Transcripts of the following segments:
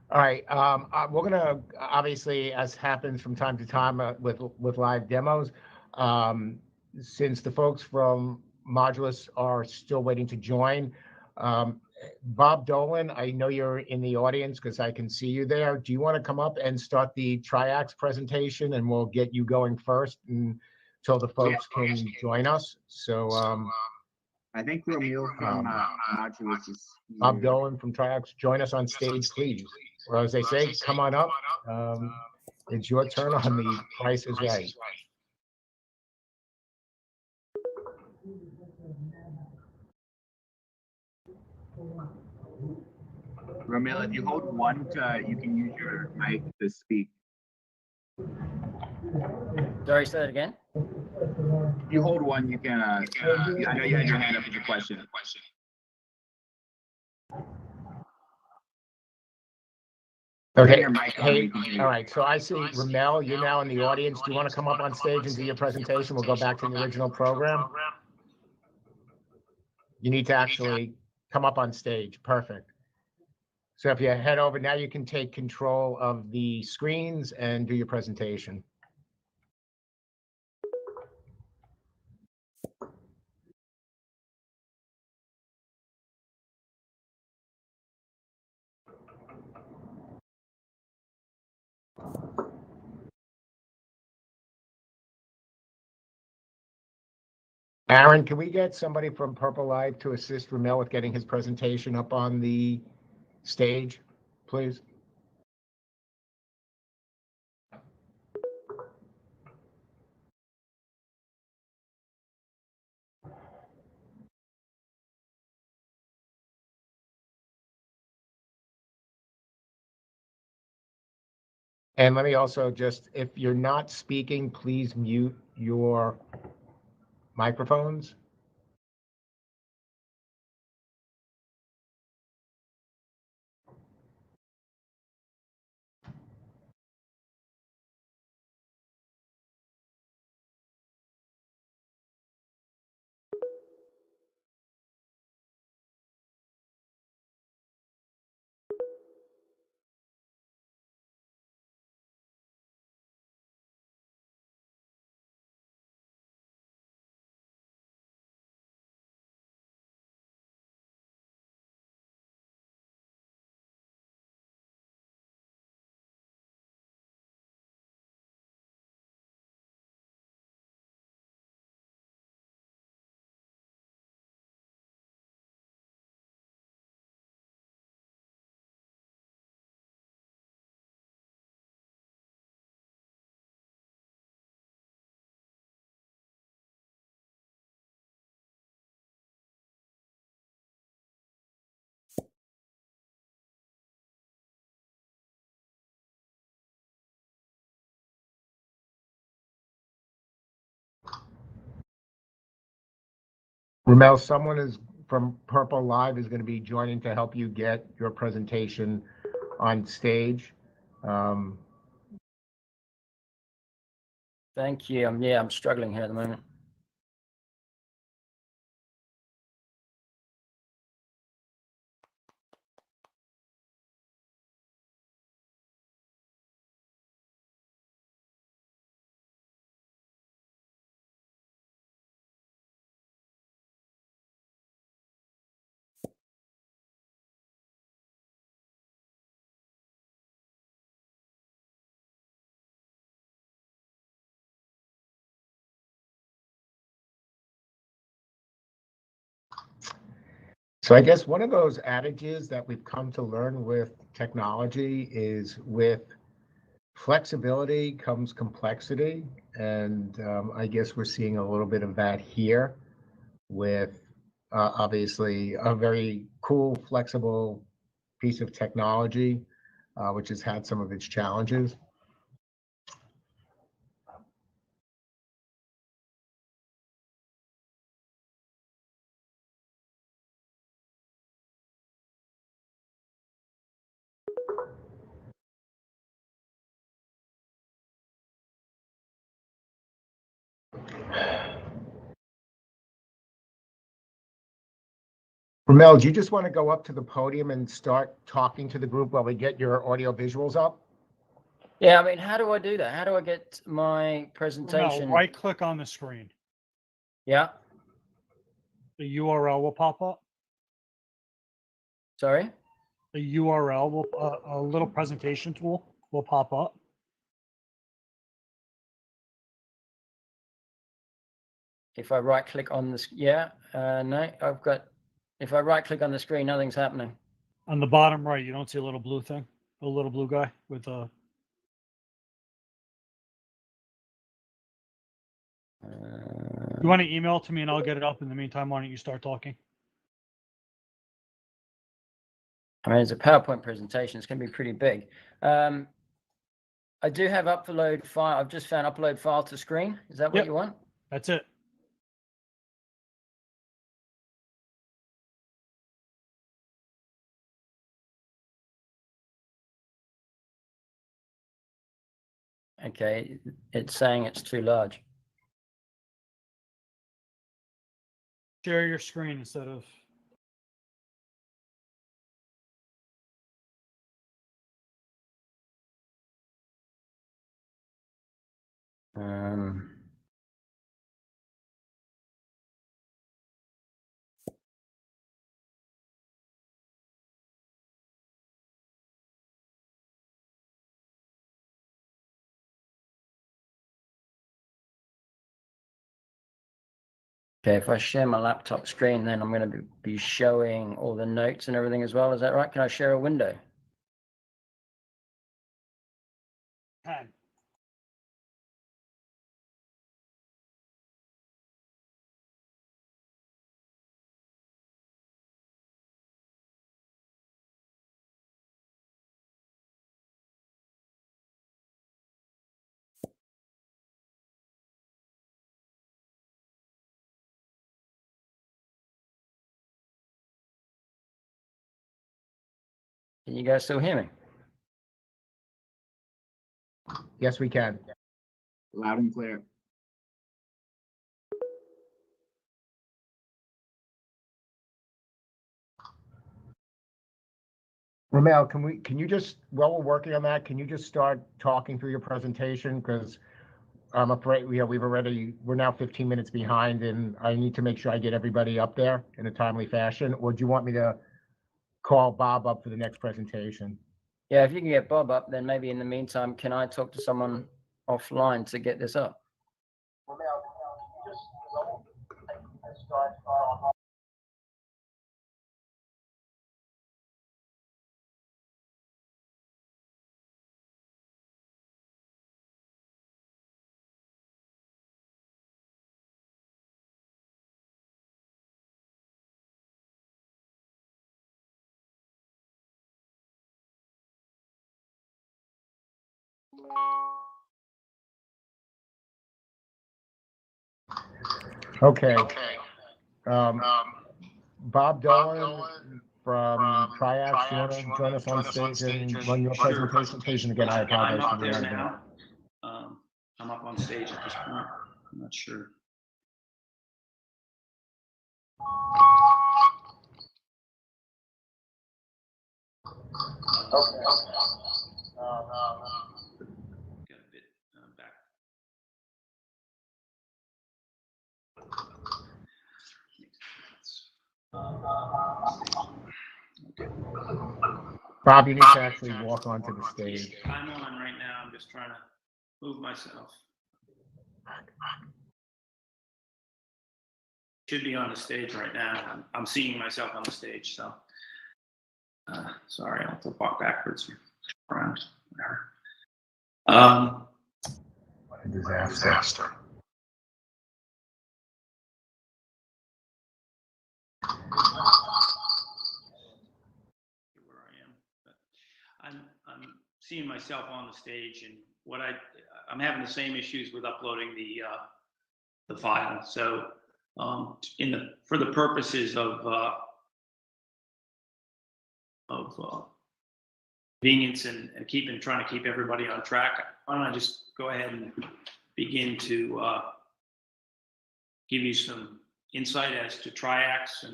All right, we're gonna obviously, as happens from time to time with live demos, um, since the folks from Modulus are still waiting to join. Um, Bob Dolan, I know you're in the audience because I can see you there. Do you want to come up and start the Triax presentation, and we'll get you going first until the Yeah, folks can join us? So, I think Romeo from Modulus is Bob here. Dolan from Triax, join us on stage, please. Or as they say, come on up. It's your turn on The Price is Right. Romeo, if you hold one, you can use your mic to speak. Sorry, say that again. If you hold one, you can. I know you had your hand up with a question. Okay. Your mic on, Hey, we can hear you. all right. So I see Ramel, you're now in the audience. Do you want to come up on stage and do your presentation? We'll go back to the original program. You need to actually come up on stage. Perfect. So if you head over now, you can take control of the screens and do your presentation. Aaron, can we get somebody from Purple Live to assist Ramel with getting his presentation up on the stage, please? And let me also just, if you're not speaking, please mute your microphones. Ramel, someone is from Purple Live is going to be joining to help you get your presentation on stage. Um, Thank you. Yeah, I'm struggling here at the moment. So I guess one of those adages that we've come to learn with technology is with flexibility comes complexity. And I guess we're seeing a little bit of that here with obviously a very cool, flexible piece of technology, which has had some of its challenges. Ramel, do you just want to go up to the podium and start talking to the group while we get your audio visuals up? Yeah, I mean, how do I do that? How do I get my presentation? No, right click on the screen. Yeah, The URL will pop up. sorry. The URL will, a little presentation tool will pop up. If I right click on this, yeah, no, I've got, if I right click on the screen, nothing's happening. On the bottom right, you don't see a little blue thing? A little blue guy with a, you want to email it to me and I'll get it up. In the meantime, why don't you start talking? I mean, it's a PowerPoint presentation. It's going to be pretty big. I do have upload file. I've just found upload file to screen. Is that what Yep. you want? That's it. Okay, it's saying it's too large. Share your screen instead of, Um, okay, if I share my laptop screen, then I'm going to be showing all the notes and everything as well. Is that right? Can I share a window? can. Can you guys still hear me? Yes, we can. Loud and clear. Ramel, can you just, while we're working on that, can you just start talking through your presentation? Because I'm afraid we're now 15 minutes behind and I need to make sure I get everybody up there in a timely fashion. Or do you want me to call Bob up for the next presentation? Yeah, if you can get Bob up, then maybe in the meantime, can I talk to someone offline to get this up? Okay. Bob Dolan from Triax, you want to join us on stage and run your presentation, please? And again, I apologize for the lag. I'm up on stage at this point. I'm not sure. Okay. Got a bit back. Okay. Bob, you need to actually walk onto the stage. I'm on right now. I'm just trying to move myself. Should be on the stage right now. I'm seeing myself on the stage, so sorry, I'll have to walk backwards around. Whatever. What a disaster. Where I am, but I'm seeing myself on the stage, and I'm having the same issues with uploading the file. So for the purposes of convenience and trying to keep everybody on track, why don't I just go ahead and begin to give you some insight as to Triax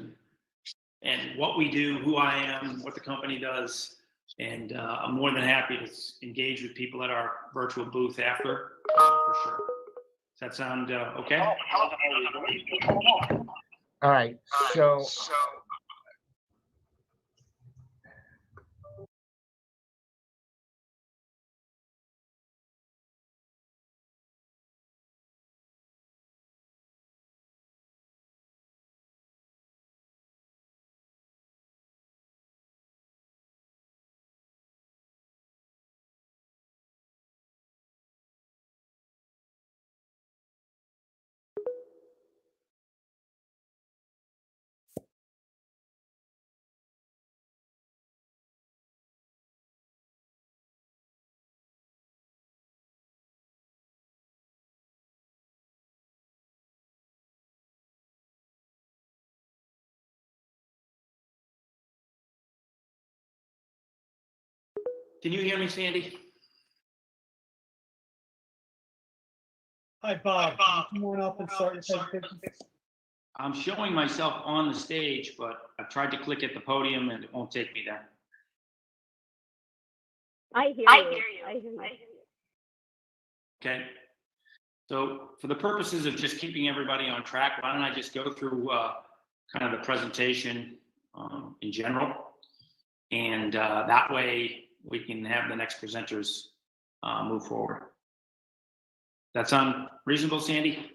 and what we do, who I am, what the company does. And I'm more than happy to engage with people at our virtual booth after, for sure. Does that sound okay? All right, so Can you hear me, Sandy? Hi, Bob. Can you come on up and start your presentation? I'm showing myself on the stage, but I've tried to click at the podium and it won't take me there. I hear you. Okay. So for the purposes of just keeping everybody on track, why don't I just go through kind of the presentation in general, and that way we can have the next presenters move forward. That sound reasonable, Sandy?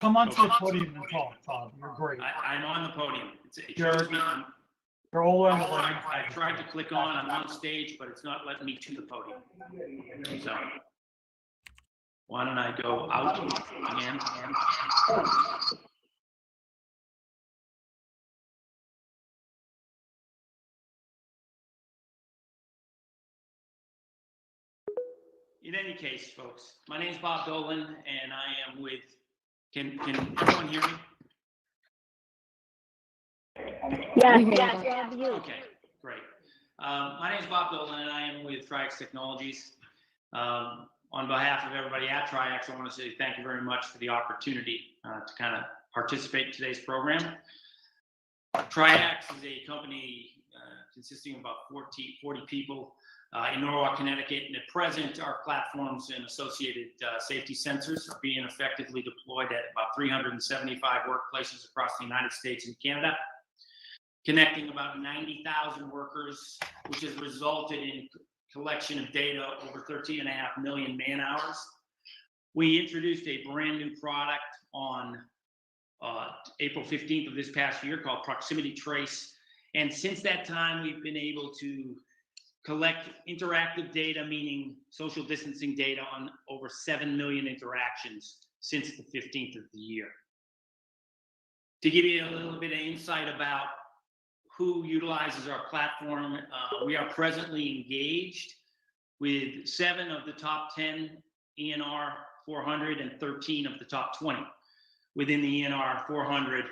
Come on to the podium and talk, Bob. You're great. I'm on the podium. It You're- shows me You're all in. I tried to click on, I'm on stage, but it's not letting me to the podium. So why don't I go out again? In any case, folks, my name is Bob Dolan, and I am with, can everyone hear me? Yes, you. Okay, great. My name is Bob Dolan, and I am with Triax Technologies. On behalf of everybody at Triax, I want to say thank you very much for the opportunity to kind of participate in today's program. Triax is a company consisting of about 40 people in Norwalk, Connecticut, and at present, our platforms and associated safety sensors are being effectively deployed at about 375 workplaces across the United States and Canada, connecting about 90,000 workers, which has resulted in collection of data over 13.5 million man hours. We introduced a brand new product on April 15th of this past year called Proximity Trace. And since that time, we've been able to collect interactive data, meaning social distancing data, on over 7 million interactions since the 15th of the year. To give you a little bit of insight about who utilizes our platform, we are presently engaged with 7 of the top 10 ENR 400 and 13 of the top 20 within the ENR 400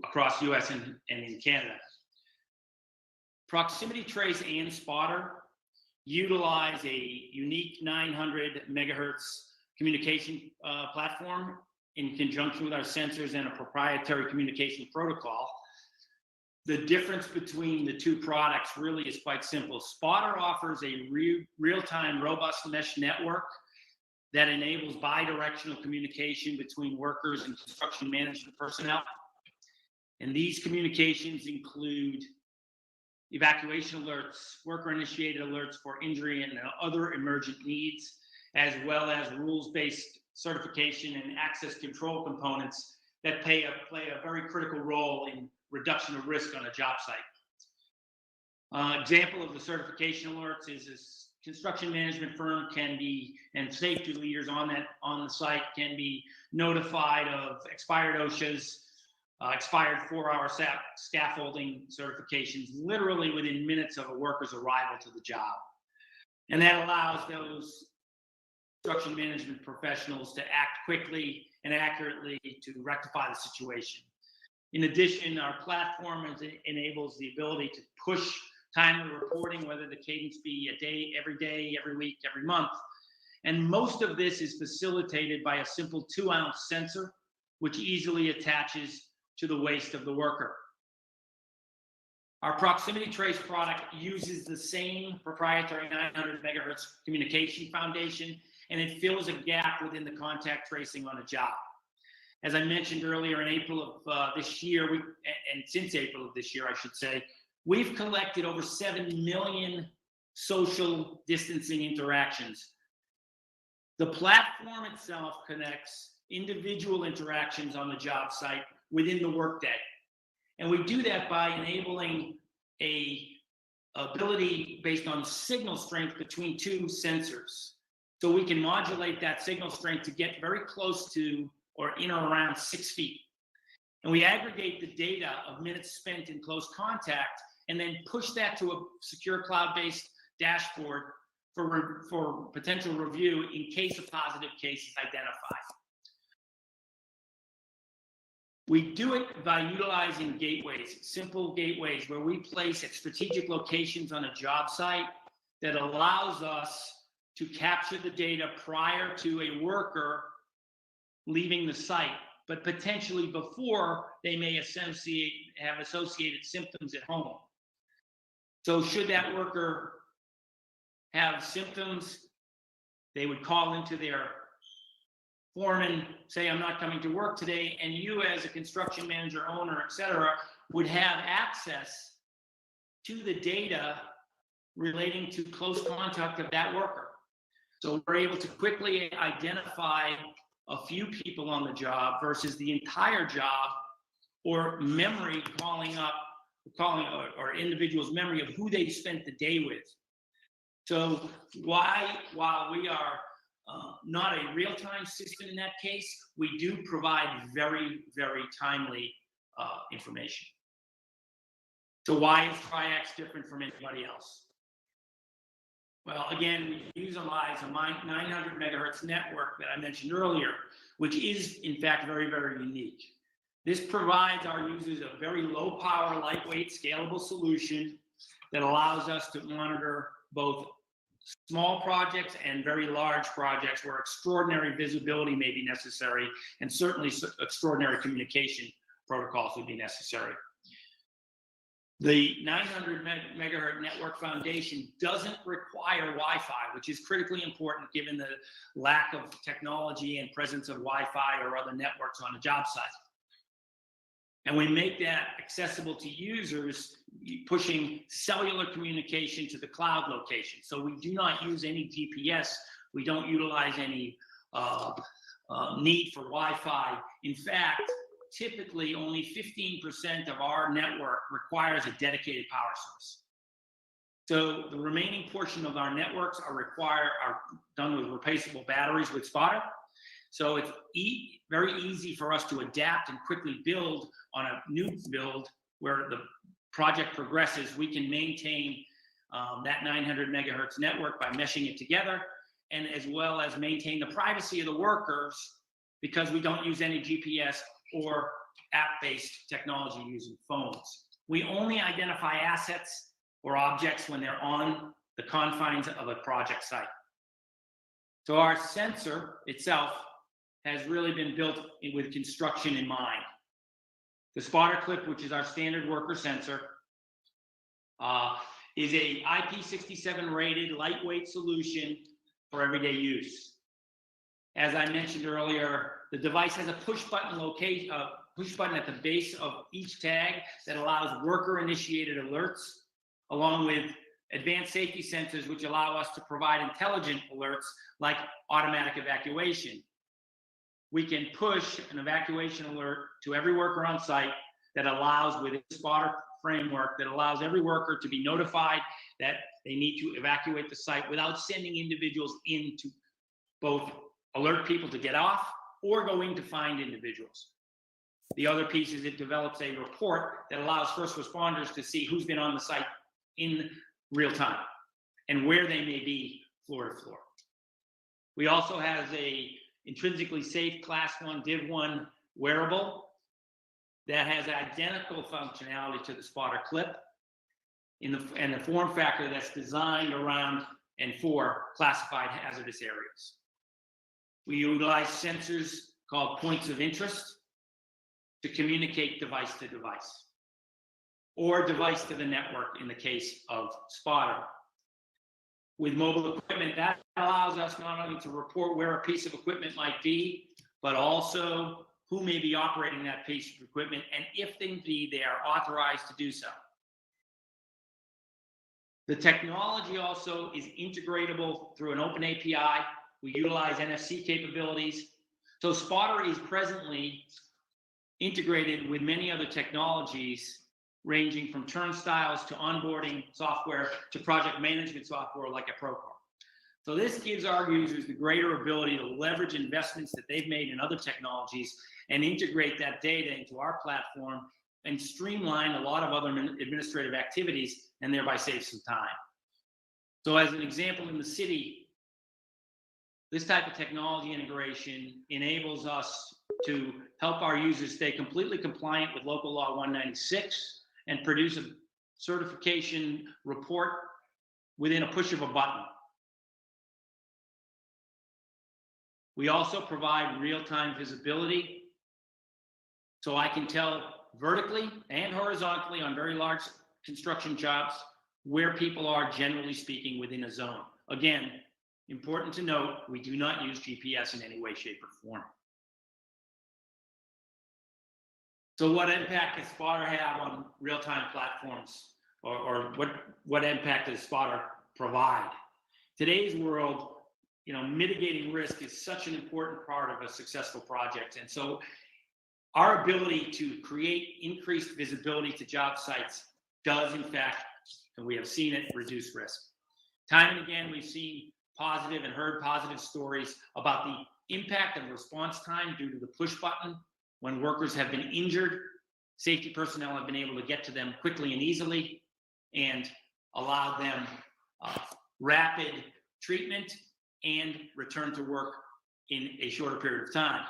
across US and in Canada. Proximity Trace and Spotter utilize a unique 900 megahertz communication platform in conjunction with our sensors and a proprietary communication protocol. The difference between the two products really is quite simple. Spotter offers a real-time robust mesh network that enables bi-directional communication between workers and construction management personnel. And these communications include evacuation alerts, worker-initiated alerts for injury and other emergent needs, as well as rules-based certification and access control components that play a very critical role in reduction of risk on a job site. Example of the certification alerts is this construction management firm can be, and safety leaders on the site can be notified of expired OSHAs, expired 4-hour scaffolding certifications, literally within minutes of a worker's arrival to the job. And that allows those construction management professionals to act quickly and accurately to rectify the situation. In addition, our platform enables the ability to push timely reporting, whether the cadence be a day, every week, every month. And most of this is facilitated by a simple 2-ounce sensor, which easily attaches to the waist of the worker. Our proximity trace product uses the same proprietary 900 megahertz communication foundation, and it fills a gap within the contact tracing on a job. As I mentioned earlier, in April of this year, and since April of this year, I should say, we've collected over 7 million social distancing interactions. The platform itself connects individual interactions on the job site within the workday. And we do that by enabling a ability based on signal strength between two sensors. So we can modulate that signal strength to get very close to or in or around 6 feet. And we aggregate the data of minutes spent in close contact and then push that to a secure cloud-based dashboard for potential review in case a positive case is identified. We do it by utilizing gateways, simple gateways where we place at strategic locations on a job site that allows us to capture the data prior to a worker leaving the site, but potentially before they may have associated symptoms at home. So should that worker have symptoms, they would call into their foreman, say, I'm not coming to work today, and you as a construction manager, owner, et cetera, would have access to the data relating to close contact of that worker. So we're able to quickly identify a few people on the job versus the entire job, or memory calling or individual's memory of who they spent the day with. So while we are not a real-time system in that case, we do provide very, very timely information. So why is Triax different from anybody else? Well, again, we utilize a 900 megahertz network that I mentioned earlier, which is in fact very, very unique. This provides our users a very low power, lightweight, scalable solution that allows us to monitor both small projects and very large projects where extraordinary visibility may be necessary, and certainly extraordinary communication protocols would be necessary. The 900 megahertz network foundation doesn't require Wi-Fi, which is critically important given the lack of technology and presence of Wi-Fi or other networks on a job site. And we make that accessible to users, pushing cellular communication to the cloud location. So we do not use any GPS. We don't utilize any need for Wi-Fi. In fact, typically only 15% of our network requires a dedicated power source. So the remaining portion of our networks are done with replaceable batteries with Spotter. So it's very easy for us to adapt and quickly build on a new build where the project progresses. We can maintain that 900 megahertz network by meshing it together, and as well as maintain the privacy of the workers because we don't use any GPS or app-based technology using phones. We only identify assets or objects when they're on the confines of a project site. So our sensor itself has really been built with construction in mind. The spotter clip, which is our standard worker sensor, is a IP67 rated lightweight solution for everyday use. As I mentioned earlier, the device has a push button at the base of each tag that allows worker-initiated alerts, along with advanced safety sensors, which allow us to provide intelligent alerts like automatic evacuation. We can push an evacuation alert to every worker on site that allows, within the spotter framework, that allows every worker to be notified that they need to evacuate the site without sending individuals in to both alert people to get off or go in to find individuals. The other piece is it develops a report that allows first responders to see who's been on the site in real time and where they may be floor to floor. We also have a intrinsically safe Class 1 Div 1 wearable that has identical functionality to the spotter clip. in the form factor that's designed around and for classified hazardous areas. We utilize sensors called points of interest to communicate device to device, or device to the network in the case of spotter. With mobile equipment, that allows us not only to report where a piece of equipment might be, but also who may be operating that piece of equipment, and if indeed they are authorized to do so. The technology also is integratable through an open API. We utilize NFC capabilities. So Spotter is presently integrated with many other technologies, ranging from turnstiles to onboarding software to project management software like a Procore. So this gives our users the greater ability to leverage investments that they've made in other technologies and integrate that data into our platform and streamline a lot of other administrative activities and thereby save some time. So as an example, in the city, this type of technology integration enables us to help our users stay completely compliant with local law 196 and produce a certification report within a push of a button. We also provide real-time visibility, so I can tell vertically and horizontally on very large construction jobs where people are, generally speaking, within a zone. Again, important to note, we do not use GPS in any way, shape, or form. So what impact does Spotter have on real-time platforms, or what impact does Spotter provide? Today's world, mitigating risk is such an important part of a successful project. And so our ability to create increased visibility to job sites does, in fact, and we have seen it, reduce risk. Time and again, we've seen positive and heard positive stories about the impact of response time due to the push button. When workers have been injured, safety personnel have been able to get to them quickly and easily and allow them rapid treatment and return to work in a shorter period of time.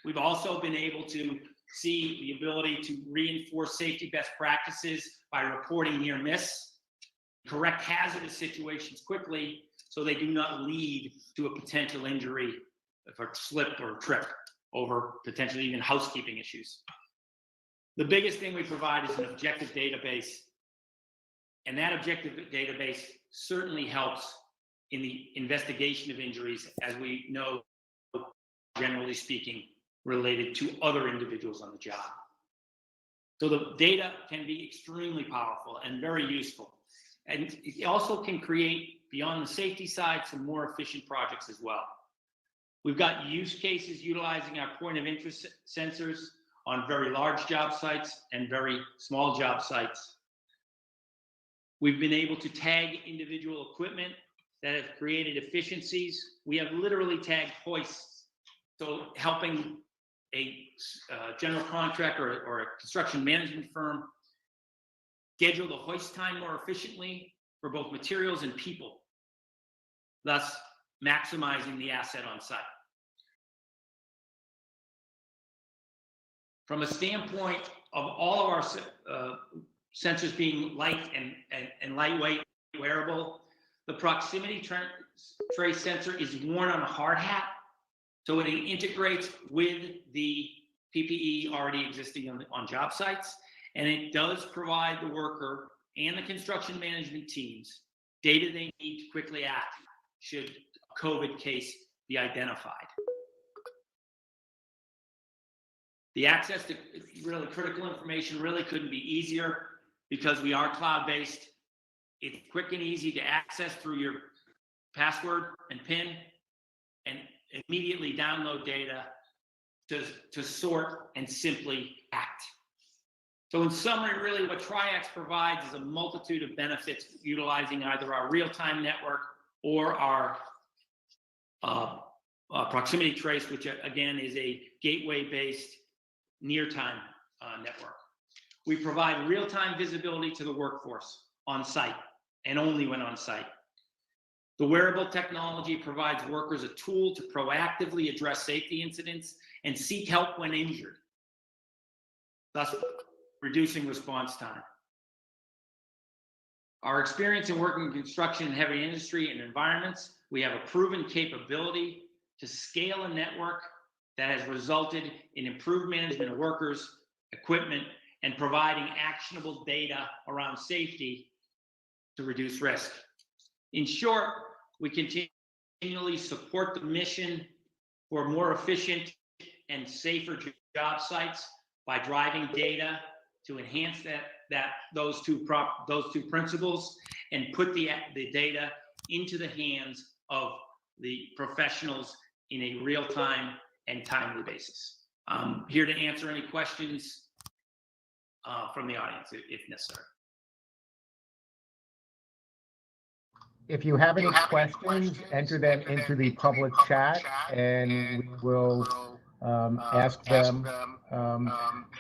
We've also been able to see the ability to reinforce safety best practices by reporting near miss, correct hazardous situations quickly so they do not lead to a potential injury for slip or trip over potentially even housekeeping issues. The biggest thing we provide is an objective database, and that objective database certainly helps in the investigation of injuries, as we know, generally speaking, related to other individuals on the job. So the data can be extremely powerful and very useful. And it also can create, beyond the safety side, some more efficient projects as well. We've got use cases utilizing our point of interest sensors on very large job sites and very small job sites. We've been able to tag individual equipment that have created efficiencies. We have literally tagged hoists, so helping a general contractor or a construction management firm schedule the hoist time more efficiently for both materials and people, thus maximizing the asset on site. From a standpoint of all of our sensors being light and lightweight, wearable, the proximity trace sensor is worn on a hard hat, so it integrates with the PPE already existing on job sites, and it does provide the worker and the construction management teams data they need to quickly act should a COVID case be identified. The access to really critical information really couldn't be easier because we are cloud-based. It's quick and easy to access through your password and PIN and immediately download data to sort and simply act. So in summary, really what Triax provides is a multitude of benefits utilizing either our real-time network or our proximity trace, which again is a gateway-based near-time network. We provide real-time visibility to the workforce on site and only when on site. The wearable technology provides workers a tool to proactively address safety incidents and seek help when injured, thus reducing response time. Our experience in working in construction and heavy industry and environments, we have a proven capability to scale a network that has resulted in improved management of workers, equipment, and providing actionable data around safety to reduce risk. In short, we continually support the mission for more efficient and safer job sites by driving data to enhance those two principles and put the data into the hands of the professionals in a real-time and timely basis. I'm here to answer any questions from the audience if necessary. If you have any questions, enter them into the public chat and we will ask them.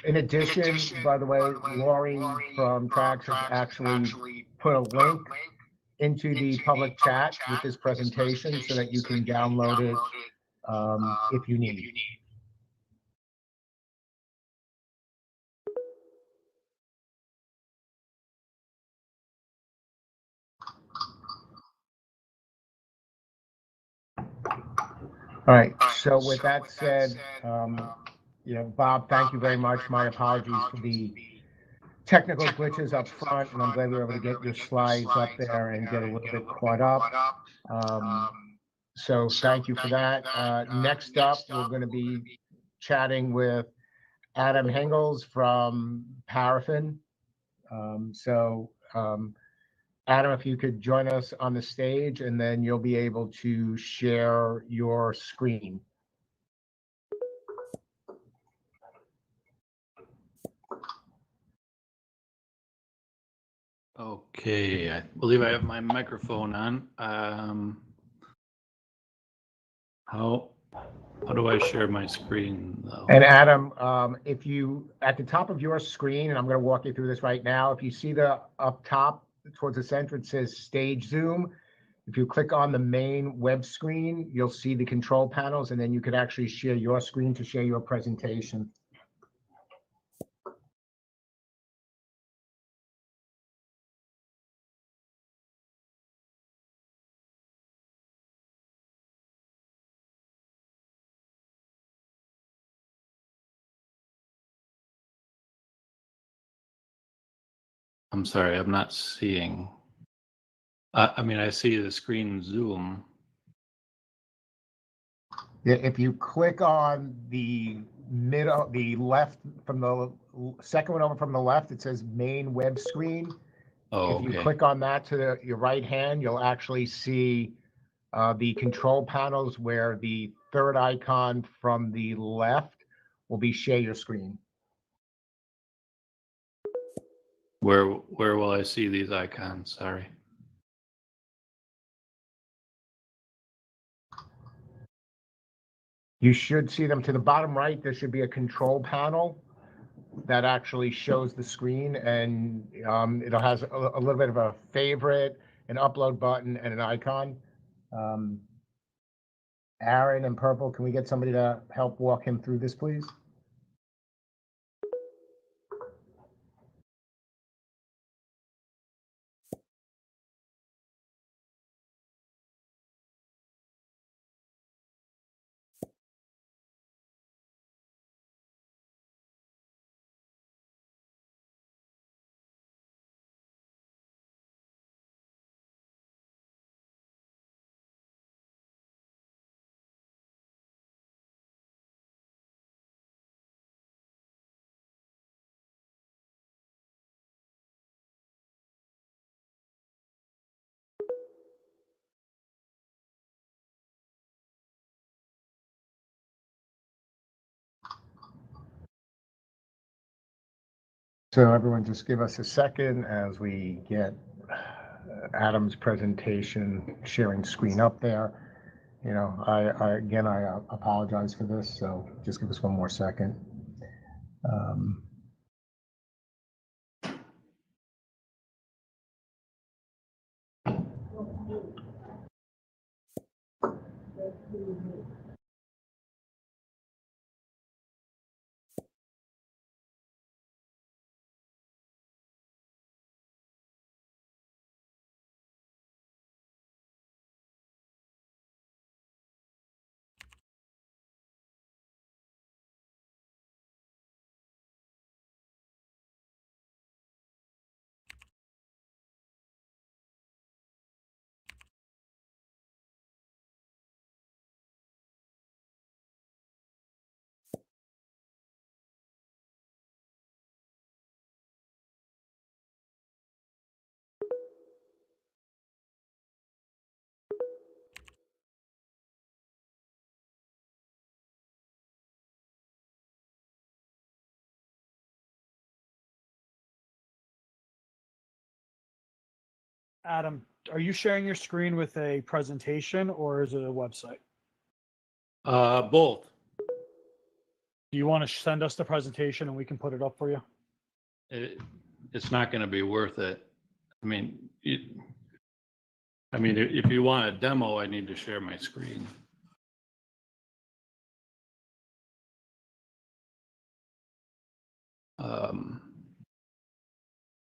In addition, by the way, Lori from Trax has actually put a link into the public chat with this presentation so that you can download it if you need. All right, so with that said, Bob, thank you very much. My apologies for the technical glitches up front, and I'm glad we were able to get your slides up there and get a little bit caught up. So thank you for that. Next up, we're going to be chatting with Adam Hengels from Paraffin. Adam, if you could join us on the stage, and then you'll be able to share your screen. Okay, I believe I have my microphone on. How do I share my screen though? And Adam, if you, at the top of your screen, and I'm going to walk you through this right now, if you see the up top towards the center, it says Stage Zoom. If you click on the main web screen, you'll see the control panels, and then you could actually share your screen to share your presentation. I'm sorry, I'm not seeing. I mean, I see the screen Zoom. Yeah, if you click on the middle, the left, from the second one over from the left, it says main web screen. Oh, if you okay. click on that to your right hand, you'll actually see the control panels, where the third icon from the left will be share your screen. Where will I see these icons? Sorry. You should see them to the bottom right. There should be a control panel that actually shows the screen, and it has a little bit of a favorite, an upload button, and an icon. Aaron in purple, can we get somebody to help walk him through this, please? So everyone just give us a second as we get Adam's presentation sharing screen up there. I apologize for this, so just give us one more second. Adam, are you sharing your screen with a presentation or is it a website? Both. Do you want to send us the presentation and we can put it up for you? It's not going to be worth it. I mean, if you want a demo, I need to share my screen.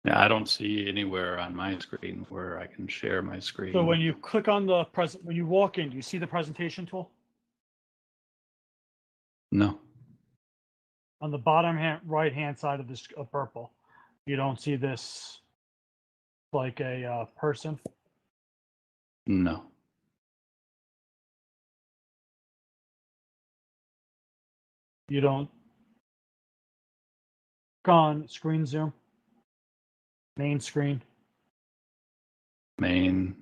Yeah, I don't see anywhere on my screen where I can share my screen. So when you click on the when you walk in, do you see the presentation tool? No. On the bottom right hand side of this purple, you don't see this like a person? No. You don't go on screen zoom, main screen. Main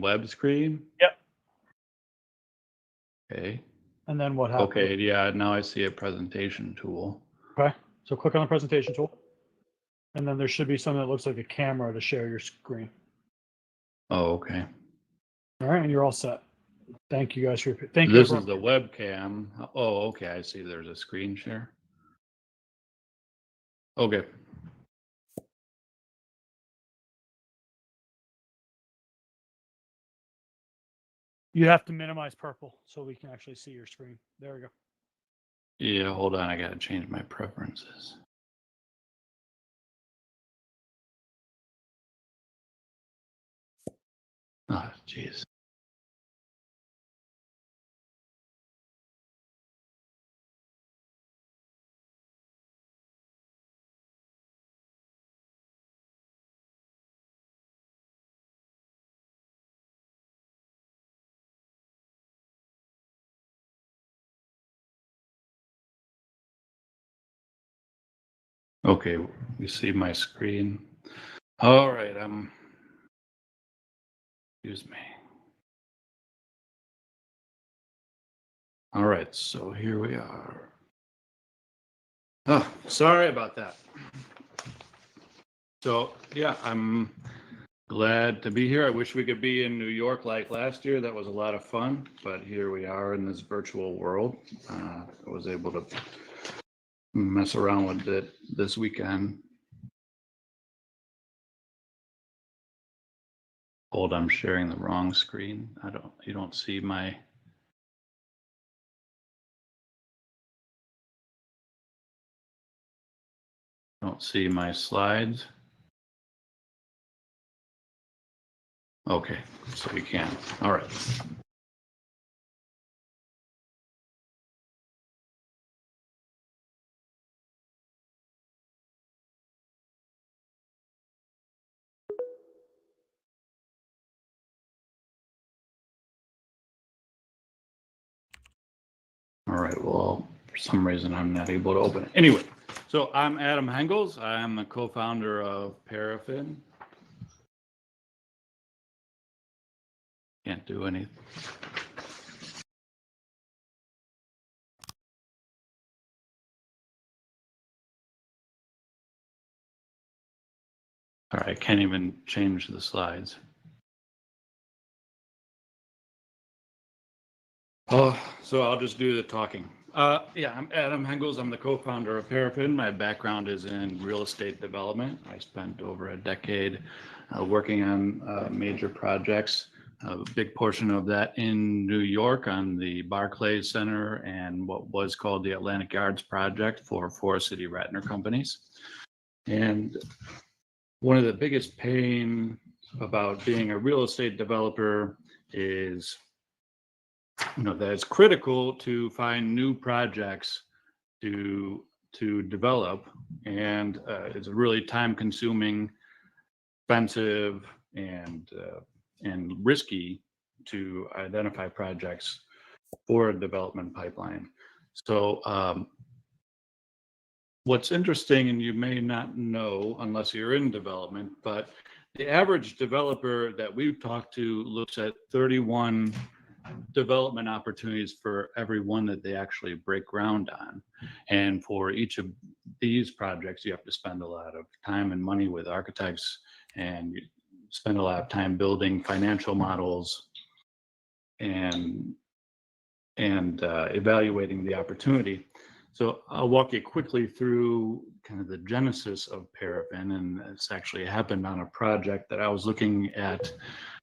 web screen. Yep. Okay. And then what happens? Okay. Yeah. Now I see a presentation tool. Okay. So click on the presentation tool. And then there should be something that looks like a camera to share your screen. Oh, okay. All right. And you're all set. Thank you guys for thank you. This is the webcam. Oh, okay. I see. There's a screen share. Okay. You have to minimize purple so we can actually see your screen. There we go. Yeah, hold on. I got to change my preferences. Oh, jeez. Okay, you see my screen. All right, excuse me. All right, so here we are. Oh, sorry about that. So yeah, I'm glad to be here. I wish we could be in New York like last year. That was a lot of fun, but here we are in this virtual world. I was able to mess around with it this weekend. Hold, I'm sharing the wrong screen. You don't see my. Don't see my slides. Okay, so you can. All right. All right, well, for some reason, I'm not able to open it. Anyway, so I'm Adam Hengels. I'm the co-founder of Paraffin. Can't do anything. All right, I can't even change the slides. Oh, so I'll just do the talking. Yeah, I'm Adam Hengels. I'm the co-founder of Paraffin. My background is in real estate development. I spent over a decade working on major projects. A big portion of that in New York on the Barclays Center and what was called the Atlantic Yards project for Forest City Ratner companies. And one of the biggest pain about being a real estate developer is that it's critical to find new projects to develop, and it's really time consuming, expensive, and risky to identify projects for a development pipeline. So what's interesting, and you may not know unless you're in development, but the average developer that we've talked to looks at 31 development opportunities for every one that they actually break ground on. And for each of these projects, you have to spend a lot of time and money with architects, and you spend a lot of time building financial models and evaluating the opportunity. So I'll walk you quickly through kind of the genesis of Paraffin, and it's actually happened on a project that I was looking at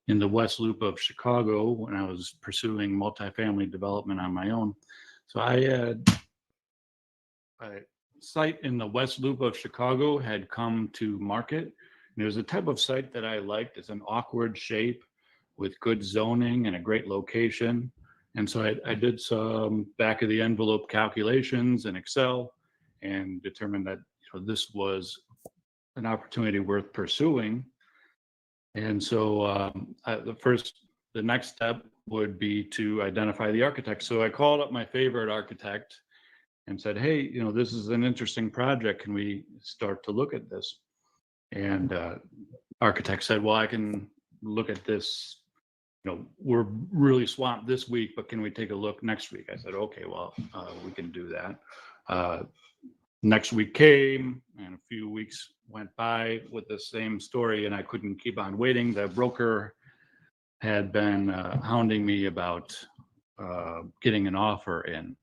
in the West Loop of Chicago when I was pursuing multifamily development on my own. So I had a site in the West Loop of Chicago had come to market. And it was a type of site that I liked. It's an awkward shape with good zoning and a great location. And so I did some back of the envelope calculations in Excel and determined that this was an opportunity worth pursuing. And so the next step would be to identify the architect. So I called up my favorite architect and said, hey, this is an interesting project. Can we start to look at this? And architect said, well, I can look at this. We're really swamped this week, but can we take a look next week? I said, okay, well, we can do that. Next week came, and a few weeks went by with the same story, and I couldn't keep on waiting. The broker had been hounding me about getting an offer in.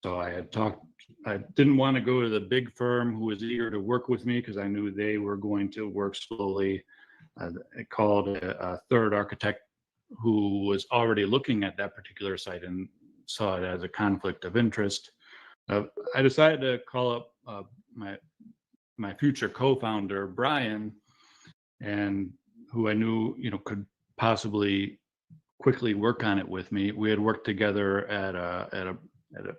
So I didn't want to go to the big firm who was eager to work with me because I knew they were going to work slowly. I called a third architect who was already looking at that particular site and saw it as a conflict of interest. I decided to call up my future co-founder, Brian, and who I knew could possibly quickly work on it with me. We had worked together at a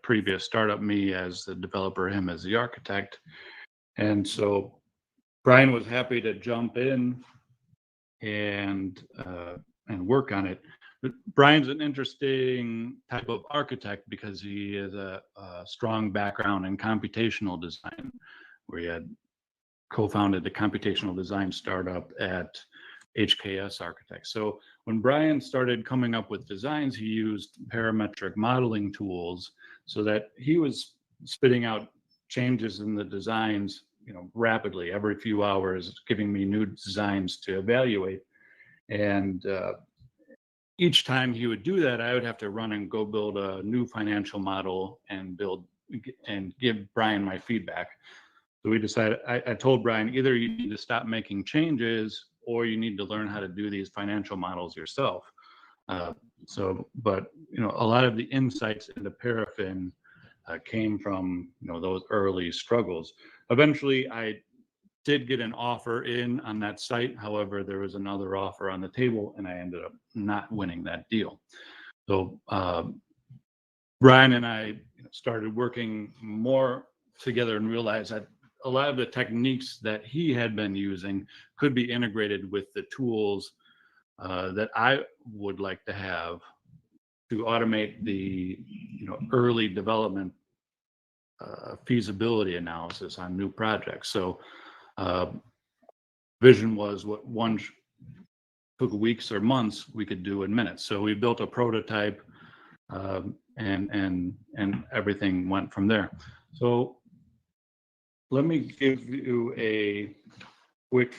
previous startup, me as the developer, him as the architect. And so Brian was happy to jump in and work on it. But Brian's an interesting type of architect because he has a strong background in computational design, where he had co-founded the computational design startup at HKS Architects. So when Brian started coming up with designs, he used parametric modeling tools so that he was spitting out changes in the designs, rapidly every few hours, giving me new designs to evaluate. And each time he would do that, I would have to run and go build a new financial model and give Brian my feedback. So we decided, I told Brian, either you need to stop making changes or you need to learn how to do these financial models yourself. But a lot of the insights into Paraffin came from those early struggles. Eventually, I did get an offer in on that site. However, there was another offer on the table, and I ended up not winning that deal. So Brian and I started working more together and realized that a lot of the techniques that he had been using could be integrated with the tools that I would like to have to automate the early development feasibility analysis on new projects. So vision was what one took weeks or months, we could do in minutes. So we built a prototype and everything went from there. So let me give you a quick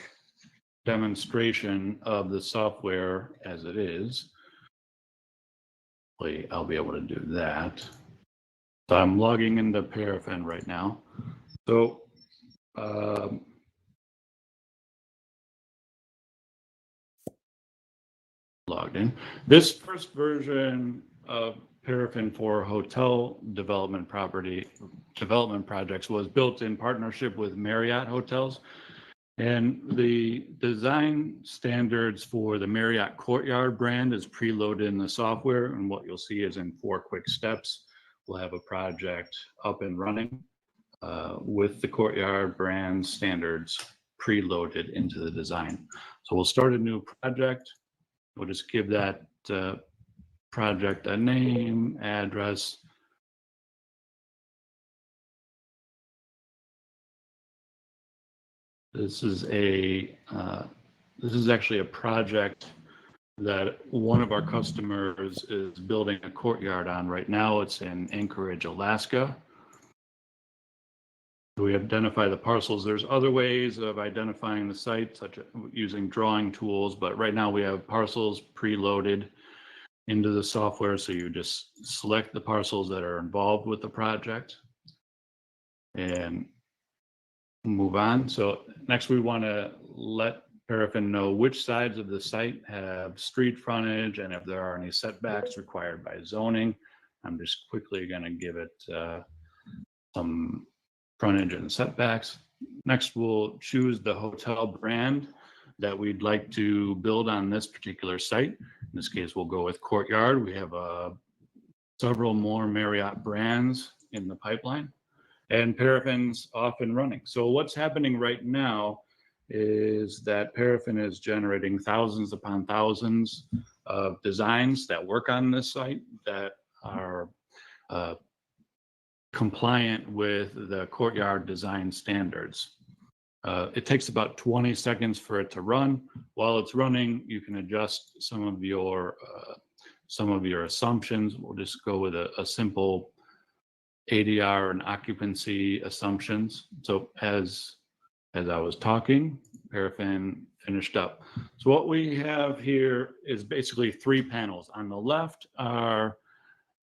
demonstration of the software as it is. Hopefully I'll be able to do that. So I'm logging into Paraffin right now. So logged in. This first version of Paraffin for hotel development projects was built in partnership with Marriott Hotels. And the design standards for the Marriott Courtyard brand is preloaded in the software. And what you'll see is in 4 quick steps, we'll have a project up and running with the Courtyard brand standards preloaded into the design. So we'll start a new project. We'll just give that project a name, address. This is actually a project that one of our customers is building a courtyard on. Right now, it's in Anchorage, Alaska. We identify the parcels. There's other ways of identifying the site, such as using drawing tools, but right now we have parcels preloaded into the software. So you just select the parcels that are involved with the project and move on. So next we want to let Paraffin know which sides of the site have street frontage and if there are any setbacks required by zoning. I'm just quickly going to give it some frontage and setbacks. Next, we'll choose the hotel brand that we'd like to build on this particular site. In this case, we'll go with Courtyard. We have several more Marriott brands in the pipeline, and Paraffin's off and running. So what's happening right now is that Paraffin is generating thousands upon thousands of designs that work on this site that are compliant with the Courtyard design standards. It takes about 20 seconds for it to run. While it's running, you can adjust some of your assumptions. We'll just go with a simple ADR and occupancy assumptions. So as I was talking, Paraffin finished up. So what we have here is basically 3 panels. On the left are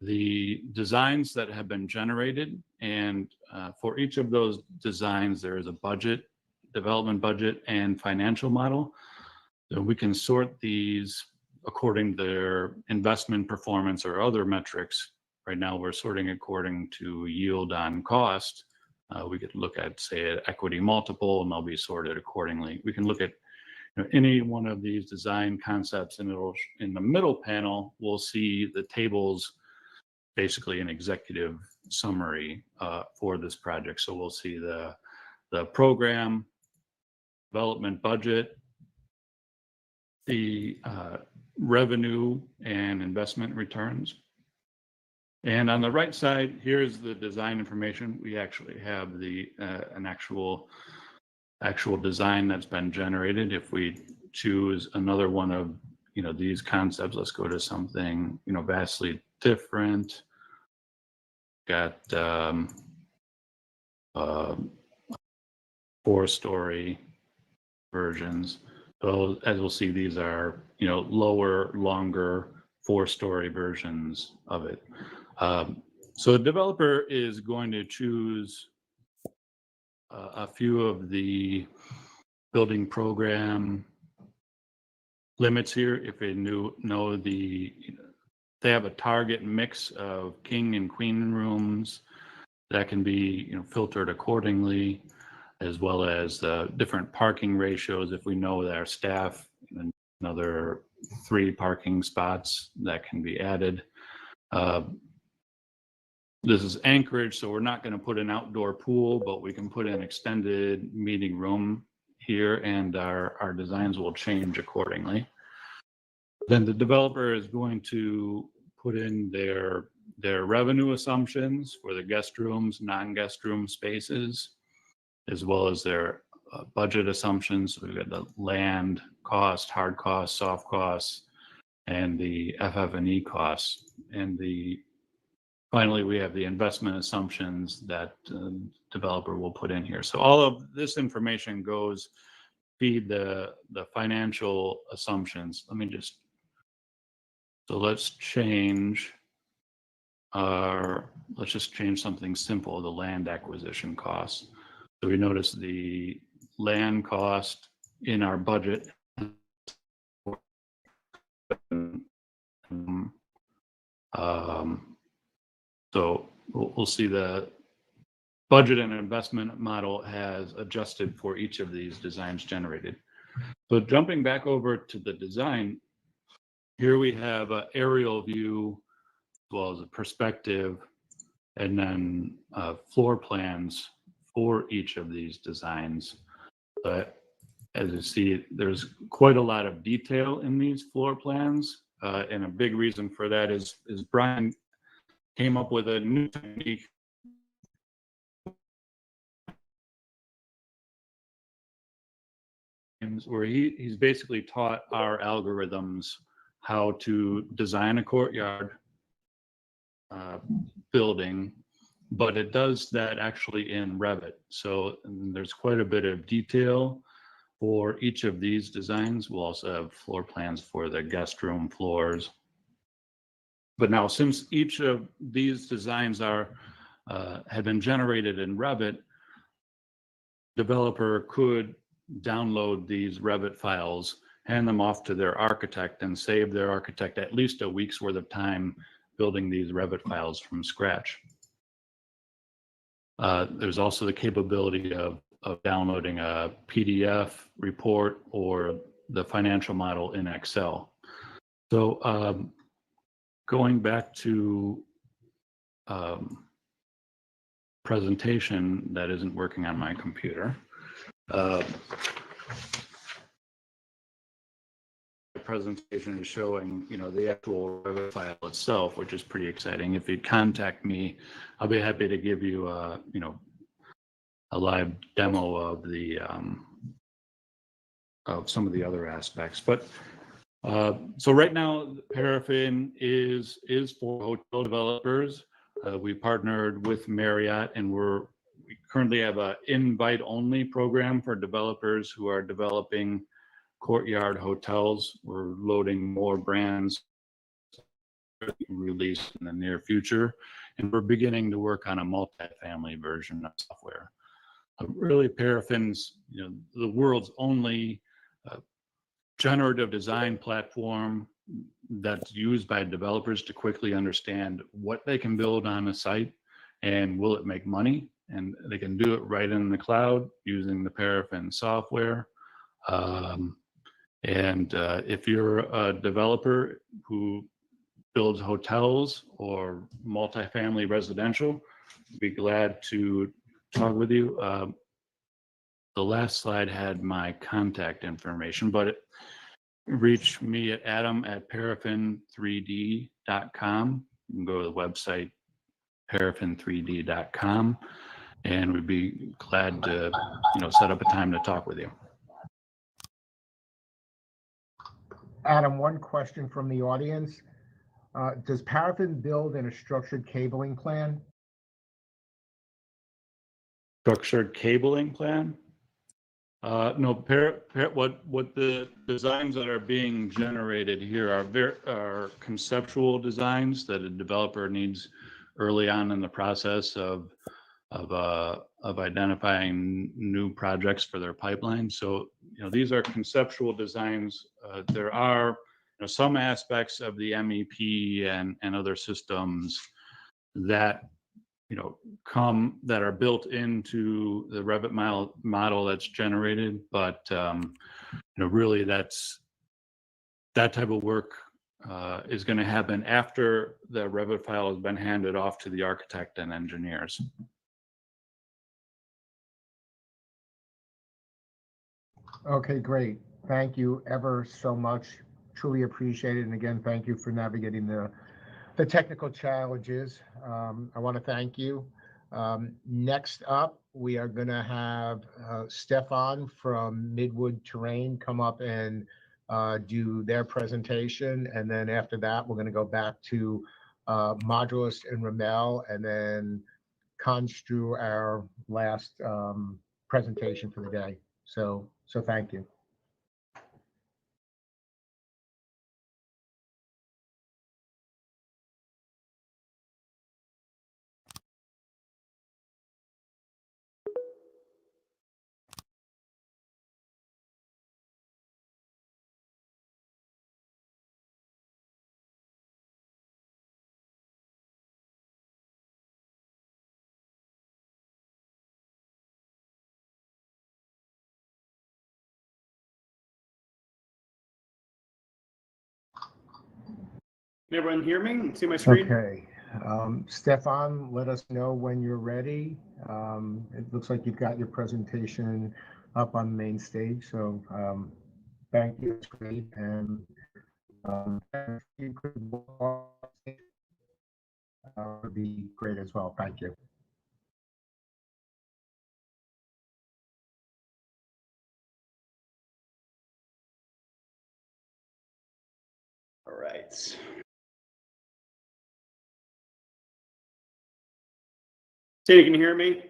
the designs that have been generated, and for each of those designs there is a budget, development budget, and financial model. So we can sort these according to their investment performance or other metrics. Right now we're sorting according to yield on cost. We could look at, say, an equity multiple, and they'll be sorted accordingly. We can look at any one of these design concepts, and it'll, in the middle panel, we'll see the tables, basically an executive summary for this project. So we'll see the program, development budget, the revenue and investment returns. And on the right side, here's the design information. We actually have the an actual design that's been generated. If we choose another one of these concepts, let's go to something vastly different. Got 4-story versions. So as we'll see, these are lower, longer 4-story versions of it. So the developer is going to choose a few of the building program limits here. If they know they have a target mix of king and queen rooms that can be filtered accordingly, as well as different parking ratios. If we know that our staff, another 3 parking spots that can be added. This is Anchorage, so we're not going to put an outdoor pool, but we can put an extended meeting room here, and our designs will change accordingly. Then the developer is going to put in their revenue assumptions for the guest rooms, non-guest room spaces, as well as their budget assumptions. So we've got the land cost, hard costs, soft costs, and the FF&E costs. And finally, we have the investment assumptions that the developer will put in here. So all of this information goes feed the financial assumptions. Let's change let's just change something simple, the land acquisition costs. So we notice the land cost in our budget. So we'll see the budget and investment model has adjusted for each of these designs generated. So jumping back over to the design, here we have an aerial view as well as a perspective, and then floor plans for each of these designs. But as you see, there's quite a lot of detail in these floor plans, and a big reason for that is Brian came up with a new technique where he's basically taught our algorithms how to design a courtyard building, but it does that actually in Revit. So there's quite a bit of detail for each of these designs. We'll also have floor plans for the guest room floors. But now, since each of these designs have been generated in Revit, developer could download these Revit files, hand them off to their architect, and save their architect at least a week's worth of time building these Revit files from scratch. There's also the capability of downloading a PDF report or the financial model in Excel. So going back to presentation that isn't working on my computer. Presentation is showing, the actual Revit file itself, which is pretty exciting. If you'd contact me, I'll be happy to give you a live demo of the of some of the other aspects. But so right now, Paraffin is for hotel developers. We partnered with Marriott, and we currently have an invite-only program for developers who are developing courtyard hotels. We're loading more brands released in the near future, and we're beginning to work on a multi-family version of software. Really, Paraffin's the world's only generative design platform that's used by developers to quickly understand what they can build on a site and will it make money, and they can do it right in the cloud using the Paraffin software. If you're a developer who builds hotels or multifamily residential, I'd be glad to talk with you. The last slide had my contact information, but reach me at adam@paraffin3d.com. You can go to the website paraffin3d.com, and we'd be glad to set up a time to talk with you. Adam, one question from the audience. Does Paraffin build in a structured cabling plan? Structured cabling plan? No, what the designs that are being generated here are conceptual designs that a developer needs early on in the process of identifying new projects for their pipeline. So these are conceptual designs. There are some aspects of the MEP and other systems that that are built into the Revit model that's generated, but really that type of work is going to happen after the Revit file has been handed off to the architect and engineers. Okay, great. Thank you ever so much. Truly appreciate it. And again, thank you for navigating the technical challenges. I want to thank you. Next up, we are going to have Stefan from Midwood Terrain come up and do their presentation. And then after that, we're going to go back to Modulus and Ramel, and then Constru, our last presentation for the day. So thank you. Can everyone hear me and see my screen? Okay. Stefan, let us know when you're ready. It looks like you've got your presentation up on the main stage. So thank you. It's great. And if you could would be great as well. Thank you. All right. Sandy, can you hear me?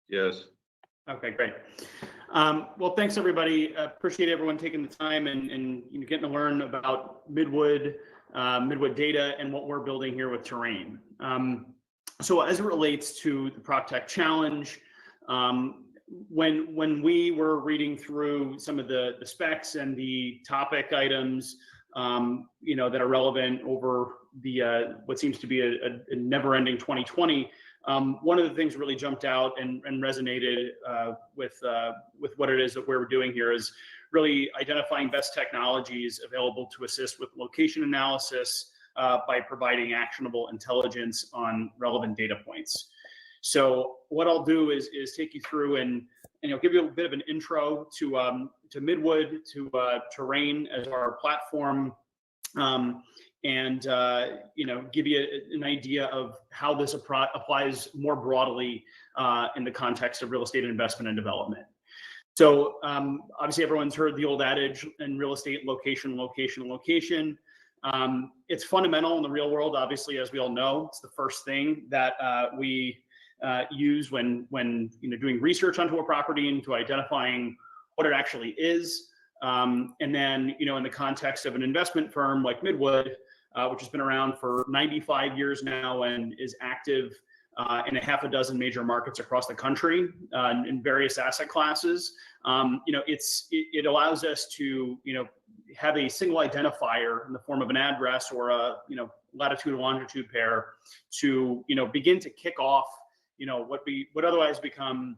Yes. Okay, great. Well, thanks everybody. Appreciate everyone taking the time and getting to learn about Midwood data and what we're building here with Terrain. So as it relates to the PropTech Challenge, when we were reading through some of the specs and the topic items, that are relevant over the what seems to be a never-ending 2020. One of the things really jumped out and resonated with what it is that we're doing here is really identifying best technologies available to assist with location analysis by providing actionable intelligence on relevant data points. So what I'll do is take you through and give you a bit of an intro to Midwood, to Terrain as our platform, and give you an idea of how this applies more broadly in the context of real estate investment and development. So obviously everyone's heard the old adage in real estate: location, location, location. It's fundamental in the real world. Obviously, as we all know, it's the first thing that we use when doing research onto a property and to identifying what it actually is. And then, in the context of an investment firm like Midwood, which has been around for 95 years now and is active in a half a dozen major markets across the country in various asset classes, it allows us to, have a single identifier in the form of an address or a, latitude and longitude pair to, begin to kick off, what would otherwise become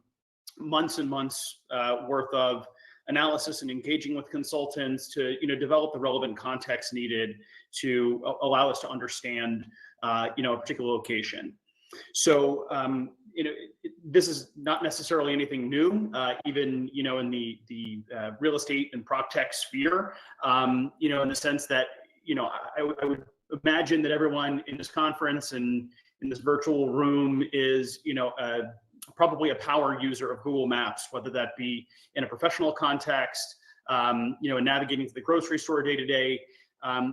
months and months worth of analysis and engaging with consultants to develop the relevant context needed to allow us to understand a particular location. So this is not necessarily anything new, even in the real estate and PropTech sphere, in the sense that I would imagine that everyone in this conference and in this virtual room is probably a power user of Google Maps, whether that be in a professional context, and navigating to the grocery store day to day,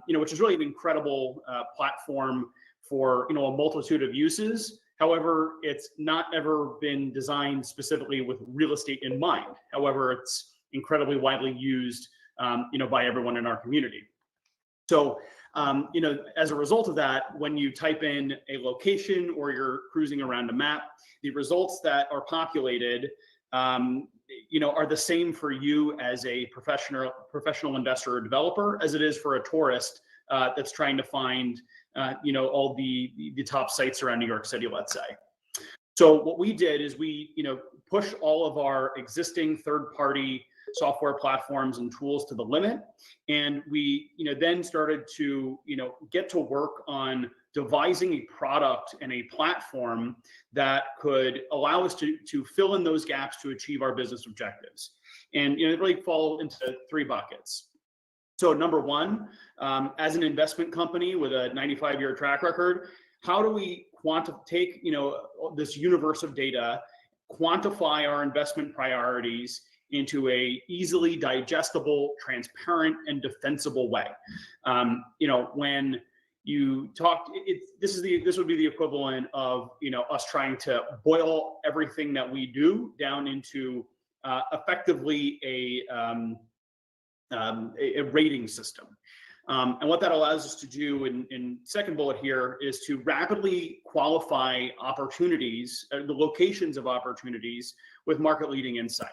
which is really an incredible platform for a multitude of uses. However, it's not ever been designed specifically with real estate in mind. However, it's incredibly widely used, by everyone in our community. So, as a result of that, when you type in a location or you're cruising around a map, the results that are populated, are the same for you as a professional investor or developer as it is for a tourist that's trying to find, all the top sites around New York City, let's say. So what we did is we, pushed all of our existing third-party software platforms and tools to the limit, and we, then started to, get to work on devising a product and a platform that could allow us to fill in those gaps to achieve our business objectives. And it really fall into three buckets. So number one, as an investment company with a 95-year track record, how do we take this universe of data, quantify our investment priorities into a easily digestible, transparent, and defensible way? When you talk, this would be the equivalent of us trying to boil everything that we do down into effectively a rating system. And what that allows us to do in second bullet here is to rapidly qualify opportunities, the locations of opportunities with market leading insight.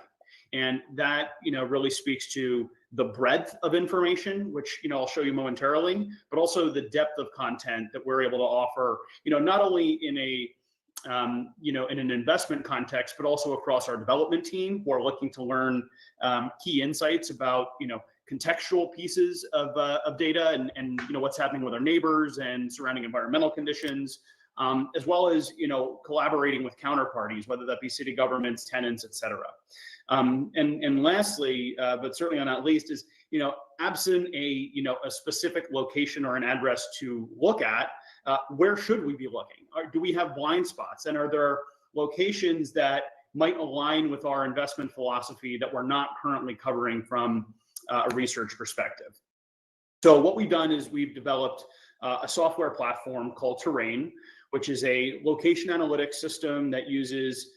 And that, really speaks to the breadth of information, which, I'll show you momentarily, but also the depth of content that we're able to offer, not only in a, in an investment context, but also across our development team who are looking to learn key insights about, contextual pieces of data and what's happening with our neighbors and surrounding environmental conditions, as well as, collaborating with counterparties, whether that be city governments, tenants, et cetera. And lastly, but certainly not least, is absent a specific location or an address to look at, where should we be looking? Do we have blind spots? And are there locations that might align with our investment philosophy that we're not currently covering from a research perspective. So what we've done is we've developed a software platform called Terrain, which is a location analytics system that uses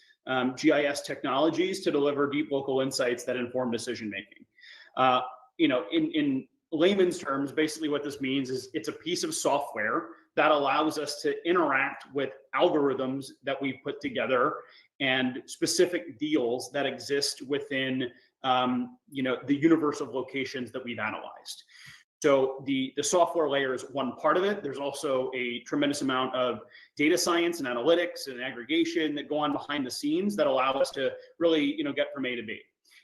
GIS technologies to deliver deep local insights that inform decision making. In layman's terms, basically what this means is it's a piece of software that allows us to interact with algorithms that we've put together and specific deals that exist within the universe of locations that we've analyzed. So the software layer is one part of it. There's also a tremendous amount of data science and analytics and aggregation that go on behind the scenes that allow us to really get from A to B.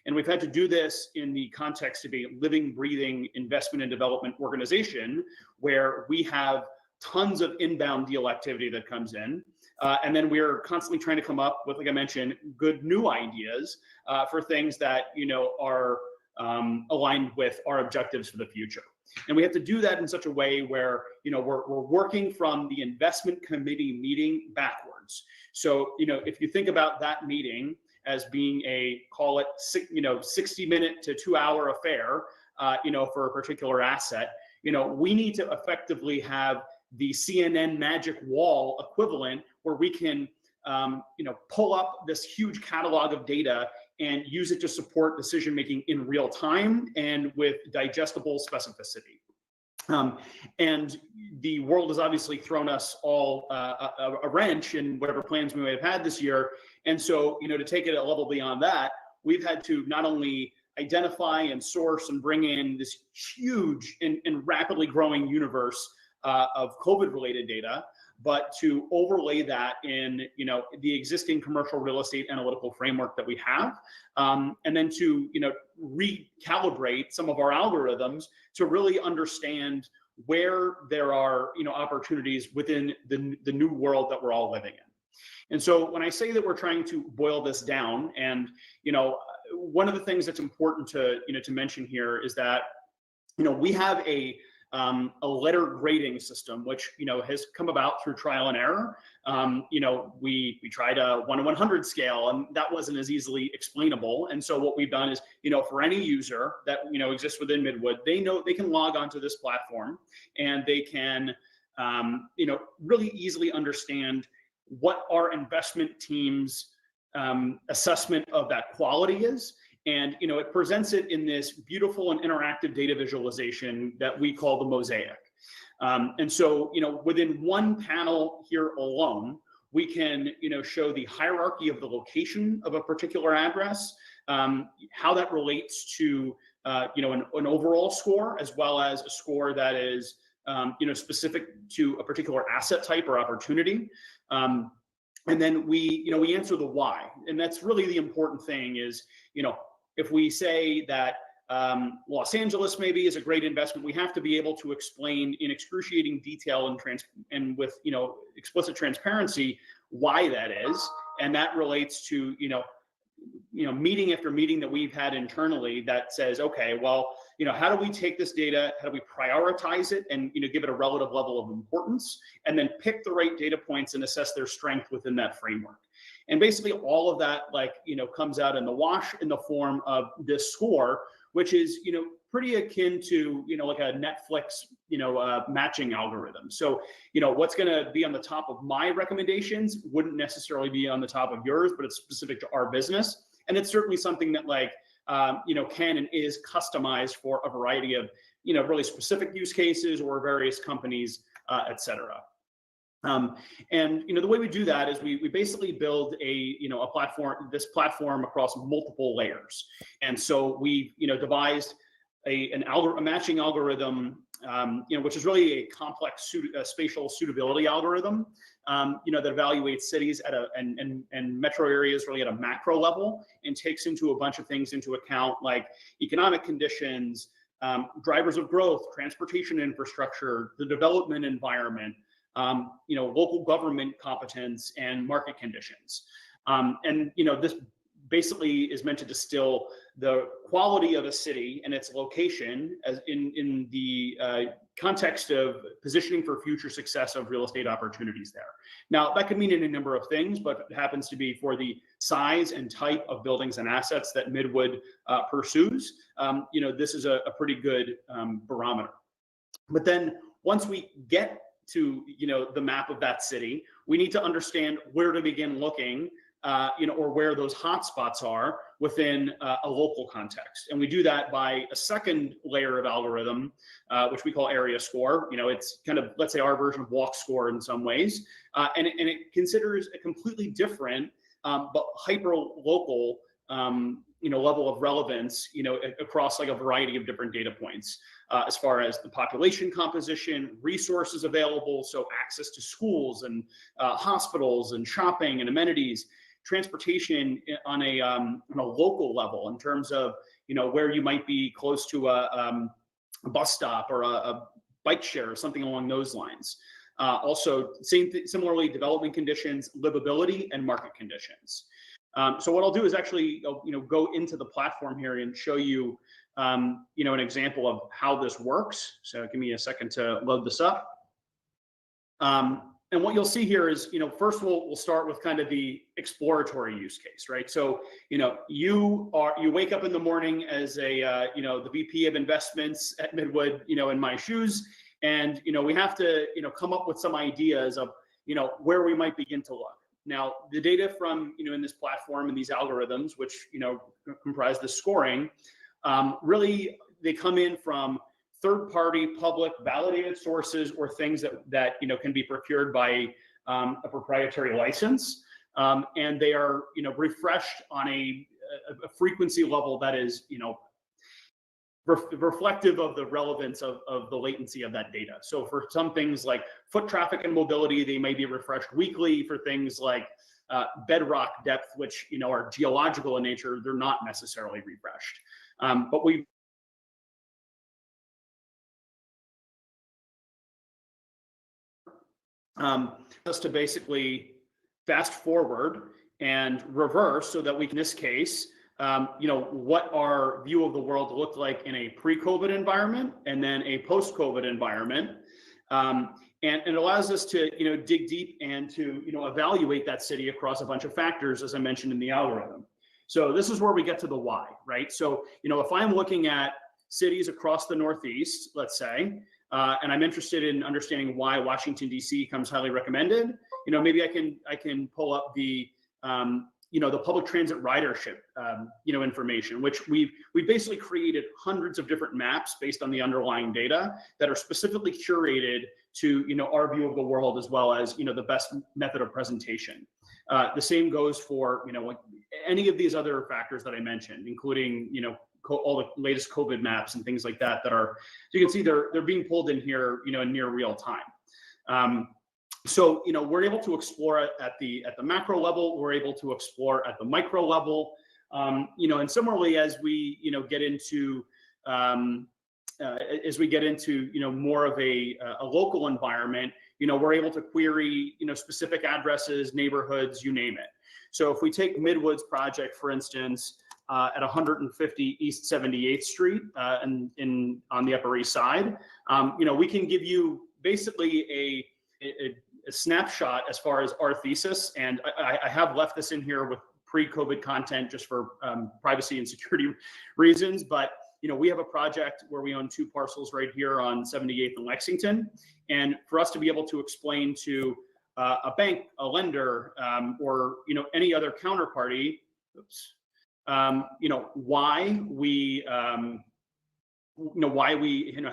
And we've had to do this in the context of a living, breathing investment and development organization where we have tons of inbound deal activity that comes in. And then we're constantly trying to come up with, like I mentioned, good new ideas for things that, are aligned with our objectives for the future. And we have to do that in such a way where, we're working from the investment committee meeting backwards. So, if you think about that meeting as being call it 60-minute to 2-hour affair, for a particular asset, we need to effectively have the CNN magic wall equivalent where we can, pull up this huge catalog of data and use it to support decision making in real time and with digestible specificity. And the world has obviously thrown us all a wrench in whatever plans we may have had this year. And so, to take it a level beyond that, we've had to not only identify and source and bring in this huge and rapidly growing universe of COVID-related data, but to overlay that in the existing commercial real estate analytical framework that we have, and then to recalibrate some of our algorithms to really understand where there are opportunities within the new world that we're all living in. And so when I say that we're trying to boil this down, and one of the things that's important to mention here is that we have a letter grading system, which has come about through trial and error. We tried a 1 to 100 scale, and that wasn't as easily explainable. And so what we've done is, for any user that exists within Midwood, they know they can log onto this platform, and they can really easily understand what our investment team's assessment of that quality is. And it presents it in this beautiful and interactive data visualization that we call the mosaic. And so, within one panel here alone, we can, show the hierarchy of the location of a particular address, how that relates to, an overall score, as well as a score that is, specific to a particular asset type or opportunity. And then we answer the why. And that's really the important thing is, if we say that Los Angeles maybe is a great investment, we have to be able to explain in excruciating detail and with explicit transparency why that is. And that relates to meeting after meeting that we've had internally that says, okay, well, how do we take this data, how do we prioritize it and give it a relative level of importance, and then pick the right data points and assess their strength within that framework. And basically all of that comes out in the wash in the form of this score, which is pretty akin to like a Netflix matching algorithm. So what's going to be on the top of my recommendations wouldn't necessarily be on the top of yours, but it's specific to our business, and it's certainly something that can and is customized for a variety of really specific use cases or various companies, et cetera. And the way we do that is we basically build a platform across multiple layers. And so we devised a matching algorithm, which is really a complex spatial suitability algorithm, that evaluates cities and metro areas really at a macro level and takes into a bunch of things into account, like economic conditions, drivers of growth, transportation infrastructure, the development environment, local government competence, and market conditions. And this basically is meant to distill the quality of a city and its location as in the context of positioning for future success of real estate opportunities there. Now, that could mean any number of things, but it happens to be for the size and type of buildings and assets that Midwood pursues, this is a pretty good barometer. But then once we get to, the map of that city, we need to understand where to begin looking, or where those hotspots are within a local context. And we do that by a second layer of algorithm, which we call area score. It's kind of, let's say, our version of walk score in some ways. And it considers a completely different, but hyper local, level of relevance, across like a variety of different data points, as far as the population composition, resources available, so access to schools and hospitals and shopping and amenities, transportation on a local level in terms of, where you might be close to a bus stop or a bike share or something along those lines. Also, similarly, development conditions, livability, and market conditions. So what I'll do is actually, go into the platform here and show you, an example of how this works. So give me a second to load this up. And what you'll see here is, first we'll start with kind of the exploratory use case, right? So, you wake up in the morning as a, the VP of investments at Midwood, in my shoes, and, we have to, come up with some ideas of, where we might begin to look. Now, the data from, in this platform and these algorithms, which, comprise the scoring, really, they come in from third-party, public, validated sources or things that can be procured by a proprietary license, and they are refreshed on a frequency level that is reflective of the relevance of the latency of that data. So for some things like foot traffic and mobility, they may be refreshed weekly. For things like bedrock depth, which are geological in nature, they're not necessarily refreshed. But we just to basically fast forward and reverse so that we can, in this case, what our view of the world looked like in a pre-COVID environment and then a post-COVID environment. And it allows us to, dig deep and to, evaluate that city across a bunch of factors, as I mentioned in the algorithm. So this is where we get to the why, right? So, if I'm looking at cities across the Northeast, let's say, and I'm interested in understanding why Washington, D.C. comes highly recommended, maybe I can pull up the, the public transit ridership, information, which we've basically created hundreds of different maps based on the underlying data that are specifically curated to, our view of the world, as well as, the best method of presentation. The same goes for, any of these other factors that I mentioned, including, all the latest COVID maps and things like that are, so you can see they're being pulled in here, in near real time. So, we're able to explore it at the macro level. We're able to explore at the micro level, and similarly, as we, get into, more of a local environment, we're able to query, specific addresses, neighborhoods, you name it. So if we take Midwood's project, for instance, at 150 East 78th Street, and on the Upper East Side, we can give you basically a snapshot as far as our thesis, and I have left this in here with pre-COVID content just for privacy and security reasons, but we have a project where we own 2 parcels right here on 78th and Lexington, and for us to be able to explain to a bank, a lender, or any other counterparty, why we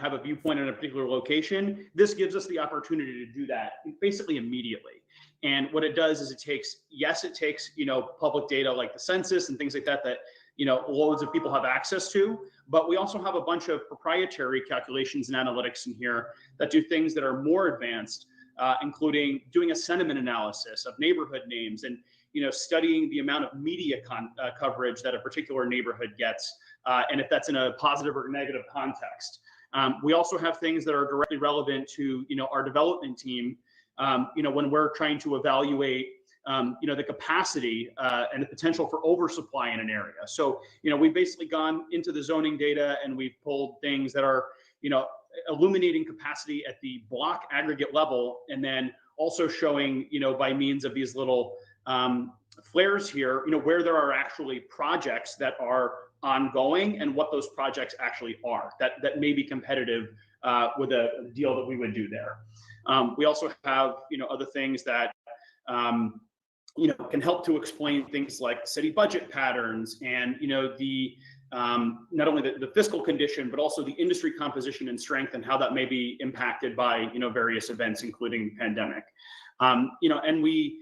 have a viewpoint in a particular location, this gives us the opportunity to do that basically immediately. And what it does is it takes public data like the census and things like that loads of people have access to, but we also have a bunch of proprietary calculations and analytics in here that do things that are more advanced, including doing a sentiment analysis of neighborhood names and studying the amount of media coverage that a particular neighborhood gets, and if that's in a positive or negative context. We also have things that are directly relevant to our development team, when we're trying to evaluate the capacity and the potential for oversupply in an area. So we've basically gone into the zoning data and we've pulled things that are illuminating capacity at the block aggregate level, and then also showing by means of these little flares here, where there are actually projects that are ongoing and what those projects actually are that may be competitive with a deal that we would do there. We also have, other things that, can help to explain things like city budget patterns and, the not only the fiscal condition, but also the industry composition and strength and how that may be impacted by, various events, including pandemic. And we,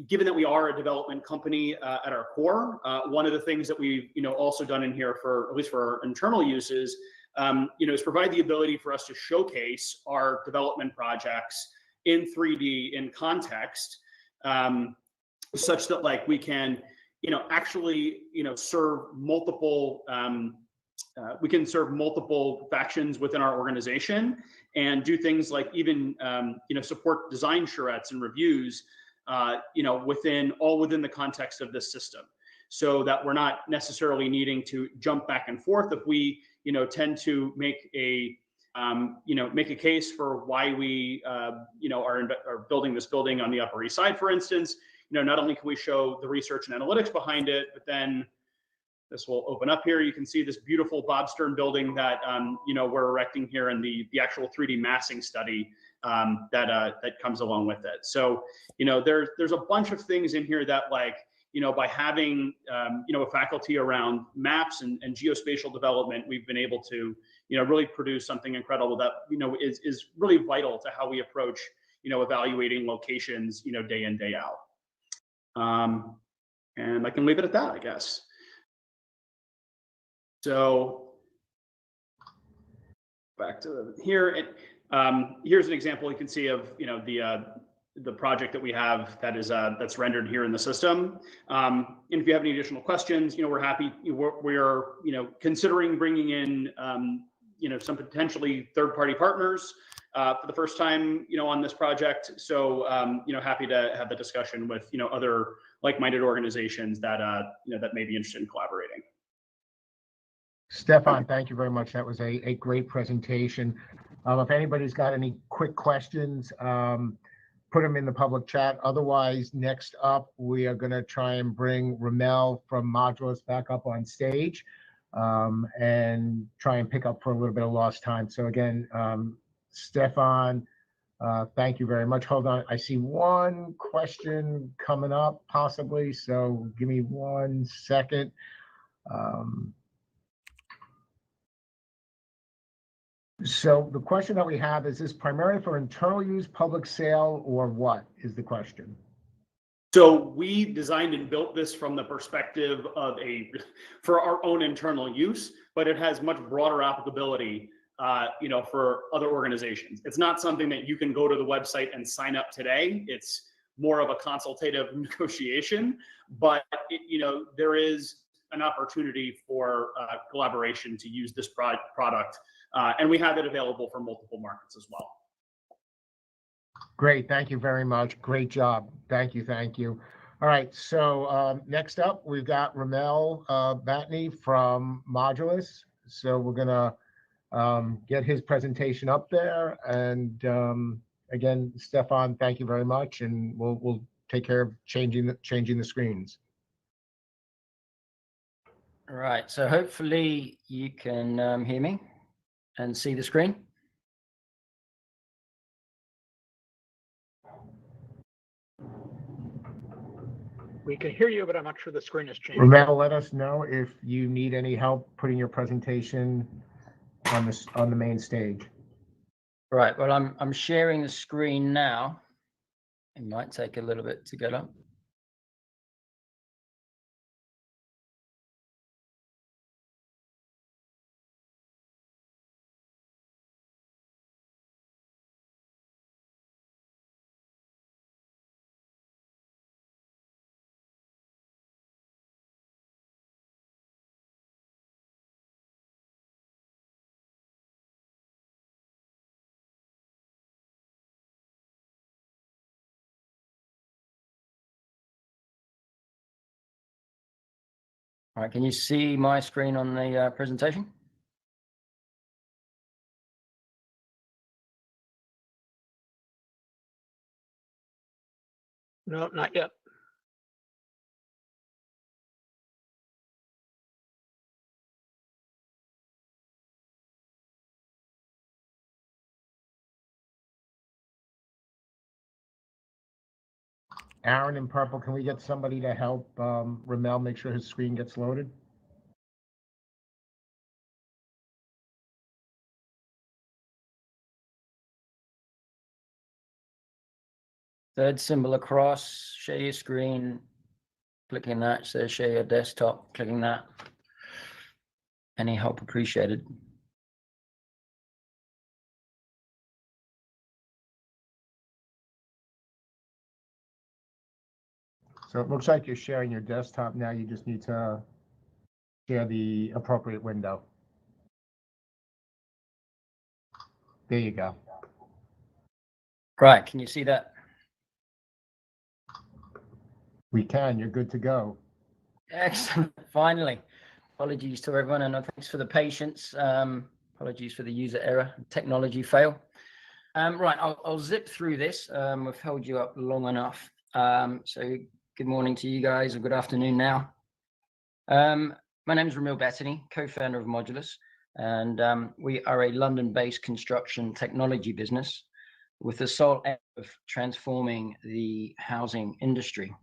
given that we are a development company at our core, one of the things that we've, also done in here for, at least for our internal uses, is provide the ability for us to showcase our development projects in 3D in context, such that like we can, actually, serve multiple, we can serve multiple factions within our organization and do things like even, support design charrettes and reviews, within the context of this system, so that we're not necessarily needing to jump back and forth. If we, tend to make a case for why we, are building this building on the Upper East Side, for instance, not only can we show the research and analytics behind it, but then this will open up here. You can see this beautiful Bob Stern building that, we're erecting here, and the actual 3D massing study that comes along with it. So, there's a bunch of things in here that, like, by having, a faculty around maps and geospatial development, we've been able to, really produce something incredible that, is really vital to how we approach, evaluating locations, day in, day out. And I can leave it at that, I guess. So back to here, here's an example you can see of, the project that we have that is that's rendered here in the system. And if you have any additional questions, we're happy. We're considering bringing in some potentially third-party partners for the first time on this project. So happy to have the discussion with other like-minded organizations that that may be interested in collaborating. Stefan, thank you very much. That was a great presentation. If anybody's got any quick questions, put them in the public chat. Otherwise, next up, we are going to try and bring Ramel from Modulus back up on stage and try and pick up for a little bit of lost time. So again, Stefan, thank you very much. Hold on. I see one question coming up possibly. So give me 1 second. So the question that we have is this primarily for internal use, public sale, or what is the question? So we designed and built this from the perspective of for our own internal use, but it has much broader applicability, for other organizations. It's not something that you can go to the website and sign up today. It's more of a consultative negotiation, but there is an opportunity for collaboration to use this product. And we have it available for multiple markets as well. Great. Thank you very much. Great job. Thank you. Thank you. All right. So next up, we've got Ramel Batney from Modulus. So we're going to get his presentation up there. And again, Stefan, thank you very much. And we'll take care of changing the screens. All right. So hopefully you can hear me and see the screen. We can hear you, but I'm not sure the screen has changed. Ramel, let us know if you need any help putting your presentation on the main stage. Right. Well, I'm sharing the screen now. It might take a little bit to get up. All right, can you see my screen on the presentation? No, not yet. Aaron in purple, can we get somebody to help Ramel make sure his screen gets loaded? Third symbol across, share your screen, clicking that, says share your desktop, clicking that. Any help appreciated. So it looks like you're sharing your desktop now. You just need to share the appropriate window. There you go. Right, can you see that? We can, you're good to go. Excellent, finally. Apologies to everyone and thanks for the patience. Apologies for the user error, technology fail. Right, I'll zip through this. We've held you up long enough. So good morning to you guys, or good afternoon now. My name is Ramil Bettany, co-founder of Modulus, and we are a London-based construction technology business with the sole aim of transforming the housing industry.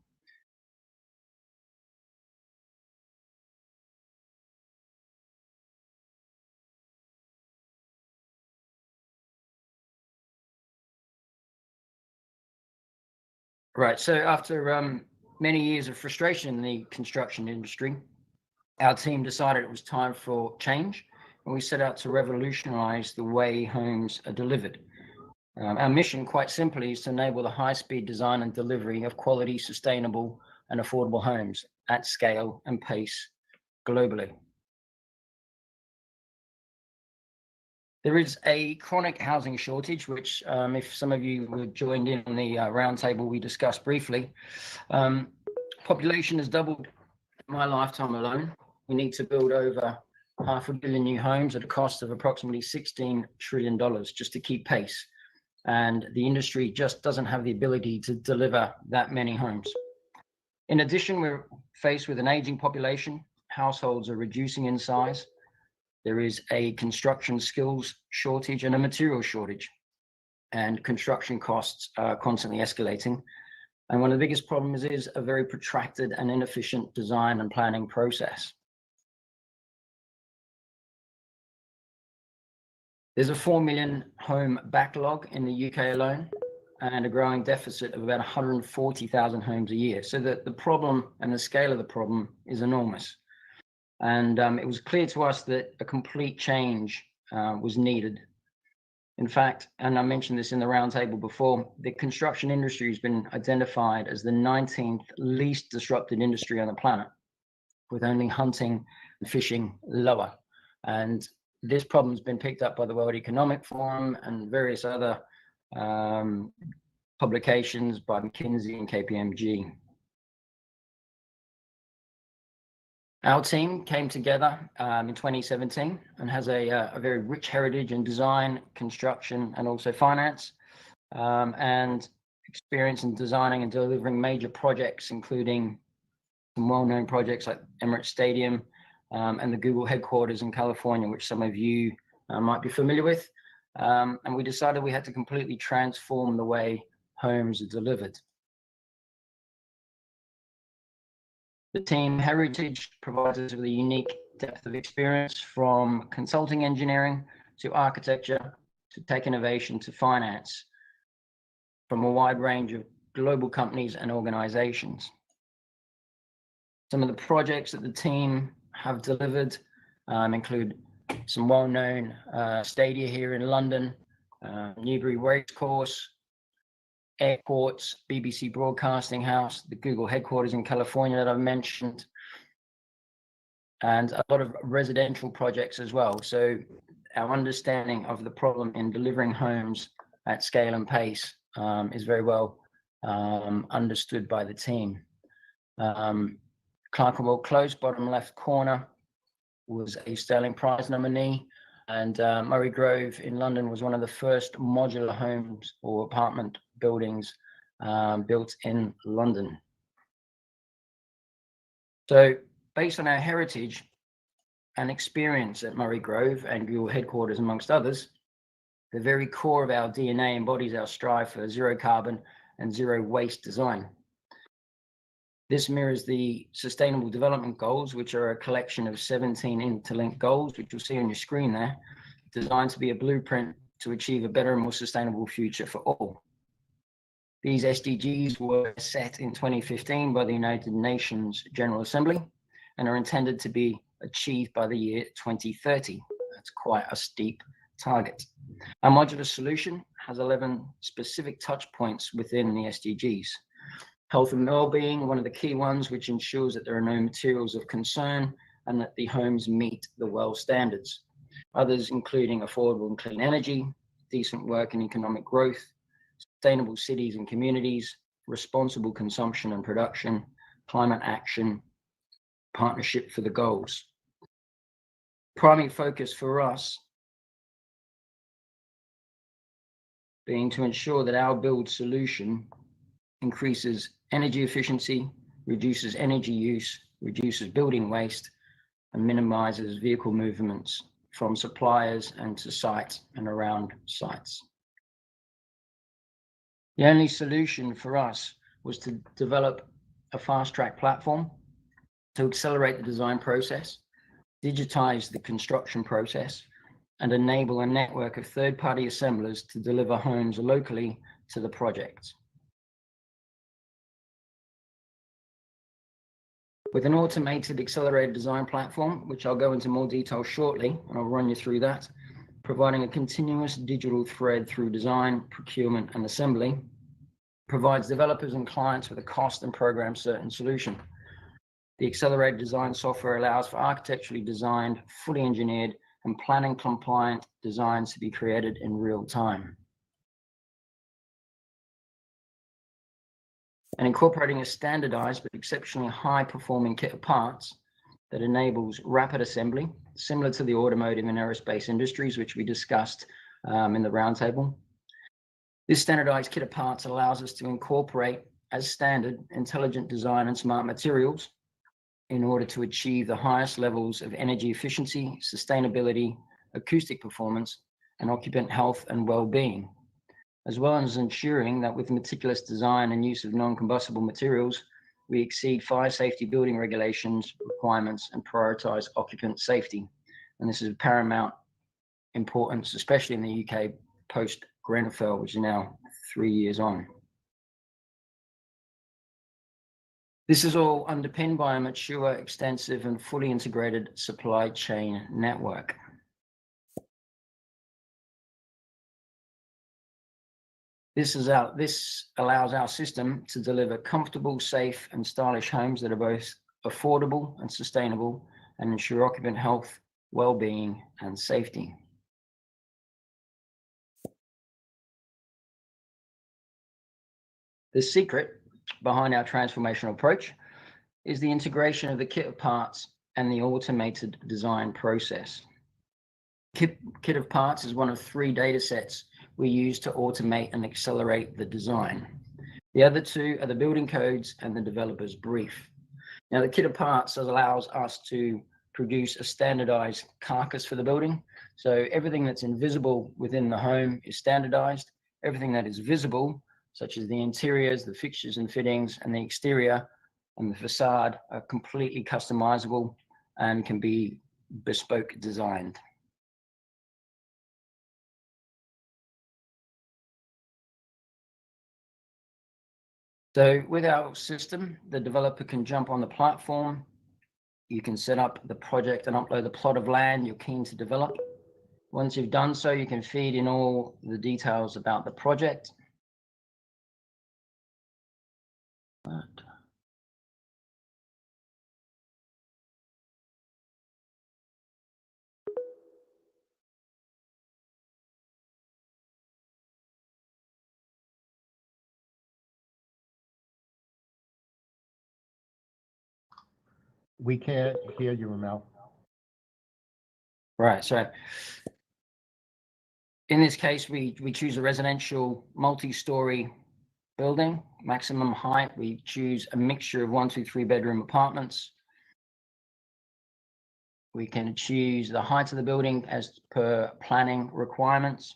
Right, so after many years of frustration in the construction industry, our team decided it was time for change, and we set out to revolutionize the way homes are delivered. Our mission, quite simply, is to enable the high-speed design and delivery of quality, sustainable, and affordable homes at scale and pace globally. There is a chronic housing shortage, which if some of you were joined in on the roundtable we discussed briefly, population has doubled in my lifetime alone. We need to build over 500 million new homes at a cost of approximately $16 trillion just to keep pace. And the industry just doesn't have the ability to deliver that many homes. In addition, we're faced with an aging population. Households are reducing in size. There is a construction skills shortage and a material shortage, and construction costs are constantly escalating. And one of the biggest problems is a very protracted and inefficient design and planning process. There's a 4 million home backlog in the UK alone, and a growing deficit of about 140,000 homes a year. So the problem and the scale of the problem is enormous. And it was clear to us that a complete change was needed. In fact, and I mentioned this in the roundtable before, the construction industry has been identified as the 19th least disrupted industry on the planet, with only hunting and fishing lower. And this problem has been picked up by the World Economic Forum and various other publications by McKinsey and KPMG. Our team came together in 2017 and has a very rich heritage in design, construction, and also finance, and experience in designing and delivering major projects, including some well-known projects like Emirates Stadium and the Google headquarters in California, which some of you might be familiar with. And we decided we had to completely transform the way homes are delivered. The team heritage provides us with a unique depth of experience, from consulting engineering to architecture to tech innovation to finance, from a wide range of global companies and organizations. Some of the projects that the team have delivered include some well-known stadia here in London, Newbury Racecourse, airports, BBC Broadcasting House, the Google headquarters in California that I've mentioned, and a lot of residential projects as well. So our understanding of the problem in delivering homes at scale and pace is very well understood by the team. Clerkenwell Close, bottom left corner, was a Sterling Prize nominee, and Murray Grove in London was one of the first modular homes or apartment buildings built in London. So based on our heritage and experience at Murray Grove and Google headquarters, amongst others, the very core of our DNA embodies our strive for zero carbon and zero waste design. This mirrors the Sustainable Development Goals, which are a collection of 17 interlinked goals, which you'll see on your screen there, designed to be a blueprint to achieve a better and more sustainable future for all. These SDGs were set in 2015 by the United Nations General Assembly and are intended to be achieved by the year 2030. That's quite a steep target. Our modular solution has 11 specific touch points within the SDGs. Health and well-being, one of the key ones, which ensures that there are no materials of concern and that the homes meet the WELL standards. Others including affordable and clean energy, decent work and economic growth, sustainable cities and communities, responsible consumption and production, climate action, partnership for the goals. Primary focus for us being to ensure that our build solution increases energy efficiency, reduces energy use, reduces building waste, and minimizes vehicle movements from suppliers and to sites and around sites. The only solution for us was to develop a fast-track platform to accelerate the design process, digitize the construction process, and enable a network of third-party assemblers to deliver homes locally to the project. With an automated accelerated design platform, which I'll go into more detail shortly, and I'll run you through that, providing a continuous digital thread through design, procurement, and assembly, provides developers and clients with a cost and program certain solution. The accelerated design software allows for architecturally designed, fully engineered, and planning compliant designs to be created in real time. And incorporating a standardized but exceptionally high performing kit of parts that enables rapid assembly, similar to the automotive and aerospace industries, which we discussed in the roundtable. This standardized kit of parts allows us to incorporate as standard intelligent design and smart materials in order to achieve the highest levels of energy efficiency, sustainability, acoustic performance, and occupant health and well-being, as well as ensuring that with meticulous design and use of non-combustible materials, we exceed fire safety building regulations, requirements, and prioritize occupant safety. And this is of paramount importance, especially in the UK post-Grenfell, which is now 3 years on. This is all underpinned by a mature, extensive, and fully integrated supply chain network. This allows our system to deliver comfortable, safe, and stylish homes that are both affordable and sustainable and ensure occupant health, well-being, and safety. The secret behind our transformational approach is the integration of the kit of parts and the automated design process. Kit of parts is one of 3 data sets we use to automate and accelerate the design. The other 2 are the building codes and the developer's brief. Now, the kit of parts allows us to produce a standardized carcass for the building. So everything that's invisible within the home is standardized. Everything that is visible, such as the interiors, the fixtures and fittings, and the exterior and the facade, are completely customizable and can be bespoke designed. So with our system, the developer can jump on the platform. You can set up the project and upload the plot of land you're keen to develop. Once you've done so, you can feed in all the details about the project. We can't hear you, Ramel. Right, so in this case, we choose a residential multi-story building, maximum height. We choose a mixture of 1, 2, 3 bedroom apartments. We can choose the height of the building as per planning requirements.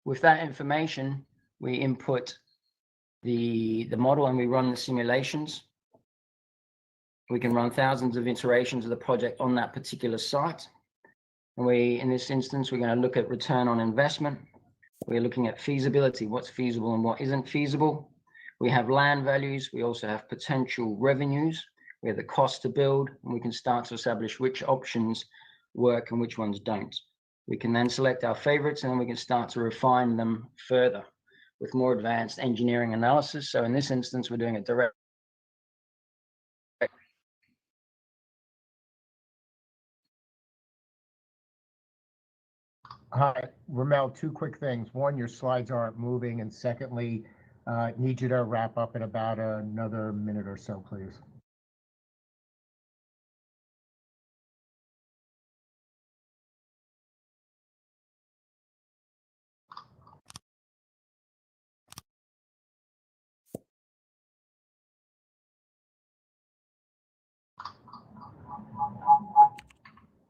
With that information, we input the model and we run the simulations We can run thousands of iterations of the project on that particular site. And in this instance, we're going to look at return on investment. We're looking at feasibility, what's feasible and what isn't feasible. We have land values. We also have potential revenues. We have the cost to build, and we can start to establish which options work and which ones don't. We can then select our favorites, and then we can start to refine them further with more advanced engineering analysis. So in this instance, we're doing a direct. Hi, Ramel, two quick things. One, your slides aren't moving, and secondly, need you to wrap up in about another minute or so, please.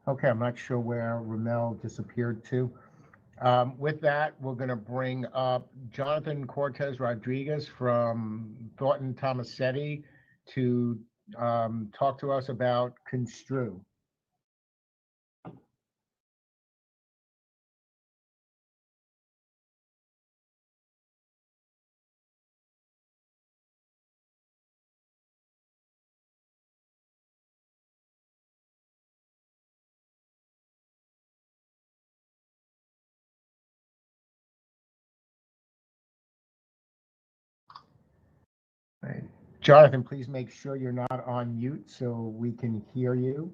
Okay, I'm not sure where Ramel disappeared to. With that, we're going to bring up Jonathan Cortez Rodriguez from Thornton Tomasetti to talk to us about Construe. Jonathan, please make sure you're not on mute so we can hear you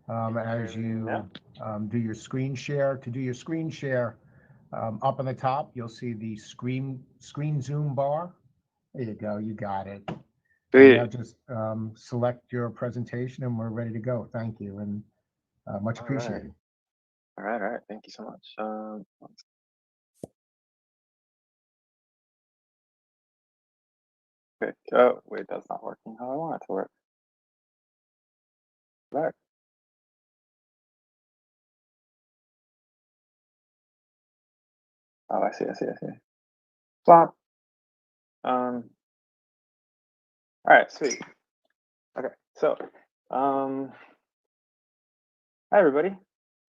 as you do your screen share. To do your screen share, up on the top, you'll see the screen zoom bar. There you go, you got it. And now just select your presentation and we're ready to go. Thank you, and much appreciated. All right. Thank you so much. Okay. Oh, wait, that's not working how I want it to work. Back. Oh, I see. Flop. All right, sweet. Okay, so, hi everybody.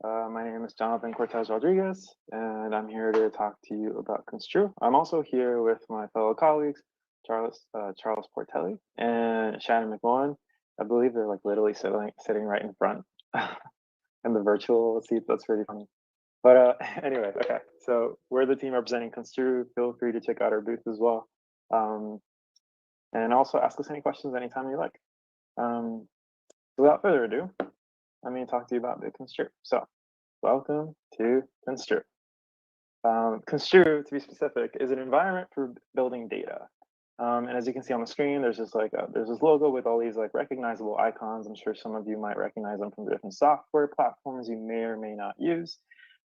My name is Jonathan Cortez Rodriguez, and I'm here to talk to you about Construe. I'm also here with my fellow colleagues, Charles Portelli and Shannon McMullen. I believe they're like literally sitting right in front in the virtual seat. That's pretty funny. But anyway, okay. So we're the team representing Construe. Feel free to check out our booth as well. And also ask us any questions anytime you like. Without further ado, let me talk to you about the Construe. So welcome to Construe. Construe, to be specific, is an environment for building data. And as you can see on the screen, there's this logo with all these like recognizable icons. I'm sure some of you might recognize them from different software platforms you may or may not use,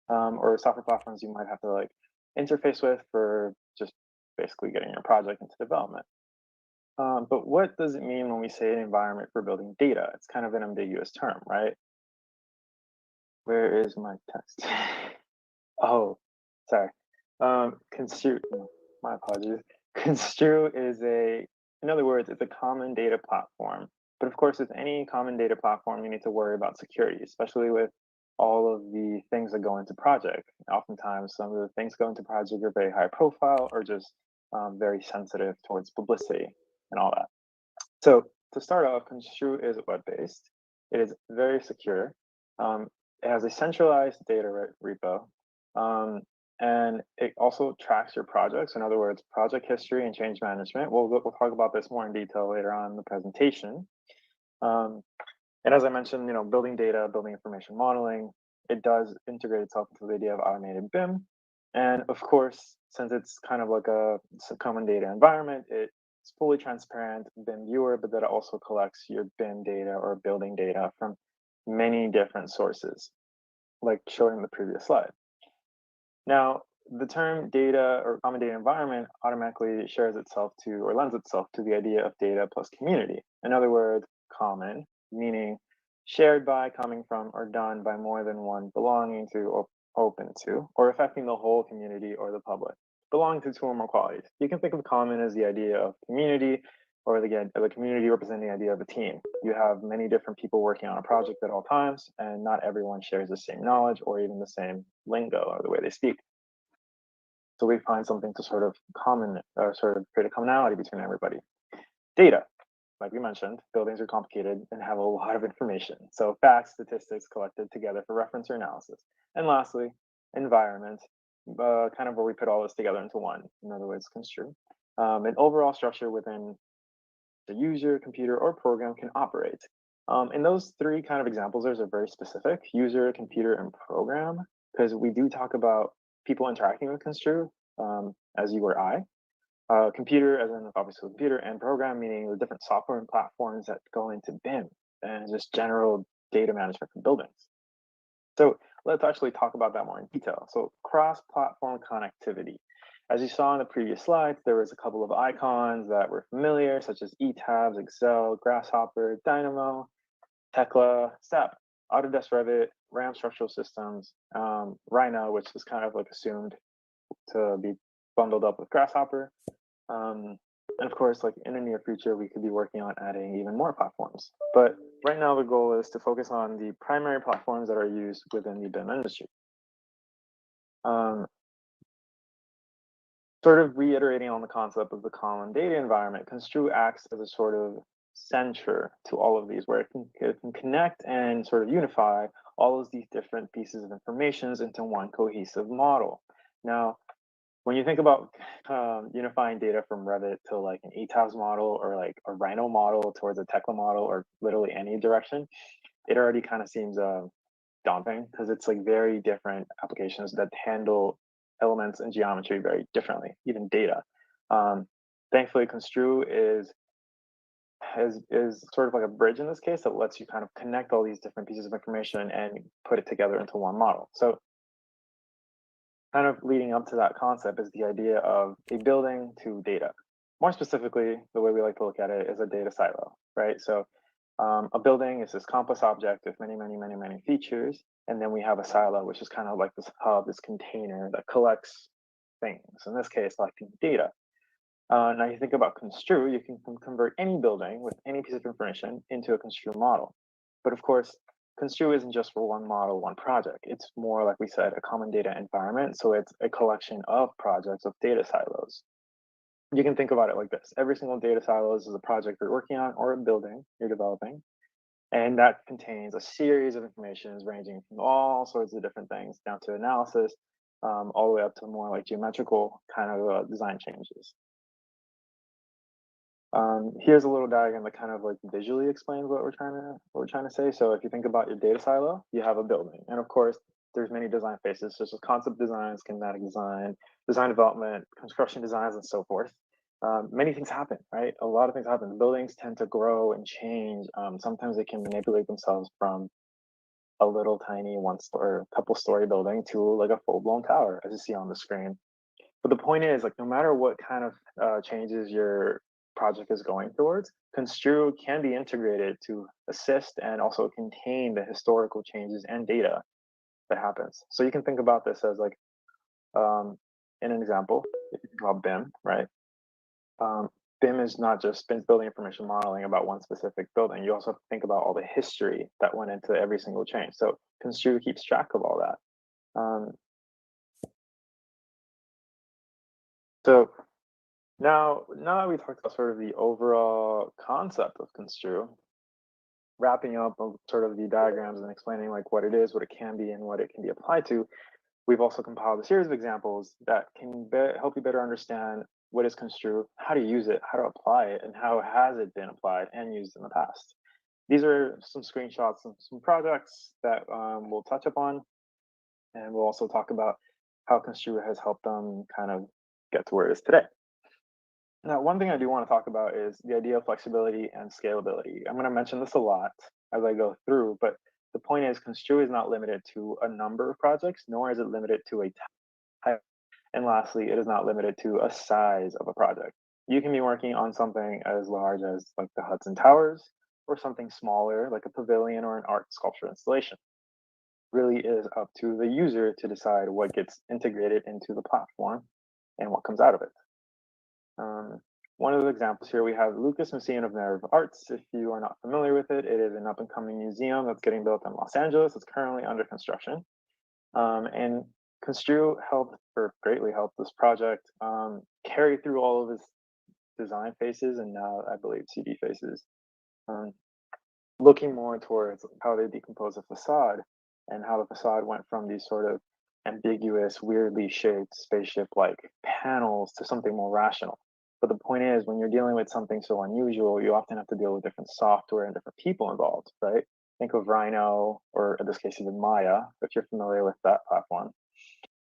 or software platforms you might have to like interface with for just basically getting your project into development. But what does it mean when we say an environment for building data? It's kind of an ambiguous term, right? Where is my text? Oh, sorry. Construe, my apologies. Construe is in other words, it's a common data platform. But of course, with any common data platform, you need to worry about security, especially with all of the things that go into project. Oftentimes, some of the things go into project are very high profile or just very sensitive towards publicity and all that. So to start off, Construe is web-based. It is very secure. It has a centralized data repo. And it also tracks your projects. In other words, project history and change management. We'll talk about this more in detail later on in the presentation. And as I mentioned, building data, building information modeling, it does integrate itself into the idea of automated BIM. And of course, since it's kind of like a common data environment, it's fully transparent BIM viewer, but that it also collects your BIM data or building data from many different sources, like shown in the previous slide. Now, the term data or common data environment automatically shares itself to or lends itself to the idea of data plus community. In other words, common, meaning shared by, coming from, or done by more than one belonging to or open to, or affecting the whole community or the public. Belonging to two or more qualities. You can think of common as the idea of community, or the community representing the idea of a team. You have many different people working on a project at all times, and not everyone shares the same knowledge or even the same lingo or the way they speak. So we find something to sort of create a commonality between everybody. Data, like we mentioned, buildings are complicated and have a lot of information. So facts, statistics collected together for reference or analysis. And lastly, environment, kind of where we put all this together into one. In other words, construe. An overall structure within the user, computer, or program can operate. In those three kind of examples, there's a very specific user, computer, and program, because we do talk about people interacting with construe, as you or I. Computer, as in obviously computer, and program, meaning the different software and platforms that go into BIM and just general data management for buildings. So let's actually talk about that more in detail. So cross-platform connectivity. As you saw in the previous slides, there was a couple of icons that were familiar, such as eTabs, Excel, Grasshopper, Dynamo, Tekla, SAP, Autodesk Revit, RAM structural systems, Rhino, which is kind of like assumed to be bundled up with Grasshopper. And of course, like in the near future, we could be working on adding even more platforms. But right now, the goal is to focus on the primary platforms that are used within the BIM industry. Sort of reiterating on the concept of the common data environment, Construe acts as a sort of center to all of these, where it can connect and sort of unify all of these different pieces of information into one cohesive model. Now, when you think about unifying data from Revit to like an ETABS model or like a Rhino model towards a Tekla model or literally any direction, it already kind of seems daunting because it's like very different applications that handle elements and geometry very differently, even data. Thankfully, Construe is sort of like a bridge in this case that lets you kind of connect all these different pieces of information and put it together into one model. So kind of leading up to that concept is the idea of a building to data. More specifically, the way we like to look at it is a data silo, right? So a building is this complex object with many, many, many, many features. And then we have a silo, which is kind of like this hub, this container that collects things. In this case, collecting data. Now you think about Construe, you can convert any building with any piece of information into a Construe model. But of course, Construe isn't just for one model, one project. It's more, like we said, a common data environment. So it's a collection of projects of data silos. You can think about it like this. Every single data silos is a project you're working on or a building you're developing. And that contains a series of information ranging from all sorts of different things down to analysis, all the way up to more like geometrical kind of design changes. Here's a little diagram that kind of like visually explains what we're trying to say. So if you think about your data silo, you have a building, and of course, there's many design phases, such as concept design, schematic design, design development, construction designs, and so forth. Many things happen, right? A lot of things happen. The buildings tend to grow and change. Sometimes they can manipulate themselves from a little tiny couple story building to like a full blown tower, as you see on the screen. But the point is, like, no matter what kind of changes your project is going towards, Construe can be integrated to assist and also contain the historical changes and data that happens. So you can think about this as like, in an example, if you think about BIM, right? BIM is not just building information modeling about one specific building. You also have to think about all the history that went into every single change. So Construe keeps track of all that. So now that we talked about sort of the overall concept of Construe, wrapping up sort of the diagrams and explaining like what it is, what it can be, and what it can be applied to, we've also compiled a series of examples that can help you better understand what is Construe, how to use it, how to apply it, and how has it been applied and used in the past. These are some screenshots of some projects that we'll touch upon, and we'll also talk about how Construe has helped them kind of get to where it is today. Now, one thing I do want to talk about is the idea of flexibility and scalability. I'm going to mention this a lot as I go through, but the point is Construe is not limited to a number of projects, nor is it limited to a type. And lastly, it is not limited to a size of a project. You can be working on something as large as like the Hudson Towers, or something smaller like a pavilion or an art sculpture installation. It really is up to the user to decide what gets integrated into the platform and what comes out of it. one of the examples here, we have Lucas Museum of Narrative Arts. If you are not familiar with it, it is an up and coming museum that's getting built in Los Angeles. It's currently under construction. And Construe greatly helped this project carry through all of its design phases and now I believe CD phases, looking more towards how they decompose a facade and how the facade went from these sort of ambiguous, weirdly shaped spaceship-like panels to something more rational. But the point is, when you're dealing with something so unusual, you often have to deal with different software and different people involved, right? Think of Rhino, or in this case, even Maya, if you're familiar with that platform.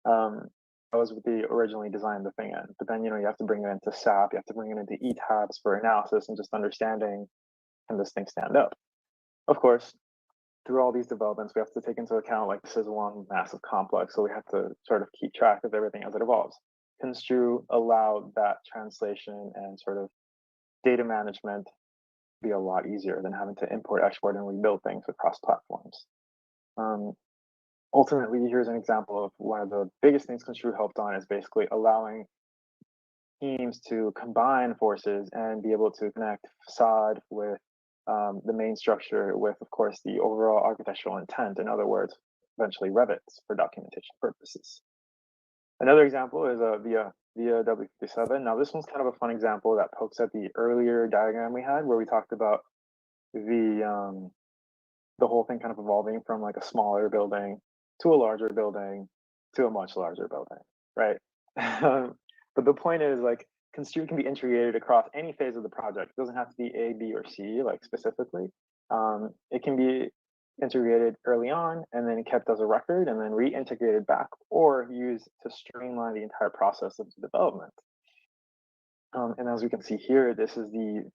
That was what they originally designed the thing in. But then, you have to bring it into SAP, you have to bring it into ETABS for analysis and just understanding, can this thing stand up? Of course, through all these developments, we have to take into account, like, this is one massive complex, so we have to sort of keep track of everything as it evolves. Construe allowed that translation and sort of data management be a lot easier than having to import, export, and rebuild things across platforms. Ultimately, here's an example of one of the biggest things Construe helped on is basically allowing teams to combine forces and be able to connect facade with the main structure with, of course, the overall architectural intent. In other words, eventually Revit for documentation purposes. Another example is via W57. Now, this one's kind of a fun example that pokes at the earlier diagram we had, where we talked about the whole thing kind of evolving from like a smaller building to a larger building to a much larger building, right? But the point is, like, Construe can be integrated across any phase of the project. It doesn't have to be A, B, or C, like specifically. It can be integrated early on and then kept as a record and then reintegrated back or used to streamline the entire process of development. And as we can see here, this is the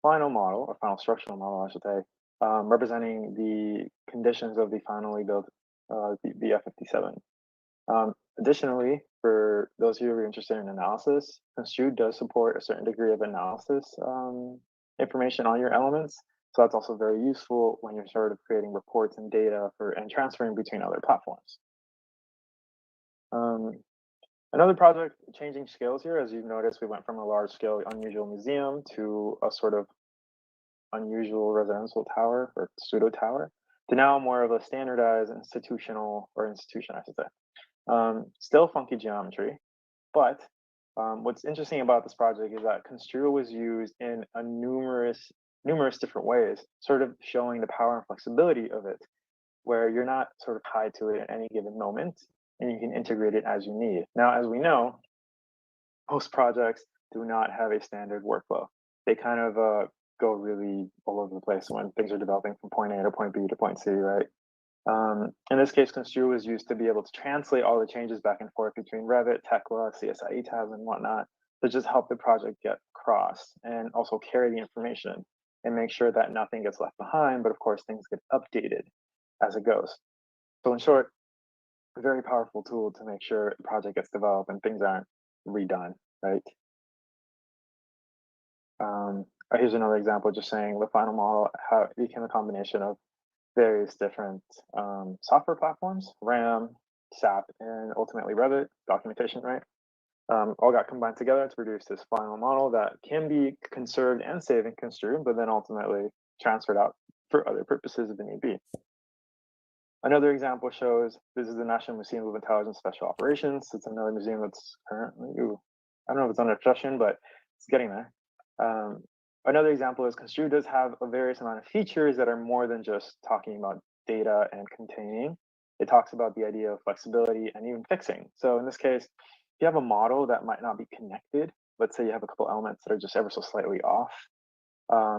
final model, or final structural model, I should say, representing the conditions of the finally built BF57. Additionally, for those of you who are interested in analysis, Construe does support a certain degree of analysis information on your elements. So that's also very useful when you're sort of creating reports and data and transferring between other platforms. Another project changing scales here, as you've noticed, we went from a large scale unusual museum to a sort of unusual residential tower or pseudo tower to now more of a standardized institution, I should say. Still funky geometry, but what's interesting about this project is that Construe was used in a numerous different ways, sort of showing the power and flexibility of it, where you're not sort of tied to it at any given moment, and you can integrate it as you need. Now, as we know, most projects do not have a standard workflow. They kind of go really all over the place when things are developing from point A to point B to point C, right? In this case, Construe was used to be able to translate all the changes back and forth between Revit, Tekla, CSI ETABS, and whatnot to just help the project get across and also carry the information and make sure that nothing gets left behind, but of course things get updated as it goes. So in short, a very powerful tool to make sure the project gets developed and things aren't redone, right? Here's another example, just saying the final model, how it became a combination of various different software platforms, RAM, SAP, and ultimately Revit, documentation, right? All got combined together to produce this final model that can be conserved and saved in Construe, but then ultimately transferred out for other purposes if it need be. Another example shows, this is the National Museum of Intelligence Special Operations. It's another museum that's currently, I don't know if it's under construction, but it's getting there. Another example is Construe does have a various amount of features that are more than just talking about data and containing. It talks about the idea of flexibility and even fixing. So in this case, if you have a model that might not be connected, let's say you have a couple elements that are just ever so slightly off,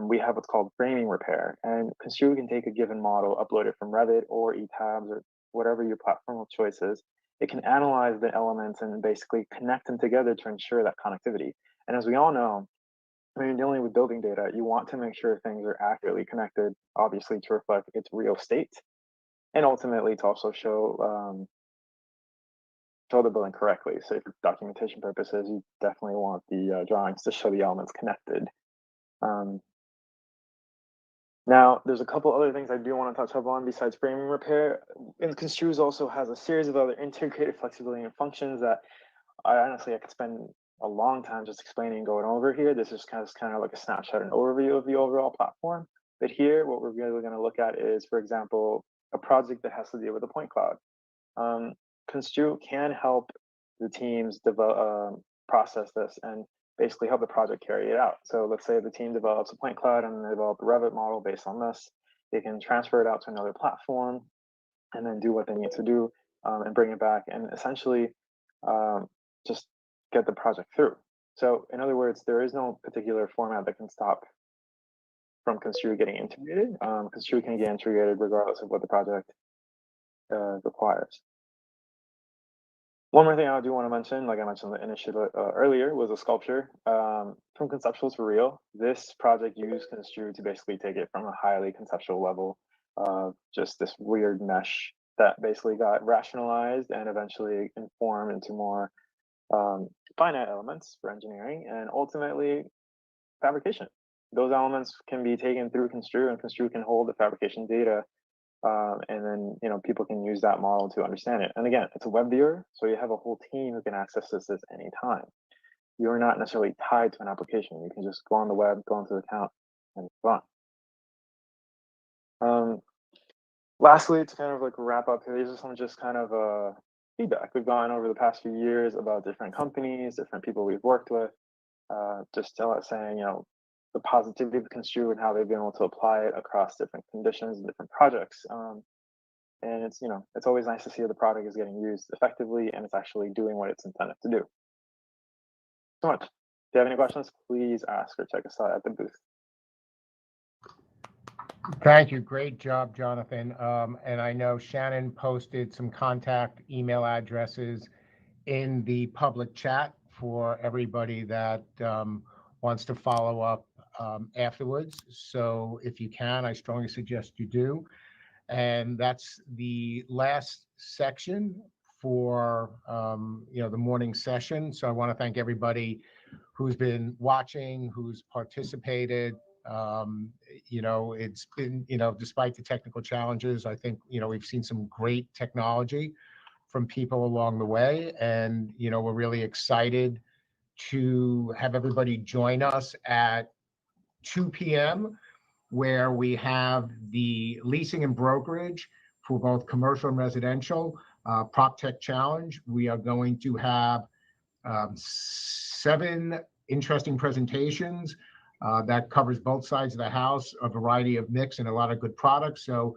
we have what's called framing repair. And Construe can take a given model, upload it from Revit or ETABS or whatever your platform of choice is. It can analyze the elements and basically connect them together to ensure that connectivity. And as we all know, when you're dealing with building data, you want to make sure things are accurately connected, obviously to reflect its real state, and ultimately to also show the building correctly. So for documentation purposes, you definitely want the drawings to show the elements connected. Now, there's a couple other things I do want to touch up on besides framing repair. And Construe also has a series of other integrated flexibility and functions that I could spend a long time just explaining and going over here. This is kind of like a snapshot and overview of the overall platform. But here, what we're really going to look at is, for example, a project that has to deal with a point cloud. Construe can help the teams develop, process this and basically help the project carry it out. So let's say the team develops a point cloud and they develop a Revit model based on this. They can transfer it out to another platform and then do what they need to do and bring it back and essentially just get the project through. So in other words, there is no particular format that can stop from Construe getting integrated. Construe can get integrated regardless of what the project requires. One more thing I do want to mention, like I mentioned the initiative earlier, was a sculpture from conceptual to real. This project used Construe to basically take it from a highly conceptual level of just this weird mesh that basically got rationalized and eventually informed into more finite elements for engineering and ultimately fabrication. Those elements can be taken through Construe, and Construe can hold the fabrication data, and then people can use that model to understand it. And again, it's a web viewer, so you have a whole team who can access this at any time. You're not necessarily tied to an application. You can just go on the web, go into the account, and move on. Lastly, to kind of like wrap up here, these are some just kind of feedback we've gotten over the past few years about different companies, different people we've worked with, just saying, the positivity of Construe and how they've been able to apply it across different conditions and different projects. And it's always nice to see the product is getting used effectively and it's actually doing what it's intended to do. So much. If you have any questions, please ask or check us out at the booth. Thank you. Great job, Jonathan. And I know Shannon posted some contact email addresses in the public chat for everybody that wants to follow up afterwards. So if you can, I strongly suggest you do. And that's the last section for the morning session. So I want to thank everybody who's been watching, who's participated. It's been, despite the technical challenges, I think, we've seen some great technology from people along the way. And, we're really excited to have everybody join us at 2 p.m. where we have the leasing and brokerage for both commercial and residential prop tech challenge. We are going to have 7 interesting presentations that covers both sides of the house, a variety of mix and a lot of good products. So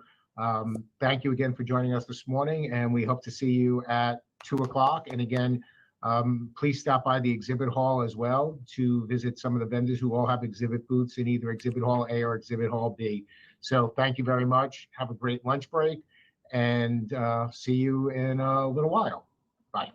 thank you again for joining us this morning, and we hope to see you at 2 o'clock. And again, please stop by the exhibit hall as well to visit some of the vendors who all have exhibit booths in either exhibit hall A or exhibit hall B. So thank you very much. Have a great lunch break, and see you in a little while. Bye.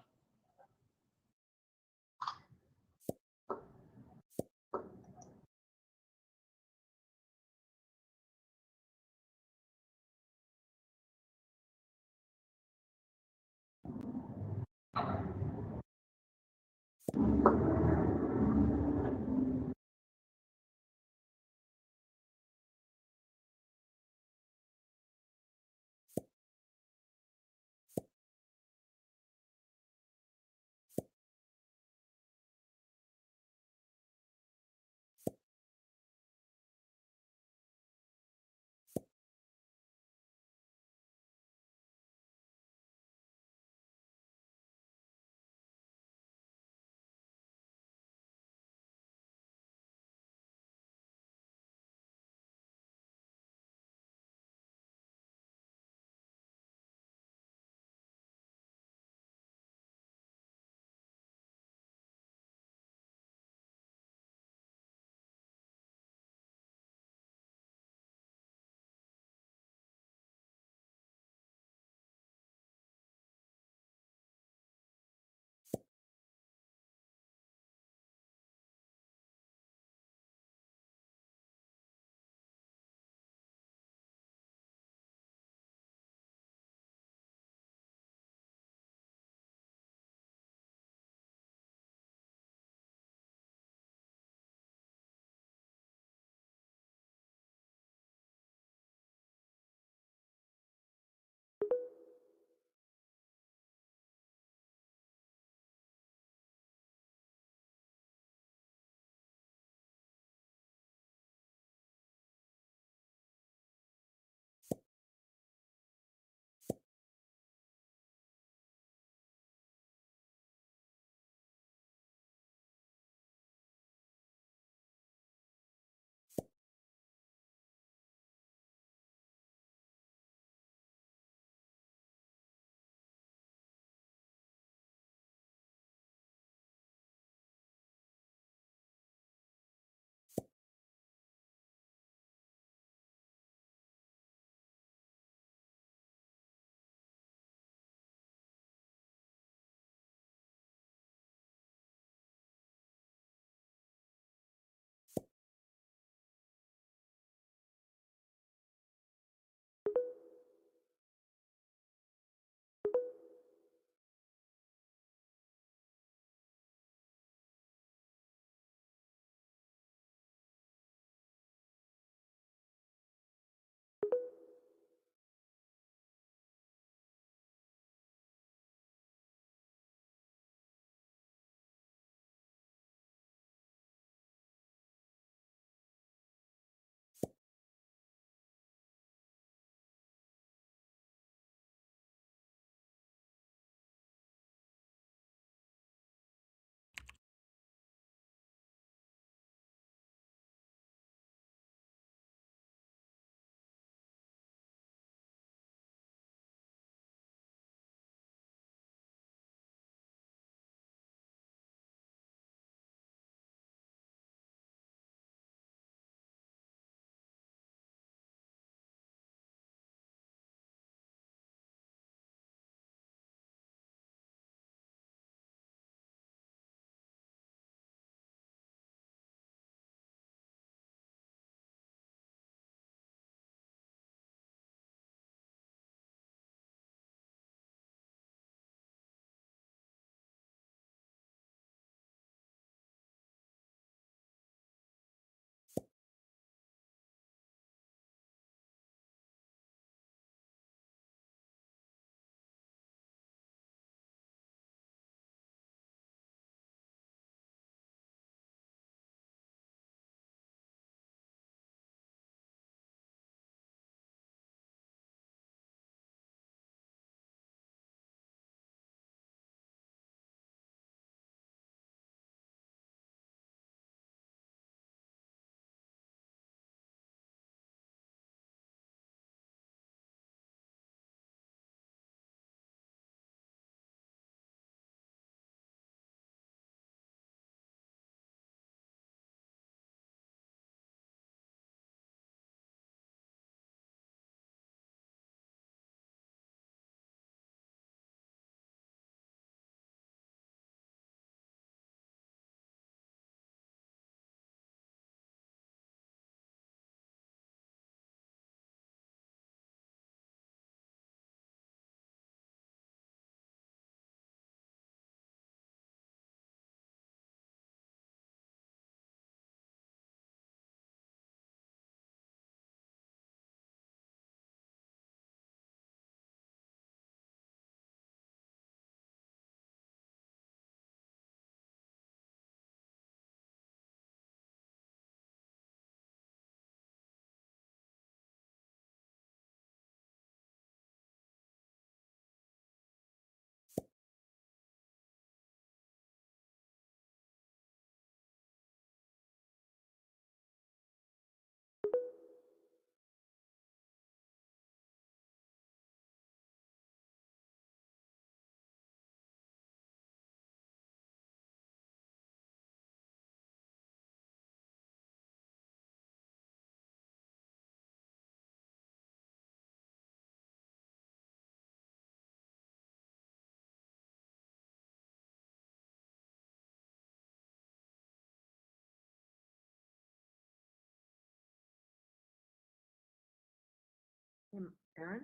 Aaron?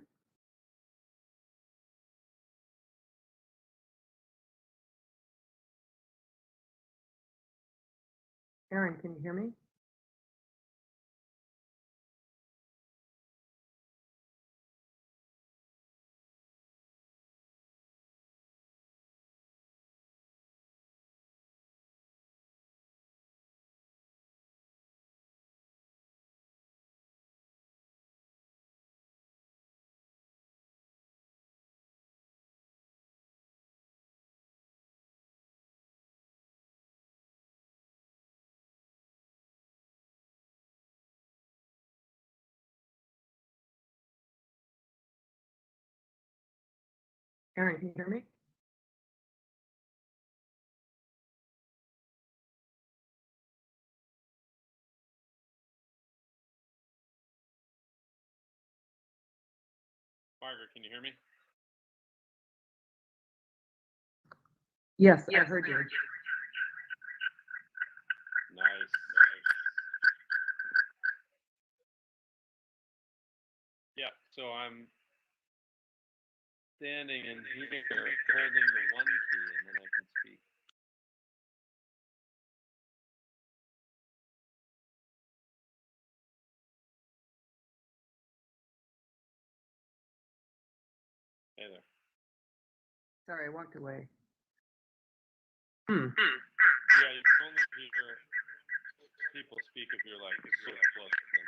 Aaron, can you hear me? Aaron, can you hear me? Margaret, can you hear me? Yes, I heard you. Nice, nice. Yeah, so I'm standing in here holding the one key and then I can speak. Hey there. Sorry, I walked away. Yeah, you can only hear people speak if you're like so close to them.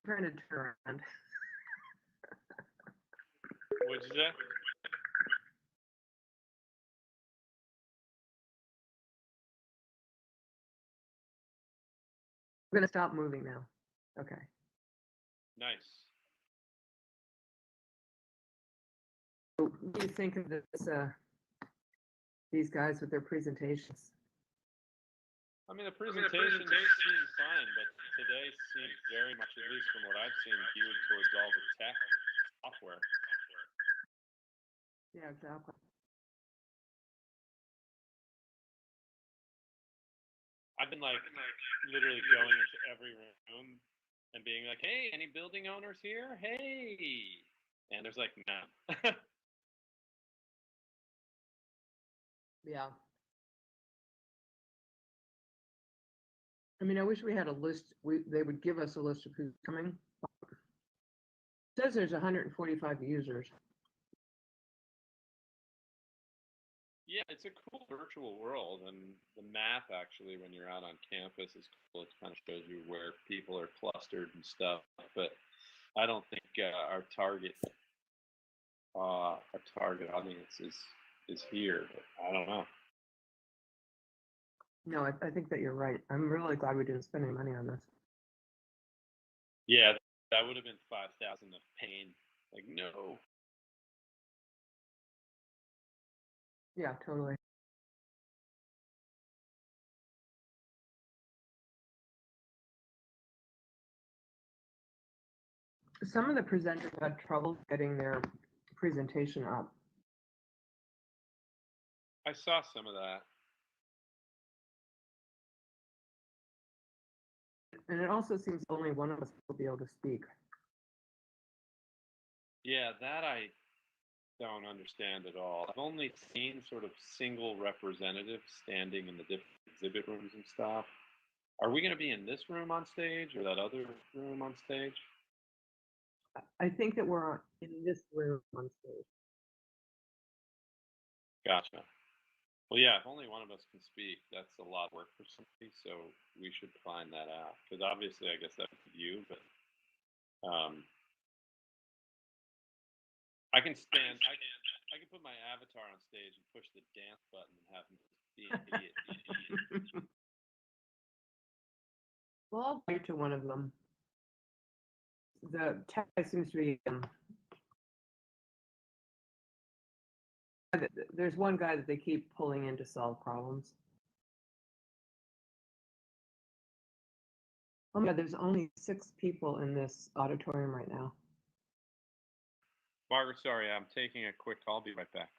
I'm trying to turn around. What'd you say? I'm gonna stop moving now. Okay. Nice. So what do you think of this, these guys with their presentations? I mean, the presentation seems fine, but today seems very much, at least from what I've seen, geared towards all the tech software. Yeah, exactly. I've been like literally going into every room and being like, hey, any building owners here? Hey. And there's like none. Yeah. I mean, I wish we had a list. They would give us a list of who's coming. It says there's 145 users. Yeah, it's a cool virtual world, and the map actually, when you're out on campus, is cool. It kind of shows you where people are clustered and stuff. But I don't think our target audience is here. But I don't know. No, I think that you're right. I'm really glad we didn't spend any money on this. Yeah, that would have been 5,000 of pain. Like no. Yeah, totally. Some of the presenters had trouble getting their presentation up. I saw some of that. And it also seems only one of us will be able to speak. Yeah, that I don't understand at all. I've only seen sort of single representatives standing in the different exhibit rooms and stuff. Are we going to be in this room on stage or that other room on stage? I think that we're in this room on stage. Gotcha. Well, yeah, if only one of us can speak, that's a lot of work for somebody, so we should find that out. Because obviously, I guess that's you, but I can stand. I can put my avatar on stage and push the dance button and have him be an idiot. Well, I'll write to one of them. The tech seems to be. There's one guy that they keep pulling in to solve problems. Oh my God, there's only 6 people in this auditorium right now. Margaret, sorry, I'm taking a quick call. I'll be right back.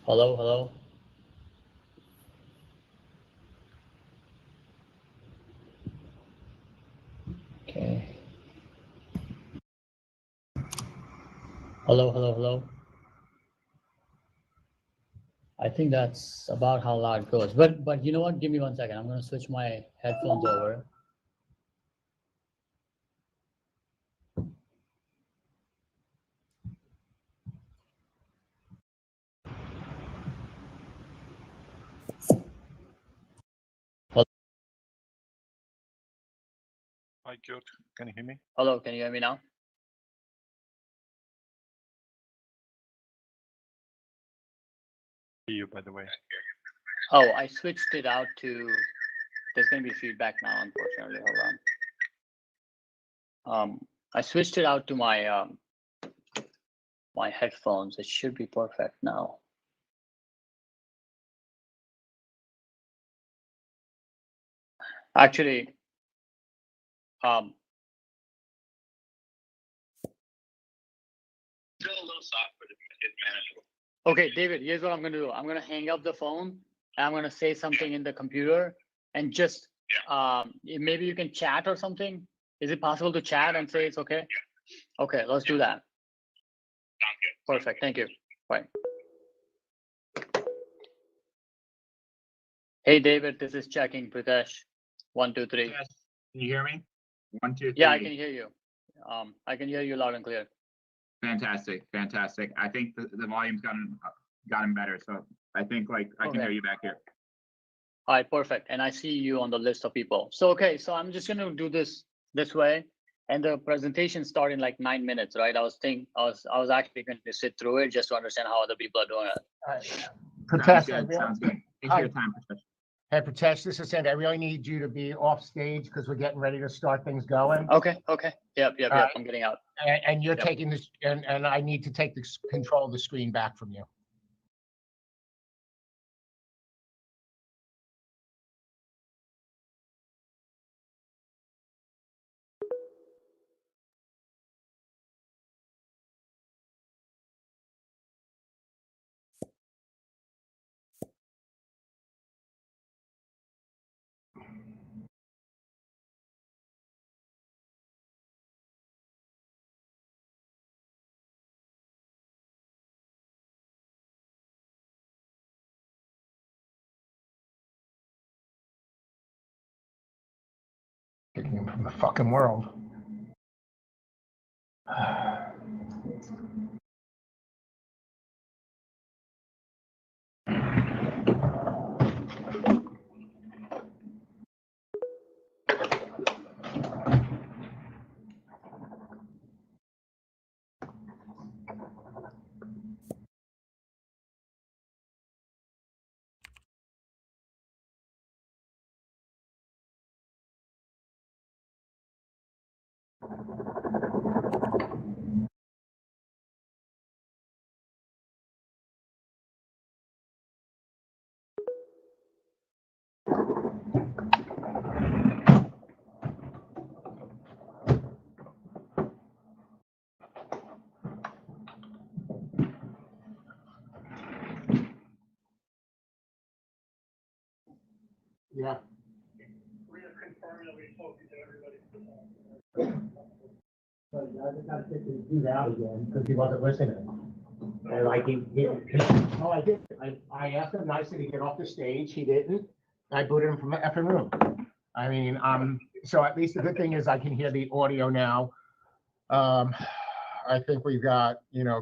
Hello, hello. Okay. Hello, hello, hello. I think that's about how loud it goes. But you know what? Give me 1 second. I'm gonna switch my headphones over. Hi, good. Can you hear me? Hello, can you hear me now? Hear you, by the way. Oh, I switched it out to. There's gonna be feedback now, unfortunately. Hold on. I switched it out to my my headphones. It should be perfect now. Actually, okay, David, here's what I'm gonna do. I'm gonna hang up the phone and I'm gonna say something in the computer and just maybe you can chat or something. Is it possible to chat and say it's okay? Okay, let's do that. Perfect. Thank you. Bye. Hey, David, this is checking Pritesh. 1, 2, 3. Yes. Can you hear me? 1, 2, 3. Yeah, I can hear you. I can hear you loud and clear. Fantastic, fantastic. I think the volume's gotten better, so I think I can hear you back here. All right, perfect. And I see you on the list of people. So okay, so I'm just gonna do this way, and the presentation start in like 9 minutes, right? I was actually going to sit through it just to understand how other people are doing it. Pritesh, Sounds good. Thanks for your time, Pritesh. Hey, Pritesh, this is Sandy. I really need you to be off stage because we're getting ready to start things going. Okay. Yep. I'm getting out. And you're taking this, and I need to take the control of the screen back from you. Kicking him from the fucking world. Yeah. We're gonna confirm that we spoken to everybody. But I just got to do that again because he wasn't listening. And no, I did. I asked him nicely to get off the stage. He didn't. I booted him from the effing room. I mean, so at least the good thing is I can hear the audio now. I think we've got,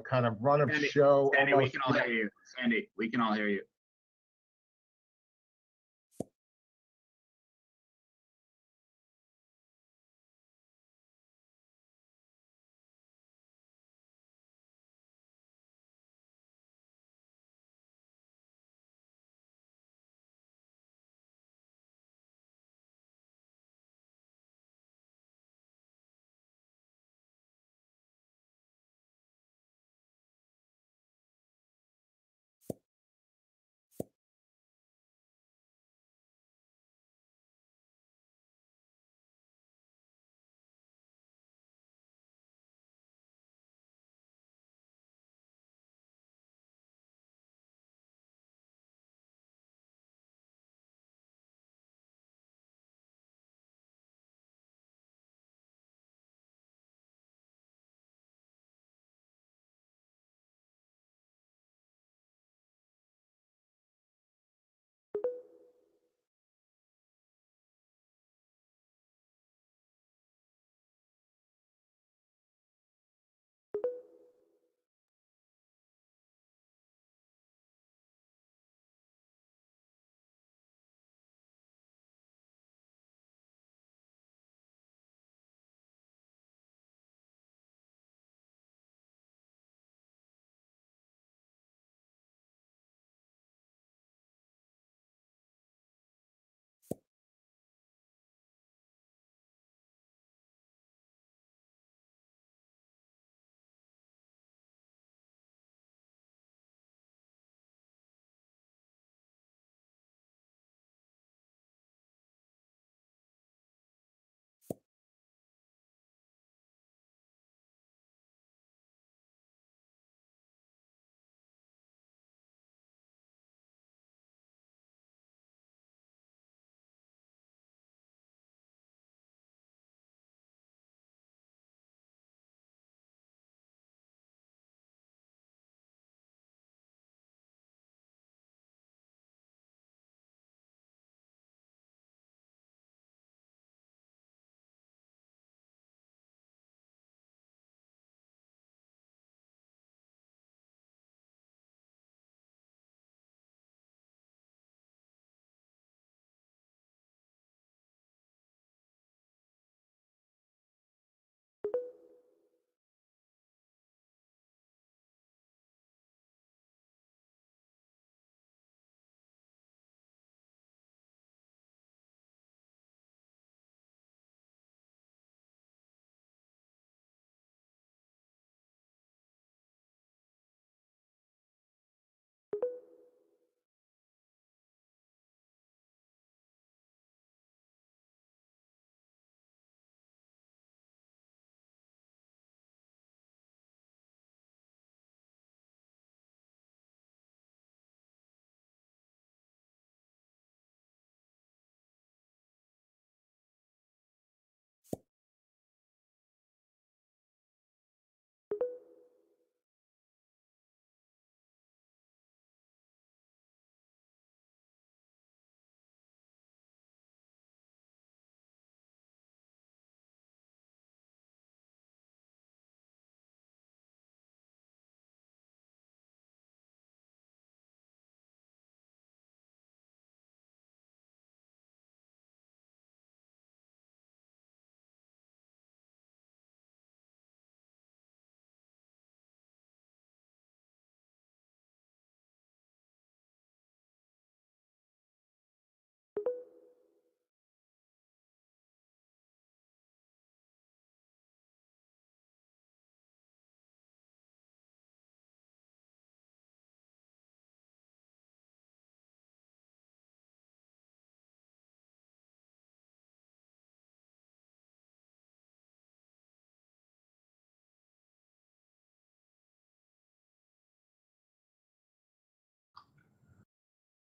kind of run of show. Sandy, we can all hear you. Sandy, we can all hear you.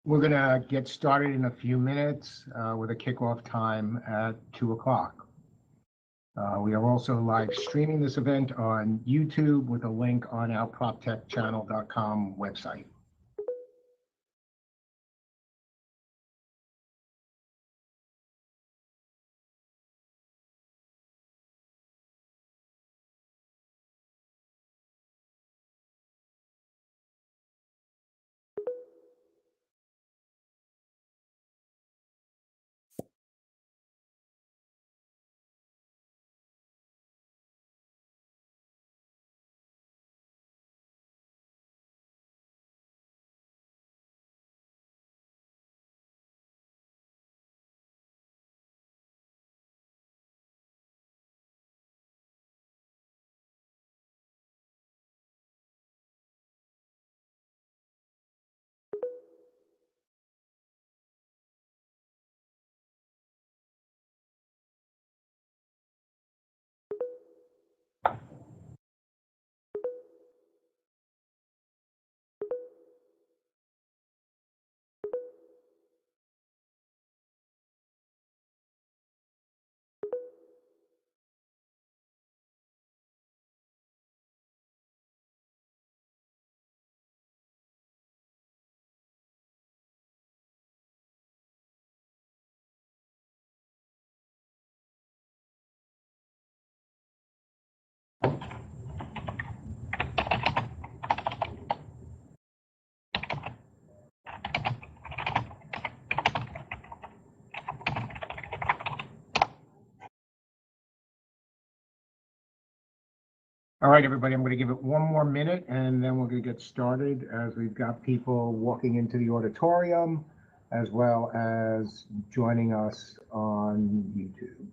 We're going to get started in a few minutes with a kickoff time at 2 o'clock. We are also live streaming this event on YouTube with a link on our proptechchannel.com website. All right, everybody, I'm going to give it one more minute and then we're going to get started as we've got people walking into the auditorium as well as joining us on YouTube.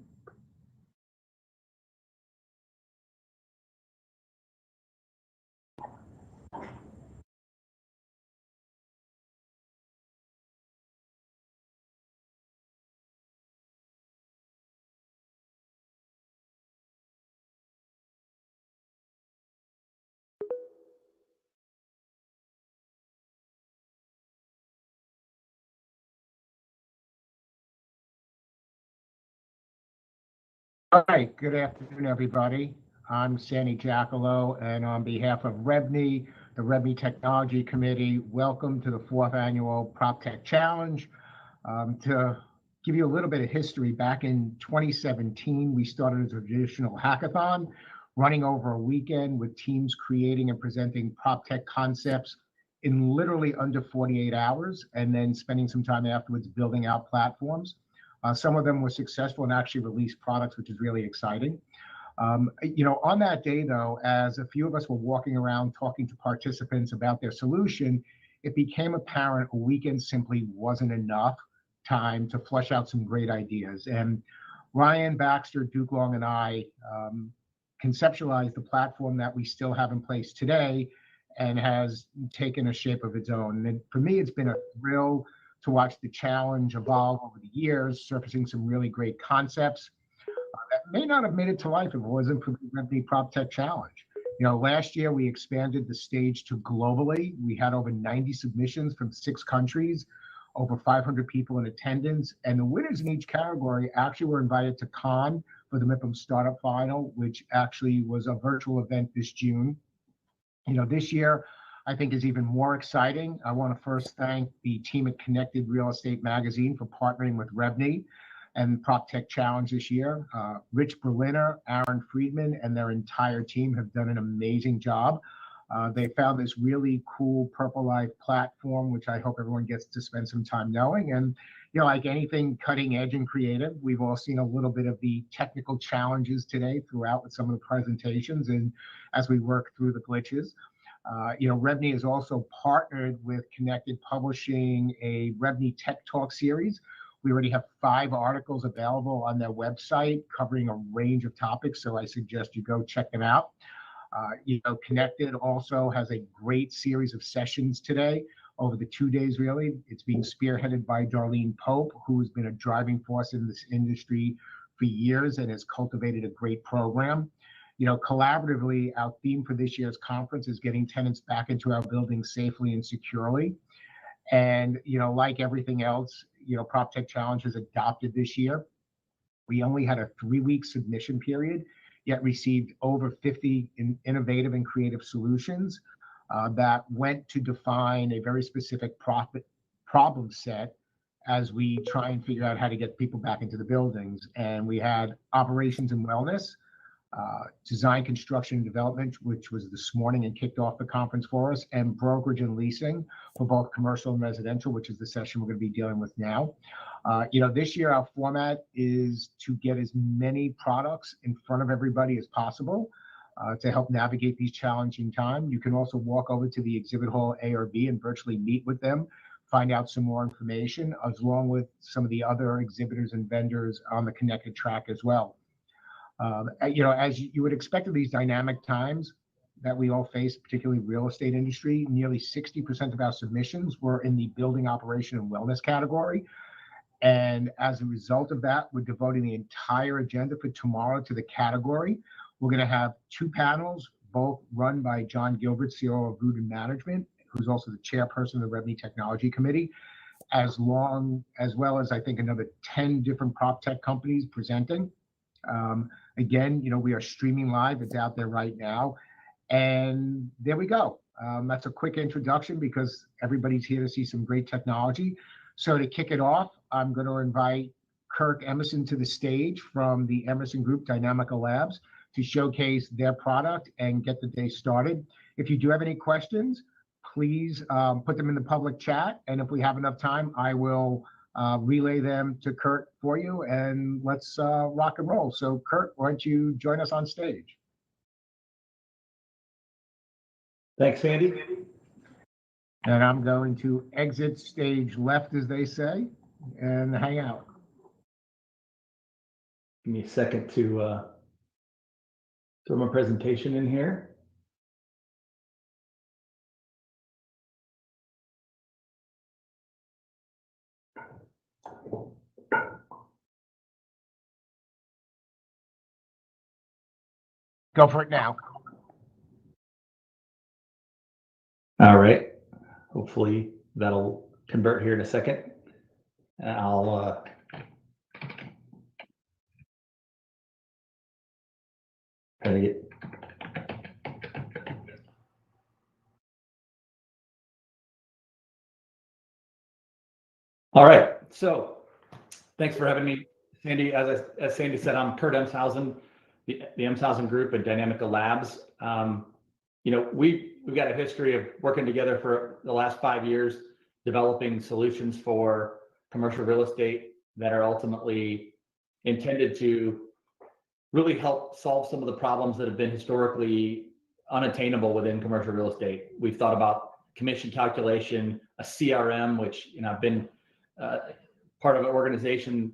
All right, good afternoon, everybody. I'm Sandy Jackalow, and on behalf of REBNY, the REBNY Technology Committee, welcome to the 4th Annual PropTech Challenge. To give you a little bit of history, back in 2017, we started as a traditional hackathon, running over a weekend with teams creating and presenting PropTech concepts in literally under 48 hours, and then spending some time afterwards building out platforms. Some of them were successful and actually released products, which is really exciting. On that day, though, as a few of us were walking around talking to participants about their solution, it became apparent a weekend simply wasn't enough time to flesh out some great ideas. And Ryan, Baxter, Duke Long, and I conceptualized the platform that we still have in place today and has taken a shape of its own. And for me, it's been a thrill to watch the challenge evolve over the years, surfacing some really great concepts that may not have made it to life if it wasn't for the REBNY PropTech Challenge. Last year we expanded the stage to globally. We had over 90 submissions from 6 countries, over 500 people in attendance, and the winners in each category actually were invited to Cannes for the MIPIM Startup Final, which actually was a virtual event this June. This year, I think is even more exciting. I want to first thank the team at Connected Real Estate Magazine for partnering with REBNY and PropTech Challenge this year. Rich Berliner, Aaron Friedman, and their entire team have done an amazing job. They found this really cool Purple Life platform, which I hope everyone gets to spend some time knowing. And like anything cutting edge and creative, we've all seen a little bit of the technical challenges today throughout with some of the presentations and as we work through the glitches. REBNY has also partnered with Connected Publishing a REBNY Tech Talk series. We already have 5 articles available on their website covering a range of topics, so I suggest you go check them out. Connected also has a great series of sessions today over the 2 days, really. It's being spearheaded by Darlene Pope, who has been a driving force in this industry for years and has cultivated a great program. Collaboratively, our theme for this year's conference is getting tenants back into our buildings safely and securely. And, like everything else, PropTech Challenge has adopted this year. We only had a 3-week submission period, yet received over 50 innovative and creative solutions that went to define a very specific problem set as we try and figure out how to get people back into the buildings. And we had operations and wellness, design, construction, and development, which was this morning and kicked off the conference for us, and brokerage and leasing for both commercial and residential, which is the session we're going to be dealing with now. This year our format is to get as many products in front of everybody as possible to help navigate these challenging times. You can also walk over to the exhibit hall A or B and virtually meet with them, find out some more information, as along with some of the other exhibitors and vendors on the connected track as well. As you would expect of these dynamic times that we all face, particularly real estate industry, nearly 60% of our submissions were in the building operation and wellness category. And as a result of that, we're devoting the entire agenda for tomorrow to the category. We're going to have 2 panels, both run by John Gilbert, CEO of Rooted Management, who's also the chairperson of the REBNY Technology Committee, as well as I think another 10 different prop tech companies presenting. Again, we are streaming live. It's out there right now. And there we go. That's a quick introduction because everybody's here to see some great technology. So to kick it off, I'm going to invite Kirk Emerson to the stage from the Emerson Group Dynamica Labs to showcase their product and get the day started. If you do have any questions, please put them in the public chat. And if we have enough time, I will relay them to Kurt for you, and let's rock and roll. So Kurt, why don't you join us on stage? Thanks, Sandy. And I'm going to exit stage left, as they say, and hang out. Give me a second to throw my presentation in here. Go for it now. All right. Hopefully that'll convert here in a second. And I'll try to get. All right. So thanks for having me, Sandy. As Sandy said, I'm Kurt Emshausen, the Emshausen Group at Dynamica Labs. We've got a history of working together for the last 5 years, developing solutions for commercial real estate that are ultimately intended to really help solve some of the problems that have been historically unattainable within commercial real estate. We've thought about commission calculation, a CRM, which I've been part of an organization,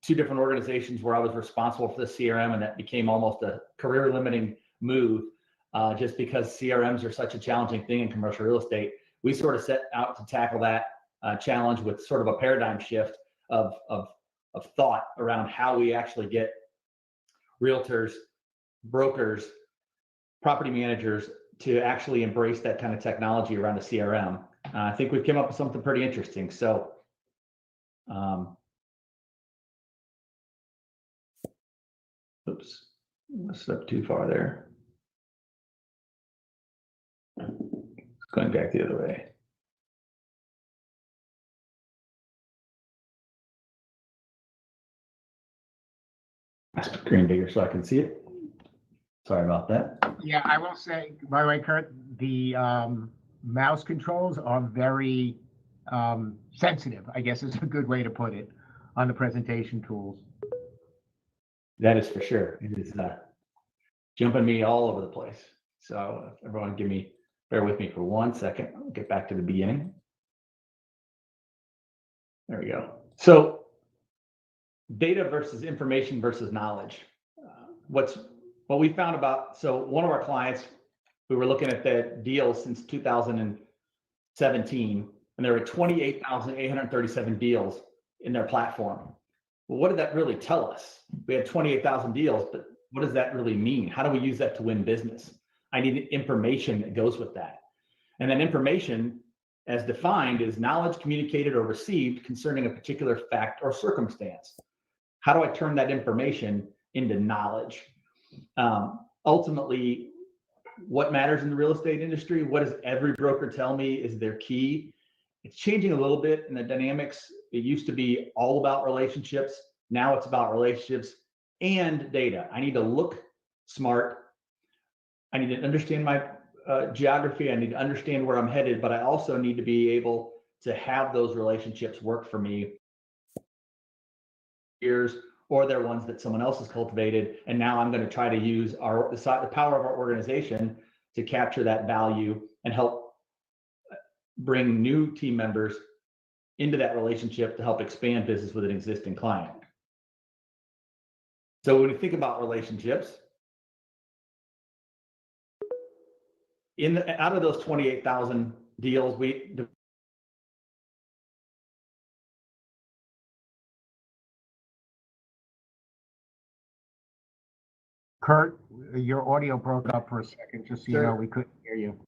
2 different organizations where I was responsible for the CRM, and that became almost a career limiting move. Just because CRMs are such a challenging thing in commercial real estate, we sort of set out to tackle that challenge with sort of a paradigm shift of thought around how we actually get realtors, brokers, property managers to actually embrace that kind of technology around the CRM. I think we've come up with something pretty interesting. So, oops, I stepped too far there. Going back the other way. Screen bigger so I can see it. Sorry about that. Yeah, I will say, by the way, Kurt, the mouse controls are very sensitive, I guess is a good way to put it, on the presentation tools. That is for sure. It is jumping me all over the place. So everyone bear with me for 1 second. I'll get back to the beginning. There we go. So data versus information versus knowledge. What we found about, so one of our clients, we were looking at the deals since 2017, and there were 28,837 deals in their platform. Well, what did that really tell us? We had 28,000 deals, but what does that really mean? How do we use that to win business? I need information that goes with that. And then information, as defined is knowledge communicated or received concerning a particular fact or circumstance. How do I turn that information into knowledge? Ultimately, what matters in the real estate industry? What does every broker tell me is their key? It's changing a little bit in the dynamics. It used to be all about relationships. Now it's about relationships and data. I need to look smart. I need to understand my geography. I need to understand where I'm headed, but I also need to be able to have those relationships work for me years, or they're ones that someone else has cultivated. And now I'm going to try to use the power of our organization to capture that value and help bring new team members into that relationship to help expand business with an existing client. So when you think about relationships, out of those 28,000 deals, Kurt, your audio broke up for a second, just so you know, we couldn't hear you.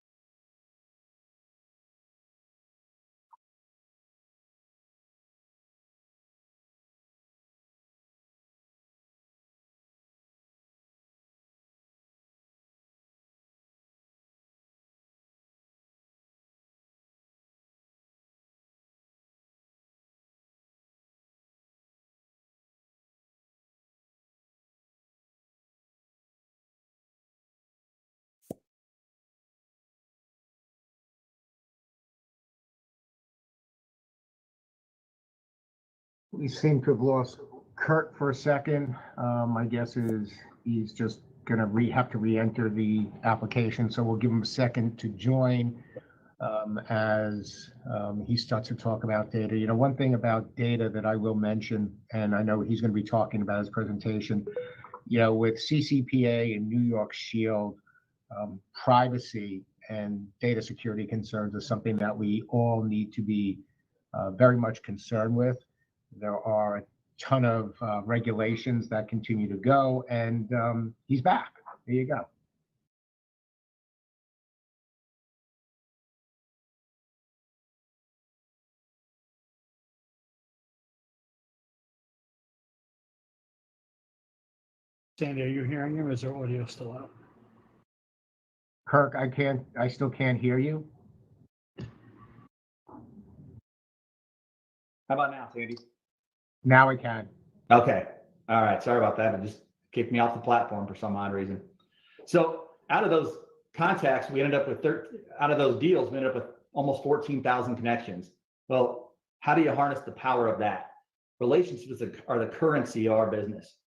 We seem to have lost Kurt for a second. My guess is he's just gonna have to re-enter the application, so we'll give him a second to join as he starts to talk about data. You know, one thing about data that I will mention, and I know he's gonna be talking about his presentation, you know, with CCPA and New York Shield, privacy and data security concerns is something that we all need to be very much concerned with. There are a ton of regulations that continue to go, and he's back. There you go. Sandy, are you hearing him? Is their audio still out? Kirk, I still can't hear you. How about now, Sandy? Now I can. Okay. All right. Sorry about that. It just kicked me off the platform for some odd reason. So out of those contacts, we ended up with out of those deals, we ended up with almost 14,000 connections. Well, how do you harness the power of that? Relationships are the currency of our business.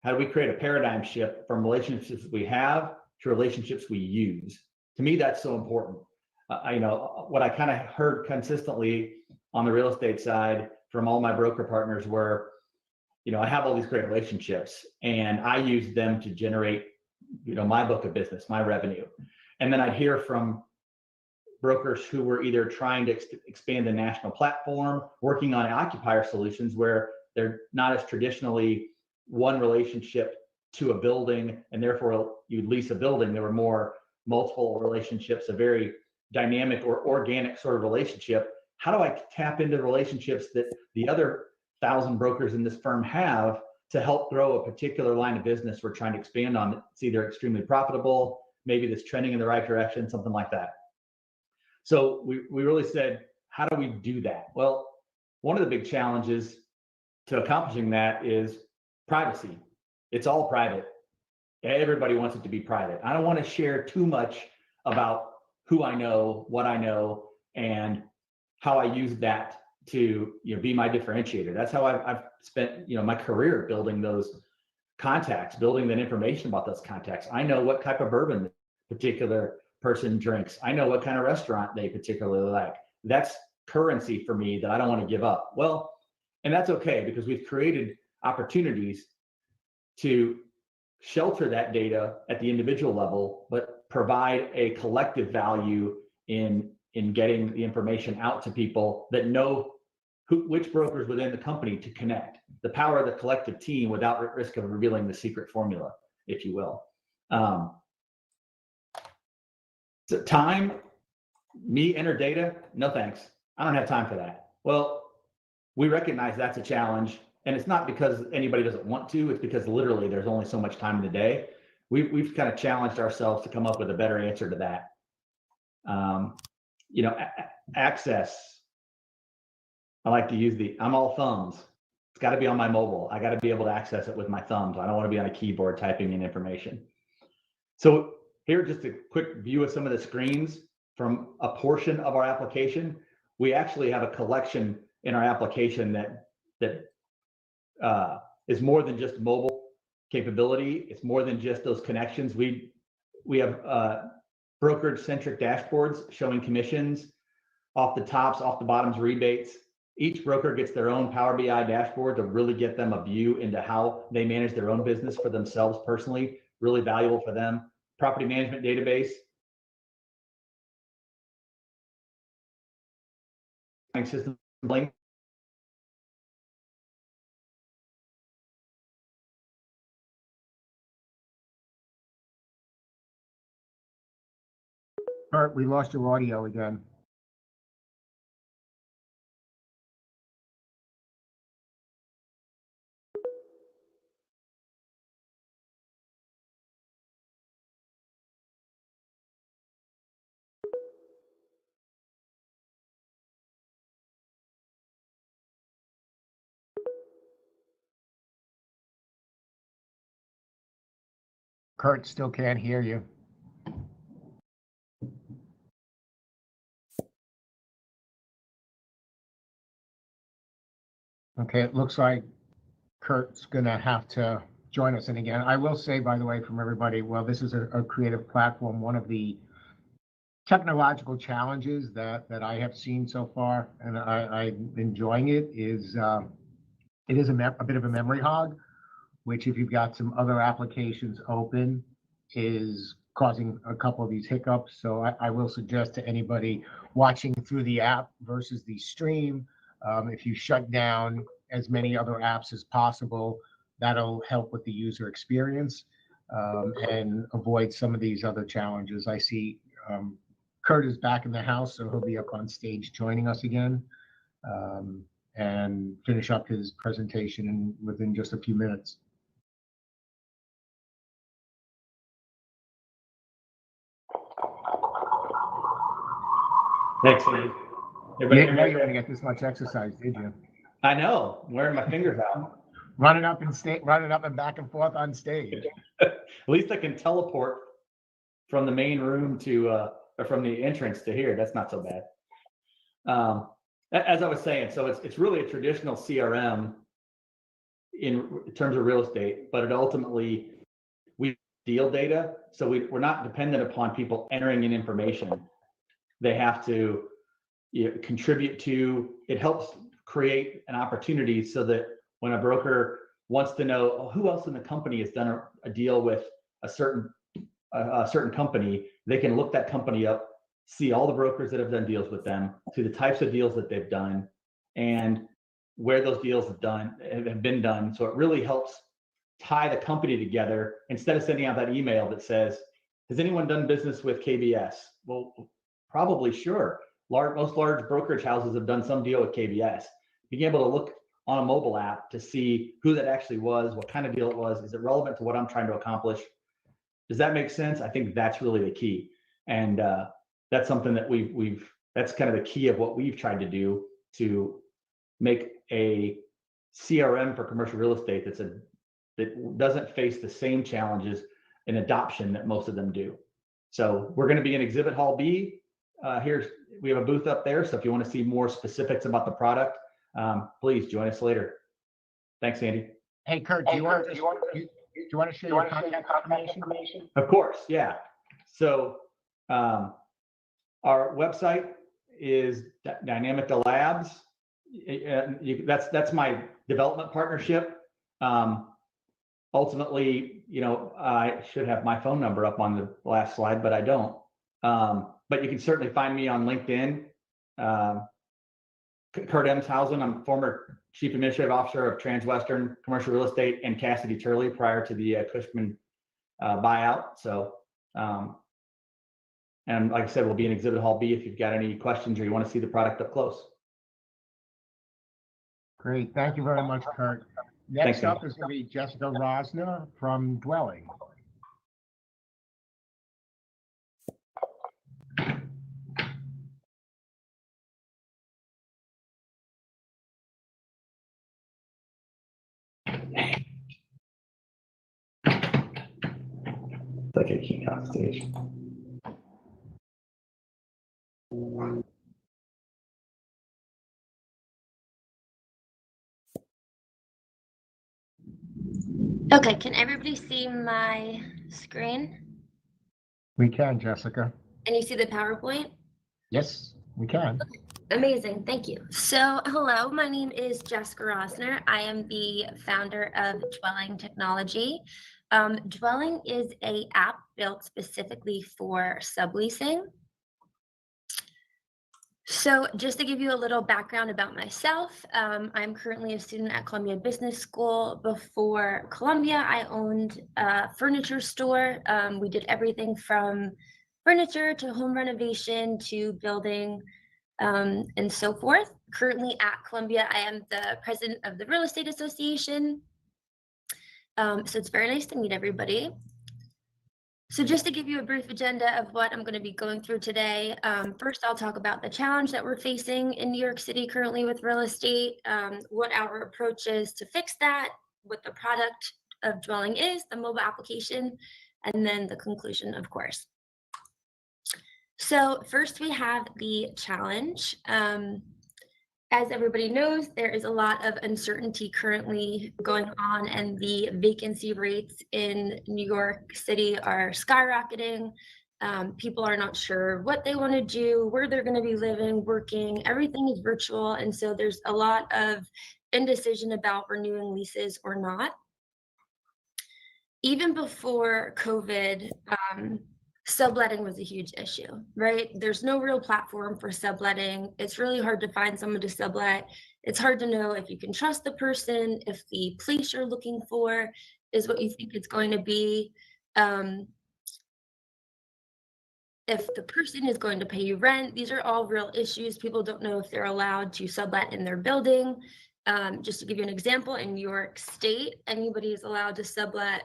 How do we create a paradigm shift from relationships we have to relationships we use? To me, that's so important. You know, what I kind of heard consistently on the real estate side from all my broker partners were, you know, I have all these great relationships and I use them to generate, you know, my book of business, my revenue. And then I'd hear from brokers who were either trying to expand the national platform, working on occupier solutions where they're not as traditionally one relationship to a building and therefore you'd lease a building. There were more multiple relationships, a very dynamic or organic sort of relationship. How do I tap into relationships that the other 1,000 brokers in this firm have to help grow a particular line of business we're trying to expand on? It's either extremely profitable, maybe that's trending in the right direction, something like that. So we really said, how do we do that? Well, one of the big challenges to accomplishing that is privacy. It's all private. Everybody wants it to be private. I don't want to share too much about who I know, what I know, and how I use that to, you know, be my differentiator. That's how I've spent, you know, my career building those contacts, building that information about those contacts. I know what type of bourbon a particular person drinks. I know what kind of restaurant they particularly like. That's currency for me that I don't want to give up. Well, and that's okay because we've created opportunities to shelter that data at the individual level, but provide a collective value in getting the information out to people that know which brokers within the company to connect. The power of the collective team without risk of revealing the secret formula, if you will. So time, Me enter data? No thanks. I don't have time for that. Well, we recognize that's a challenge, and it's not because anybody doesn't want to, it's because literally there's only so much time in the day. We've kind of challenged ourselves to come up with a better answer to that. You know, access. I like to use I'm all thumbs. It's got to be on my mobile. I got to be able to access it with my thumbs. I don't want to be on a keyboard typing in information. So here, just a quick view of some of the screens from a portion of our application. We actually have a collection in our application that is more than just mobile capability. It's more than just those connections. We have brokerage-centric dashboards showing commissions, off the tops, off the bottoms, rebates. Each broker gets their own Power BI dashboard to really get them a view into how they manage their own business for themselves personally, really valuable for them. Property management database. System link. Kurt, we lost your audio again. Kurt still can't hear you. Okay, it looks like Kurt's gonna have to join us. And again, I will say, by the way, from everybody, well, this is a creative platform. One of the technological challenges that I have seen so far, and I'm enjoying it, is it is a bit of a memory hog, which if you've got some other applications open is causing a couple of these hiccups. So I will suggest to anybody watching through the app versus the stream, if you shut down as many other apps as possible, that'll help with the user experience and avoid some of these other challenges. I see Kurt is back in the house, so he'll be up on stage joining us again and finish up his presentation within just a few minutes. Thanks, Steve. You didn't know you were going to get this much exercise, did you? I know, wearing my fingers out. Running up and back and forth on stage. At least I can teleport from the main room to, or from the entrance to here. That's not so bad. As I was saying, so it's really a traditional CRM in terms of real estate, but it ultimately, we deal data. So we're not dependent upon people entering in information. They have to contribute to, it helps create an opportunity so that when a broker wants to know who else in the company has done a deal with a certain company, they can look that company up, see all the brokers that have done deals with them, see the types of deals that they've done, and where those deals have been done. So it really helps tie the company together instead of sending out that email that says, has anyone done business with KBS? Well, probably sure. Most large brokerage houses have done some deal with KBS. Being able to look on a mobile app to see who that actually was, what kind of deal it was, is it relevant to what I'm trying to accomplish? Does that make sense? I think that's really the key. And that's something that that's kind of the key of what we've tried to do to make a CRM for commercial real estate that doesn't face the same challenges in adoption that most of them do. So we're going to be in Exhibit Hall B. We have a booth up there. So if you want to see more specifics about the product, please join us later. Thanks, Andy. Hey, Kurt, do you want to share your contact information? Of course, yeah. So our website is Dynamica Labs. That's my development partnership. Ultimately, I should have my phone number up on the last slide, but I don't. But you can certainly find me on LinkedIn. Kurt Emshausen, I'm former Chief Administrative Officer of Transwestern Commercial Real Estate and Cassidy Turley prior to the Cushman buyout. So And like I said, we'll be in Exhibit Hall B if you've got any questions or you want to see the product up close. Great. Thank you very much, Kurt. Thanks, Next up is going to be Jessica Rosner from Dwelling. It's like a keynote stage. Okay, can everybody see my screen? We can, Jessica. And you see the PowerPoint? Yes, we can. Amazing, thank you. So hello, my name is Jessica Rosner. I am the founder of Dwelling Technology. Dwelling is an app built specifically for subleasing. So just to give you a little background about myself, I'm currently a student at Columbia Business School. Before Columbia, I owned a furniture store. We did everything from furniture to home renovation to building and so forth. Currently at Columbia, I am the president of the Real Estate Association. So it's very nice to meet everybody. So just to give you a brief agenda of what I'm going to be going through today, first I'll talk about the challenge that we're facing in New York City currently with real estate, what our approach is to fix that, what the product of Dwelling is, the mobile application, and then the conclusion, of course. So first we have the challenge. As everybody knows, there is a lot of uncertainty currently going on, and the vacancy rates in New York City are skyrocketing. People are not sure what they want to do, where they're going to be living, working. Everything is virtual, and so there's a lot of indecision about renewing leases or not. Even before COVID, subletting was a huge issue, right? There's no real platform for subletting. It's really hard to find someone to sublet. It's hard to know if you can trust the person, if the place you're looking for is what you think it's going to be, if the person is going to pay you rent. These are all real issues. People don't know if they're allowed to sublet in their building. Just to give you an example, in New York State, anybody is allowed to sublet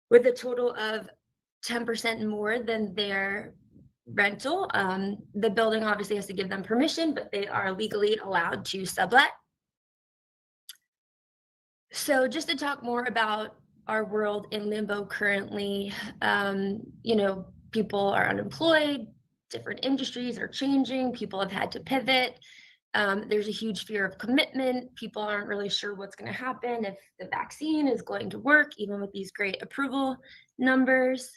with a total of 10% more than their rental. The building obviously has to give them permission, but they are legally allowed to sublet. So just to talk more about our world in limbo currently, people are unemployed, different industries are changing, people have had to pivot. There's a huge fear of commitment. People aren't really sure what's going to happen, if the vaccine is going to work, even with these great approval numbers.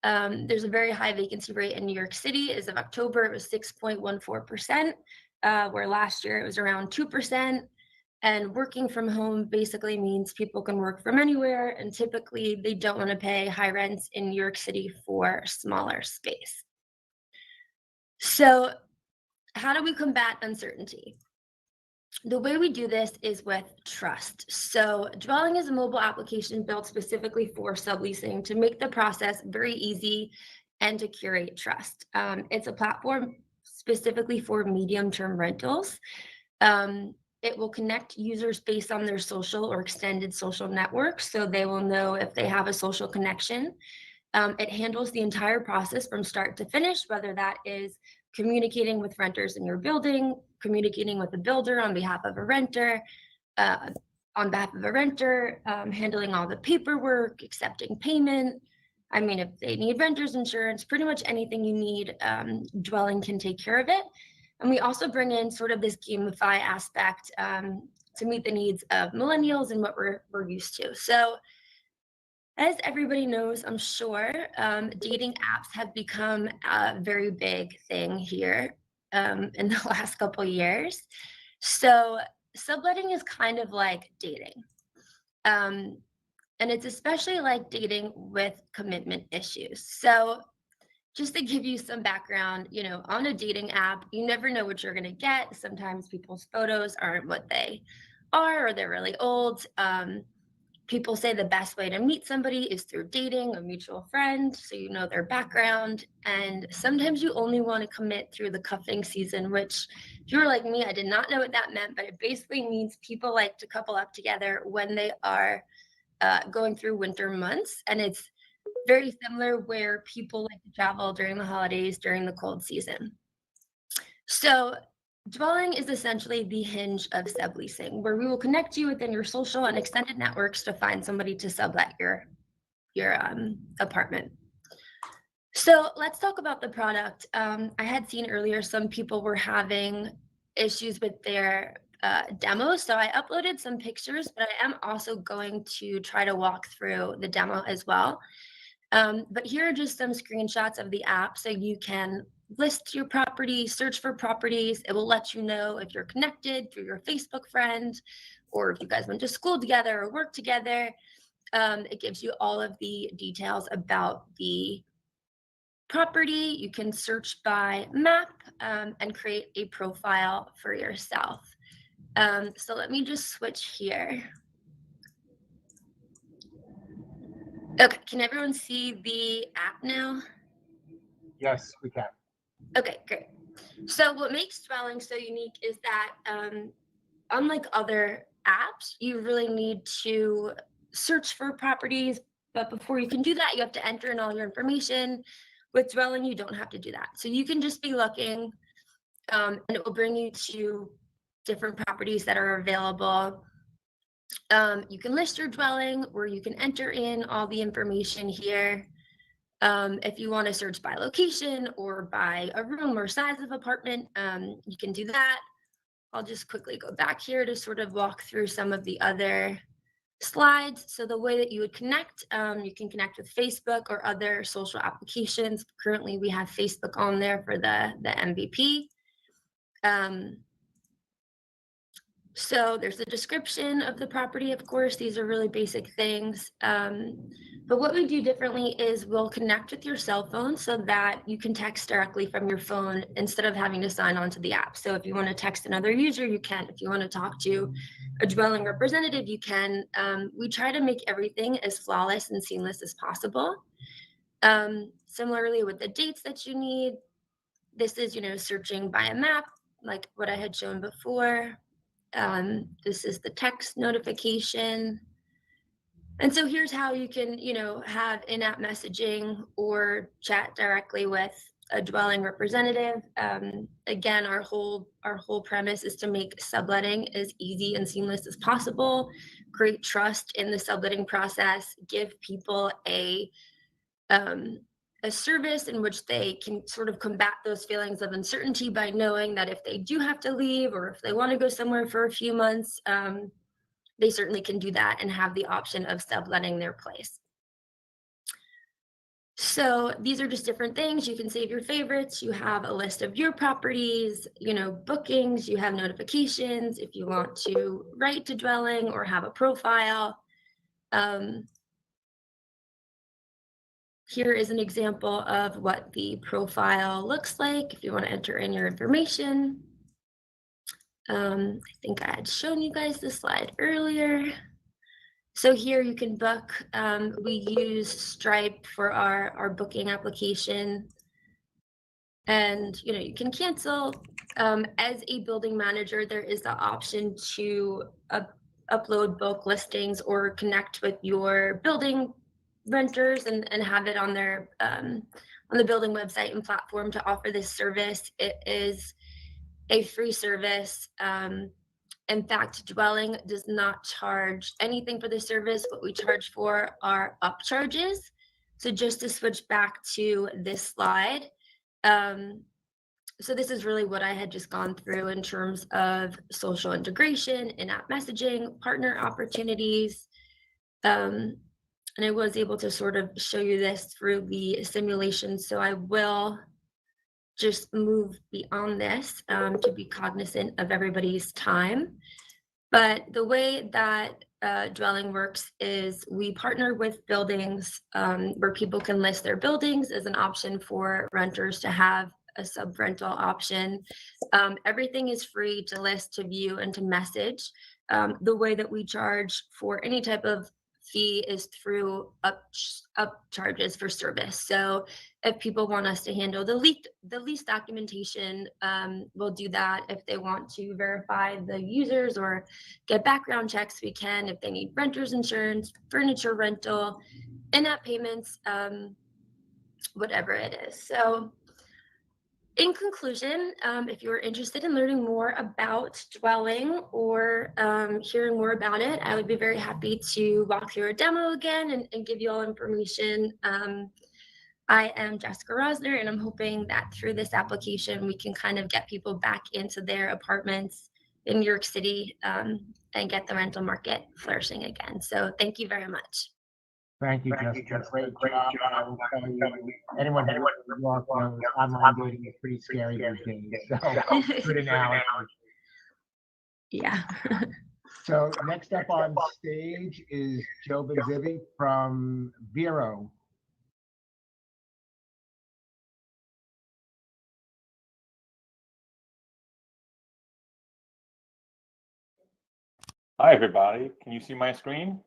There's a very high vacancy rate in New York City. As of October, it was 6.14%, where last year it was around 2%. And working from home basically means people can work from anywhere, and typically they don't want to pay high rents in New York City for smaller space. So how do we combat uncertainty? The way we do this is with trust. So Dwelling is a mobile application built specifically for subleasing to make the process very easy and to curate trust. It's a platform specifically for medium-term rentals. It will connect users based on their social or extended social networks, so they will know if they have a social connection. It handles the entire process from start to finish, whether that is communicating with renters in your building, communicating with a builder on behalf of a renter, handling all the paperwork, accepting payment. I mean, if they need renter's insurance, pretty much anything you need, Dwelling can take care of it. And we also bring in sort of this gamify aspect to meet the needs of millennials and what we're used to. So as everybody knows, I'm sure, dating apps have become a very big thing here in the last couple of years. So subletting is kind of like dating. And it's especially like dating with commitment issues. So just to give you some background, on a dating app, you never know what you're going to get. Sometimes people's photos aren't what they are, or they're really old. people say the best way to meet somebody is through dating a mutual friend, so you know their background. And sometimes you only want to commit through the cuffing season, which if you're like me, I did not know what that meant, but it basically means people like to couple up together when they are going through winter months. And it's very similar where people like to travel during the holidays, during the cold season. So dwelling is essentially the hinge of subleasing, where we will connect you within your social and extended networks to find somebody to sublet your apartment. So let's talk about the product. I had seen earlier some people were having issues with their demos, so I uploaded some pictures, but I am also going to try to walk through the demo as well. But here are just some screenshots of the app, so you can list your property, search for properties. It will let you know if you're connected through your Facebook friend, or if you guys went to school together or work together. It gives you all of the details about the property. You can search by map and create a profile for yourself. So let me just switch here. Okay, can everyone see the app now? Yes, we can. Okay, great. So what makes dwelling so unique is that unlike other apps, you really need to search for properties, but before you can do that, you have to enter in all your information. With dwelling, you don't have to do that. So you can just be looking and it will bring you to different properties that are available. You can list your dwelling, or you can enter in all the information here. If you want to search by location or by a room or size of apartment, you can do that. I'll just quickly go back here to sort of walk through some of the other slides. So the way that you would connect, you can connect with Facebook or other social applications. Currently, we have Facebook on there for the MVP. So there's a description of the property, of course. These are really basic things. But what we do differently is we'll connect with your cell phone so that you can text directly from your phone instead of having to sign on to the app. So if you want to text another user, you can. If you want to talk to a dwelling representative, you can. We try to make everything as flawless and seamless as possible. Similarly, with the dates that you need, this is, searching by a map, like what I had shown before. This is the text notification. And so here's how you can, have in-app messaging or chat directly with a dwelling representative. Again, our whole premise is to make subletting as easy and seamless as possible, create trust in the subletting process, give people a service in which they can sort of combat those feelings of uncertainty by knowing that if they do have to leave or if they want to go somewhere for a few months, they certainly can do that and have the option of subletting their place. So these are just different things. You can save your favorites. You have a list of your properties, bookings, you have notifications if you want to write to dwelling or have a profile. Here is an example of what the profile looks like if you want to enter in your information. I think I had shown you guys this slide earlier. So here you can book. We use Stripe for our booking application. And you can cancel. As a building manager, there is the option to upload bulk listings or connect with your building renters and have it on their on the building website and platform to offer this service. It is a free service. In fact, dwelling does not charge anything for the service. What we charge for are upcharges. So just to switch back to this slide, so this is really what I had just gone through in terms of social integration, in-app messaging, partner opportunities. And I was able to sort of show you this through the simulation. So I will just move beyond this to be cognizant of everybody's time. But the way that dwelling works is we partner with buildings where people can list their buildings as an option for renters to have a sub-rental option. Everything is free to list, to view, and to message. The way that we charge for any type of fee is through up charges for service. So if people want us to handle the lease documentation, we'll do that. If they want to verify the users or get background checks, we can. If they need renter's insurance, furniture rental, in-app payments, whatever it is. So in conclusion, if you're interested in learning more about dwelling or hearing more about it, I would be very happy to walk through a demo again and give you all information. I am Jessica Rosner, and I'm hoping that through this application, we can kind of get people back into their apartments in New York City and get the rental market flourishing again. So thank you very much. Thank you, Jessica. Great job. I will tell you, anyone who lives in New York knows online dating is pretty scary these days. So good analogy. Yeah. So next up on stage is Joe Benzivi from Vero. Hi, everybody. Can you see my screen?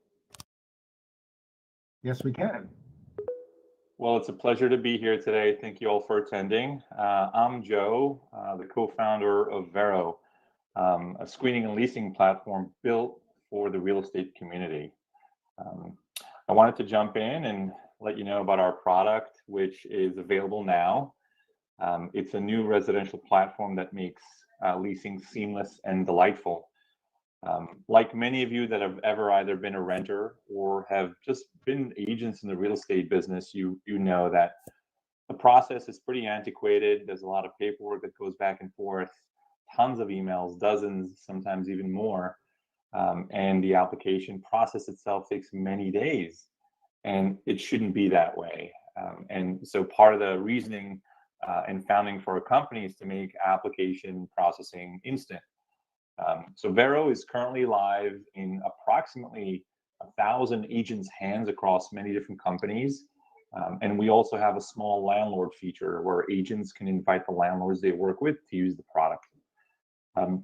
Yes, we can. Well, it's a pleasure to be here today. Thank you all for attending. I'm Joe, the co-founder of Vero, a screening and leasing platform built for the real estate community. I wanted to jump in and let you know about our product, which is available now. It's a new residential platform that makes leasing seamless and delightful. Like many of you that have ever either been a renter or have just been agents in the real estate business, you know that the process is pretty antiquated. There's a lot of paperwork that goes back and forth, tons of emails, dozens, sometimes even more. And the application process itself takes many days, and it shouldn't be that way. And so part of the reasoning and founding for a company is to make application processing instant. So Vero is currently live in approximately 1,000 agents' hands across many different companies. And we also have a small landlord feature where agents can invite the landlords they work with to use the product.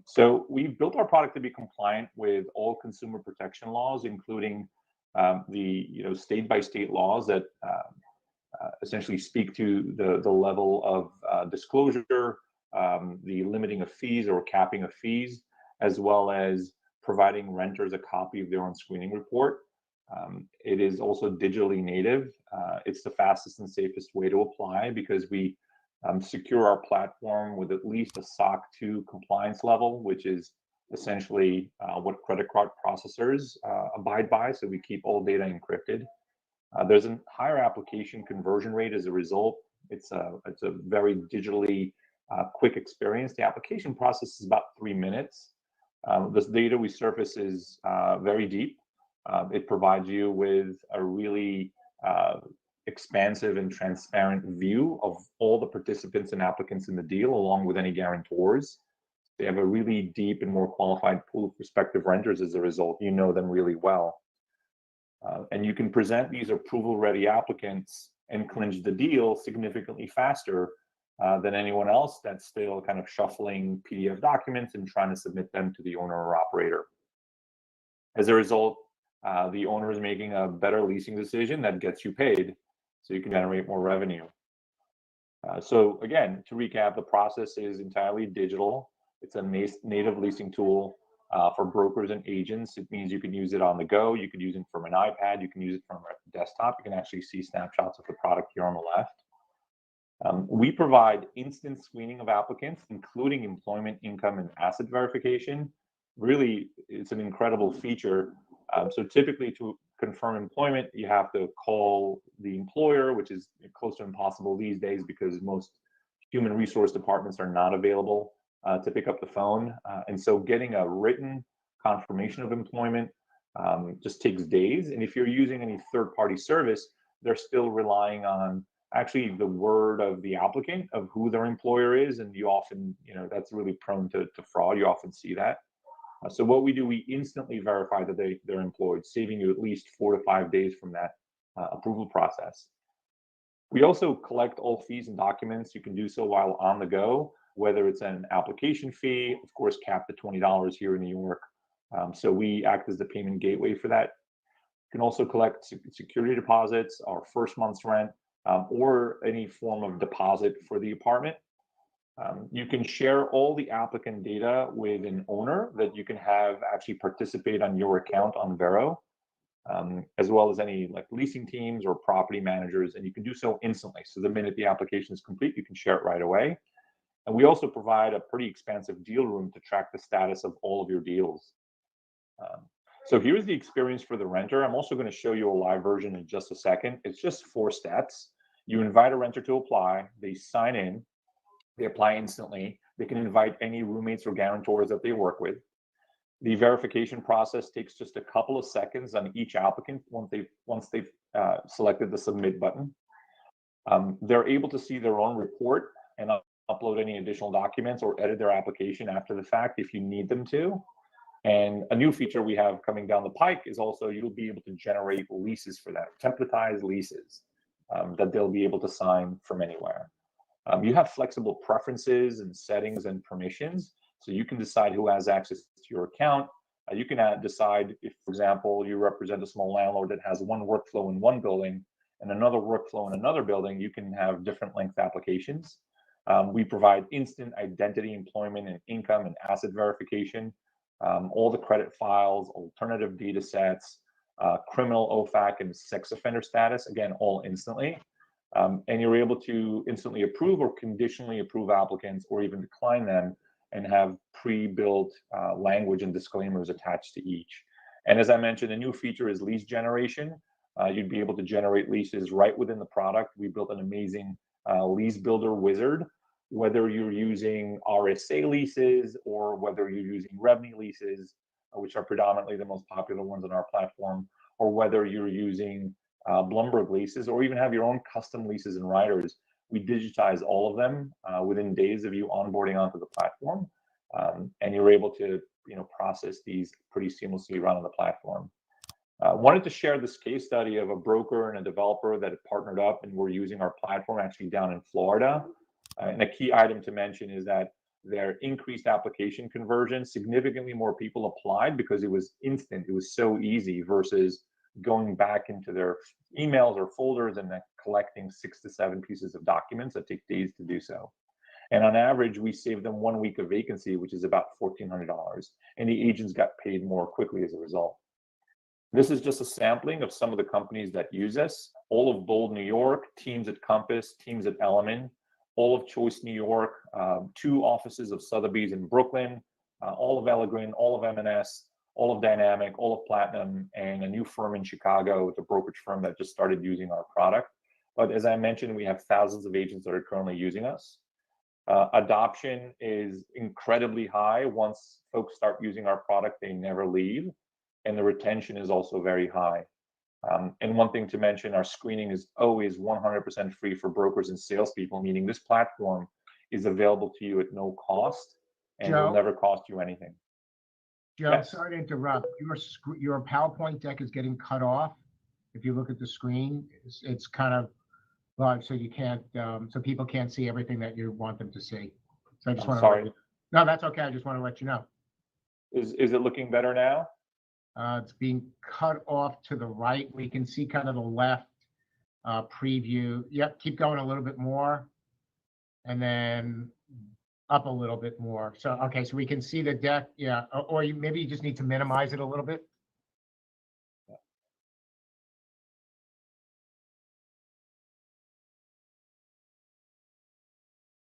So we've built our product to be compliant with all consumer protection laws, including the state-by-state laws that essentially speak to the level of disclosure, the limiting of fees or capping of fees, as well as providing renters a copy of their own screening report. It is also digitally native. It's the fastest and safest way to apply because we secure our platform with at least a SOC 2 compliance level, which is essentially what credit card processors abide by. So we keep all data encrypted. There's a higher application conversion rate as a result. It's a very digitally quick experience. The application process is about 3 minutes. This data we surface is very deep. It provides you with a really expansive and transparent view of all the participants and applicants in the deal, along with any guarantors. They have a really deep and more qualified pool of prospective renters as a result. You know them really well. And you can present these approval-ready applicants and clinch the deal significantly faster than anyone else that's still kind of shuffling PDF documents and trying to submit them to the owner or operator. As a result, the owner is making a better leasing decision that gets you paid, so you can generate more revenue. So again, to recap, the process is entirely digital. It's a native leasing tool for brokers and agents. It means you can use it on the go. You can use it from an iPad. You can use it from a desktop. You can actually see snapshots of the product here on the left. We provide instant screening of applicants, including employment, income, and asset verification. Really, it's an incredible feature. So typically to confirm employment, you have to call the employer, which is close to impossible these days because most human resource departments are not available to pick up the phone. And so getting a written confirmation of employment just takes days. And if you're using any third-party service, they're still relying on actually the word of the applicant of who their employer is. And you often, that's really prone to fraud. You often see that. So what we do, we instantly verify that they're employed, saving you at least 4 to 5 days from that approval process. We also collect all fees and documents. You can do so while on the go, whether it's an application fee, of course, capped at $20 here in New York. So we act as the payment gateway for that. You can also collect security deposits or first month's rent, or any form of deposit for the apartment. You can share all the applicant data with an owner that you can have actually participate on your account on Vero, as well as any like leasing teams or property managers, and you can do so instantly. So the minute the application is complete, you can share it right away. And we also provide a pretty expansive deal room to track the status of all of your deals. So here's the experience for the renter. I'm also going to show you a live version in just a second. It's just 4 steps. You invite a renter to apply, they sign in, they apply instantly. They can invite any roommates or guarantors that they work with. The verification process takes just a couple of seconds on each applicant once they've selected the submit button. They're able to see their own report and upload any additional documents or edit their application after the fact if you need them to. And a new feature we have coming down the pike is also you'll be able to generate leases for them, templatized leases that they'll be able to sign from anywhere. You have flexible preferences and settings and permissions, so you can decide who has access to your account. You can decide if, for example, you represent a small landlord that has one workflow in one building and another workflow in another building, you can have different length applications. We provide instant identity, employment, and income and asset verification, all the credit files, alternative data sets, criminal OFAC and sex offender status, again, all instantly. And you're able to instantly approve or conditionally approve applicants or even decline them and have pre-built language and disclaimers attached to each. And as I mentioned, a new feature is lease generation. You'd be able to generate leases right within the product. We built an amazing lease builder wizard, whether you're using RSA leases or whether you're using REBNY leases, which are predominantly the most popular ones on our platform, or whether you're using Bloomberg leases, or even have your own custom leases and riders. We digitize all of them within days of you onboarding onto the platform, and you're able to process these pretty seamlessly right on the platform. Wanted to share this case study of a broker and a developer that had partnered up and were using our platform actually down in Florida. And a key item to mention is that their increased application conversion, significantly more people applied because it was instant. It was so easy versus going back into their emails or folders and then collecting 6 to 7 pieces of documents that take days to do so. And on average, we saved them 1 week of vacancy, which is about $1,400. And the agents got paid more quickly as a result. This is just a sampling of some of the companies that use us. All of Bold, New York, teams at Compass, teams at Element, all of Choice, New York, 2 offices of Sotheby's in Brooklyn, all of Elegant, all of M&S, all of Dynamic, all of Platinum, and a new firm in Chicago with a brokerage firm that just started using our product. But as I mentioned, we have thousands of agents that are currently using us. Adoption is incredibly high. Once folks start using our product, they never leave. And the retention is also very high. And one thing to mention, our screening is always 100% free for brokers and salespeople, meaning this platform is available to you at no cost and will never cost you anything. Joe, Yes. sorry to interrupt. Your PowerPoint deck is getting cut off. If you look at the screen, it's kind of large, so you can't, so people can't see everything that you want them to see. So I just want to. Sorry. No, that's okay. I just want to let you know. Is it looking better now? It's being cut off to the right. We can see kind of the left preview. Yep, keep going a little bit more, and then up a little bit more. So, okay, so we can see the deck. Yeah, or maybe you just need to minimize it a little bit.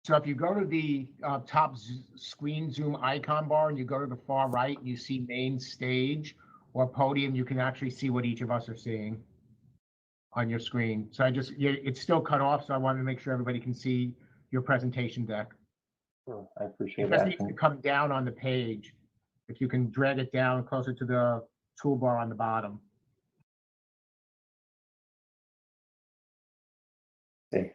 So if you go to the top screen zoom icon bar and you go to the far right, you see main stage or podium, you can actually see what each of us are seeing on your screen. So it's still cut off, so I wanted to make sure everybody can see your presentation deck. Sure, I appreciate It just that. needs to come down on the page. If you can drag it down closer to the toolbar on the bottom. See.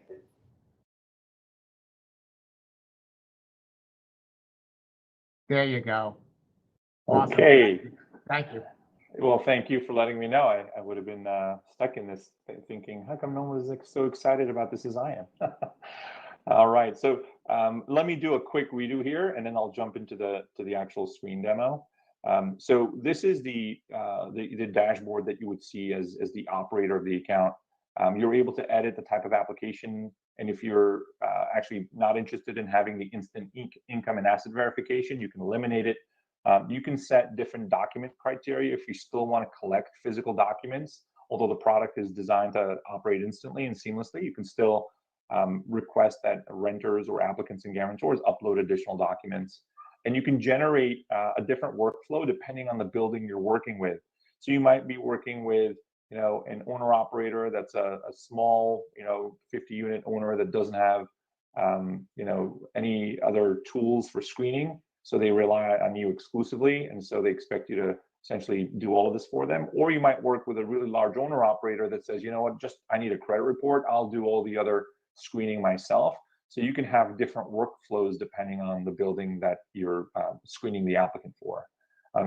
There you go. Okay. Awesome. Thank you. Well, thank you for letting me know. I would have been stuck in this thinking, how come no one was so excited about this as I am? All right, so let me do a quick redo here, and then I'll jump into the actual screen demo. So this is the dashboard that you would see as the operator of the account. You're able to edit the type of application, and if you're actually not interested in having the instant income and asset verification, you can eliminate it. You can set different document criteria if you still want to collect physical documents. Although the product is designed to operate instantly and seamlessly, you can still request that renters or applicants and guarantors upload additional documents. And you can generate a different workflow depending on the building you're working with. So you might be working with, an owner operator that's a small, 50-unit owner that doesn't have, any other tools for screening. So they rely on you exclusively, and so they expect you to essentially do all of this for them. Or you might work with a really large owner operator that says, you know what, just I need a credit report. I'll do all the other screening myself. So you can have different workflows depending on the building that you're screening the applicant for.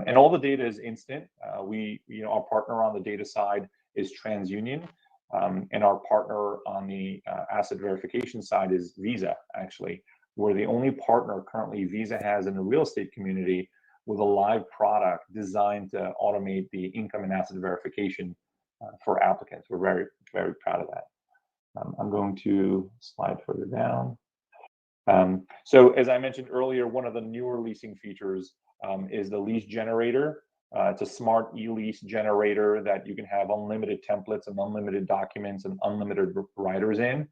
And all the data is instant. Our partner on the data side is TransUnion, and our partner on the asset verification side is Visa, actually. We're the only partner currently Visa has in the real estate community with a live product designed to automate the income and asset verification for applicants. We're very, very proud of that. I'm going to slide further down. So as I mentioned earlier, one of the newer leasing features is the lease generator. It's a smart e-lease generator that you can have unlimited templates and unlimited documents and unlimited writers in.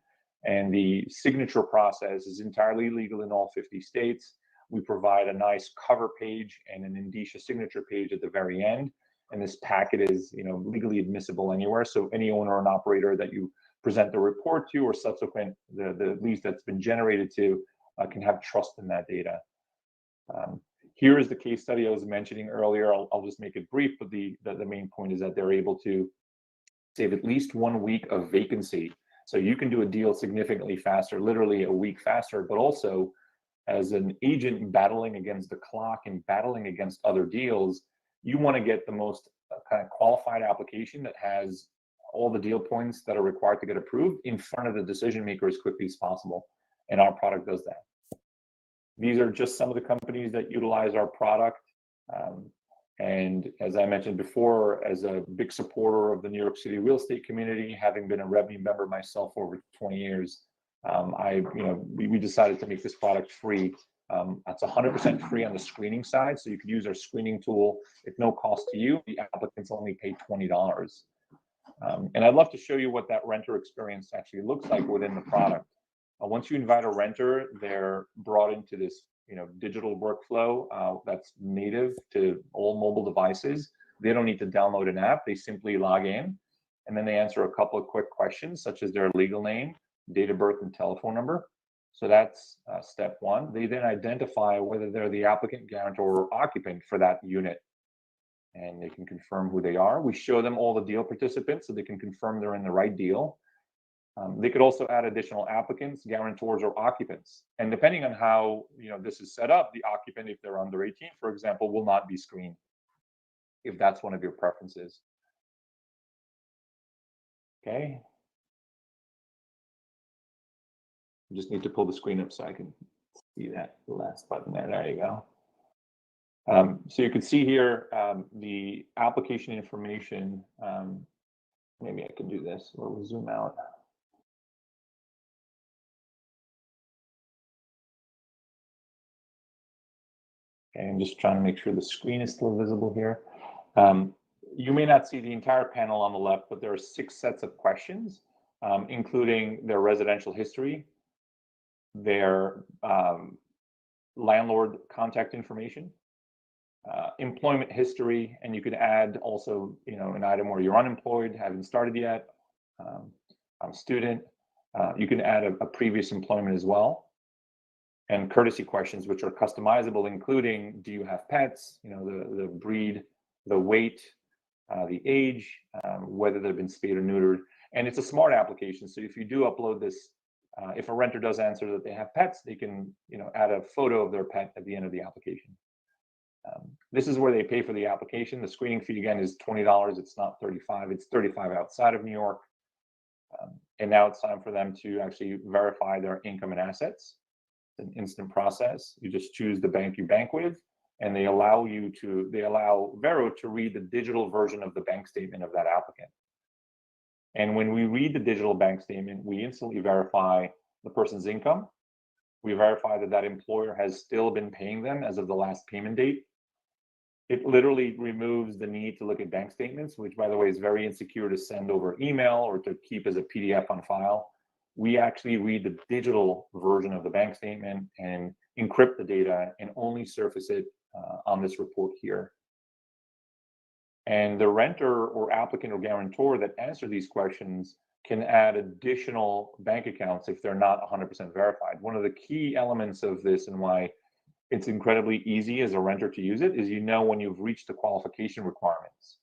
And the signature process is entirely legal in all 50 states. We provide a nice cover page and an indicia signature page at the very end. And this packet is, legally admissible anywhere. So any owner and operator that you present the report to or subsequent the lease that's been generated to can have trust in that data. Here is the case study I was mentioning earlier. I'll just make it brief, but the main point is that they're able to save at least 1 week of vacancy. So you can do a deal significantly faster, literally a week faster, but also as an agent battling against the clock and battling against other deals, you want to get the most kind of qualified application that has all the deal points that are required to get approved in front of the decision maker as quickly as possible. And our product does that. These are just some of the companies that utilize our product. And as I mentioned before, as a big supporter of the New York City real estate community, having been a REBNY member myself for over 20 years, we decided to make this product free. That's 100% free on the screening side. So you could use our screening tool at no cost to you. The applicants only pay $20. And I'd love to show you what that renter experience actually looks like within the product. Once you invite a renter, they're brought into this digital workflow that's native to all mobile devices. They don't need to download an app. They simply log in, and then they answer a couple of quick questions, such as their legal name, date of birth, and telephone number. So that's step one. They then identify whether they're the applicant, guarantor, or occupant for that unit, and they can confirm who they are. We show them all the deal participants so they can confirm they're in the right deal. They could also add additional applicants, guarantors, or occupants. And depending on how this is set up, the occupant, if they're under 18, for example, will not be screened if that's one of your preferences. Okay. I just need to pull the screen up so I can see that last button there. There you go. So you can see here the application information. Maybe I can do this, or we'll zoom out. Okay, I'm just trying to make sure the screen is still visible here. You may not see the entire panel on the left, but there are 6 sets of questions, including their residential history, their landlord contact information, employment history, and you could add also, an item where you're unemployed, haven't started yet, I'm a student. You can add a previous employment as well. And courtesy questions, which are customizable, including, do you have pets, the breed, the weight, the age, whether they've been spayed or neutered. And it's a smart application. So if you do upload this, if a renter does answer that they have pets, they can add a photo of their pet at the end of the application. This is where they pay for the application. The screening fee, again, is $20. It's not $35. It's $35 outside of New York. And now it's time for them to actually verify their income and assets. An instant process. You just choose the bank you bank with, and they allow Vero to read the digital version of the bank statement of that applicant. And when we read the digital bank statement, we instantly verify the person's income. We verify that that employer has still been paying them as of the last payment date. It literally removes the need to look at bank statements, which, by the way, is very insecure to send over email or to keep as a PDF on file. We actually read the digital version of the bank statement and encrypt the data and only surface it on this report here. And the renter or applicant or guarantor that answer these questions can add additional bank accounts if they're not 100% verified. One of the key elements of this and why it's incredibly easy as a renter to use it is when you've reached the qualification requirements.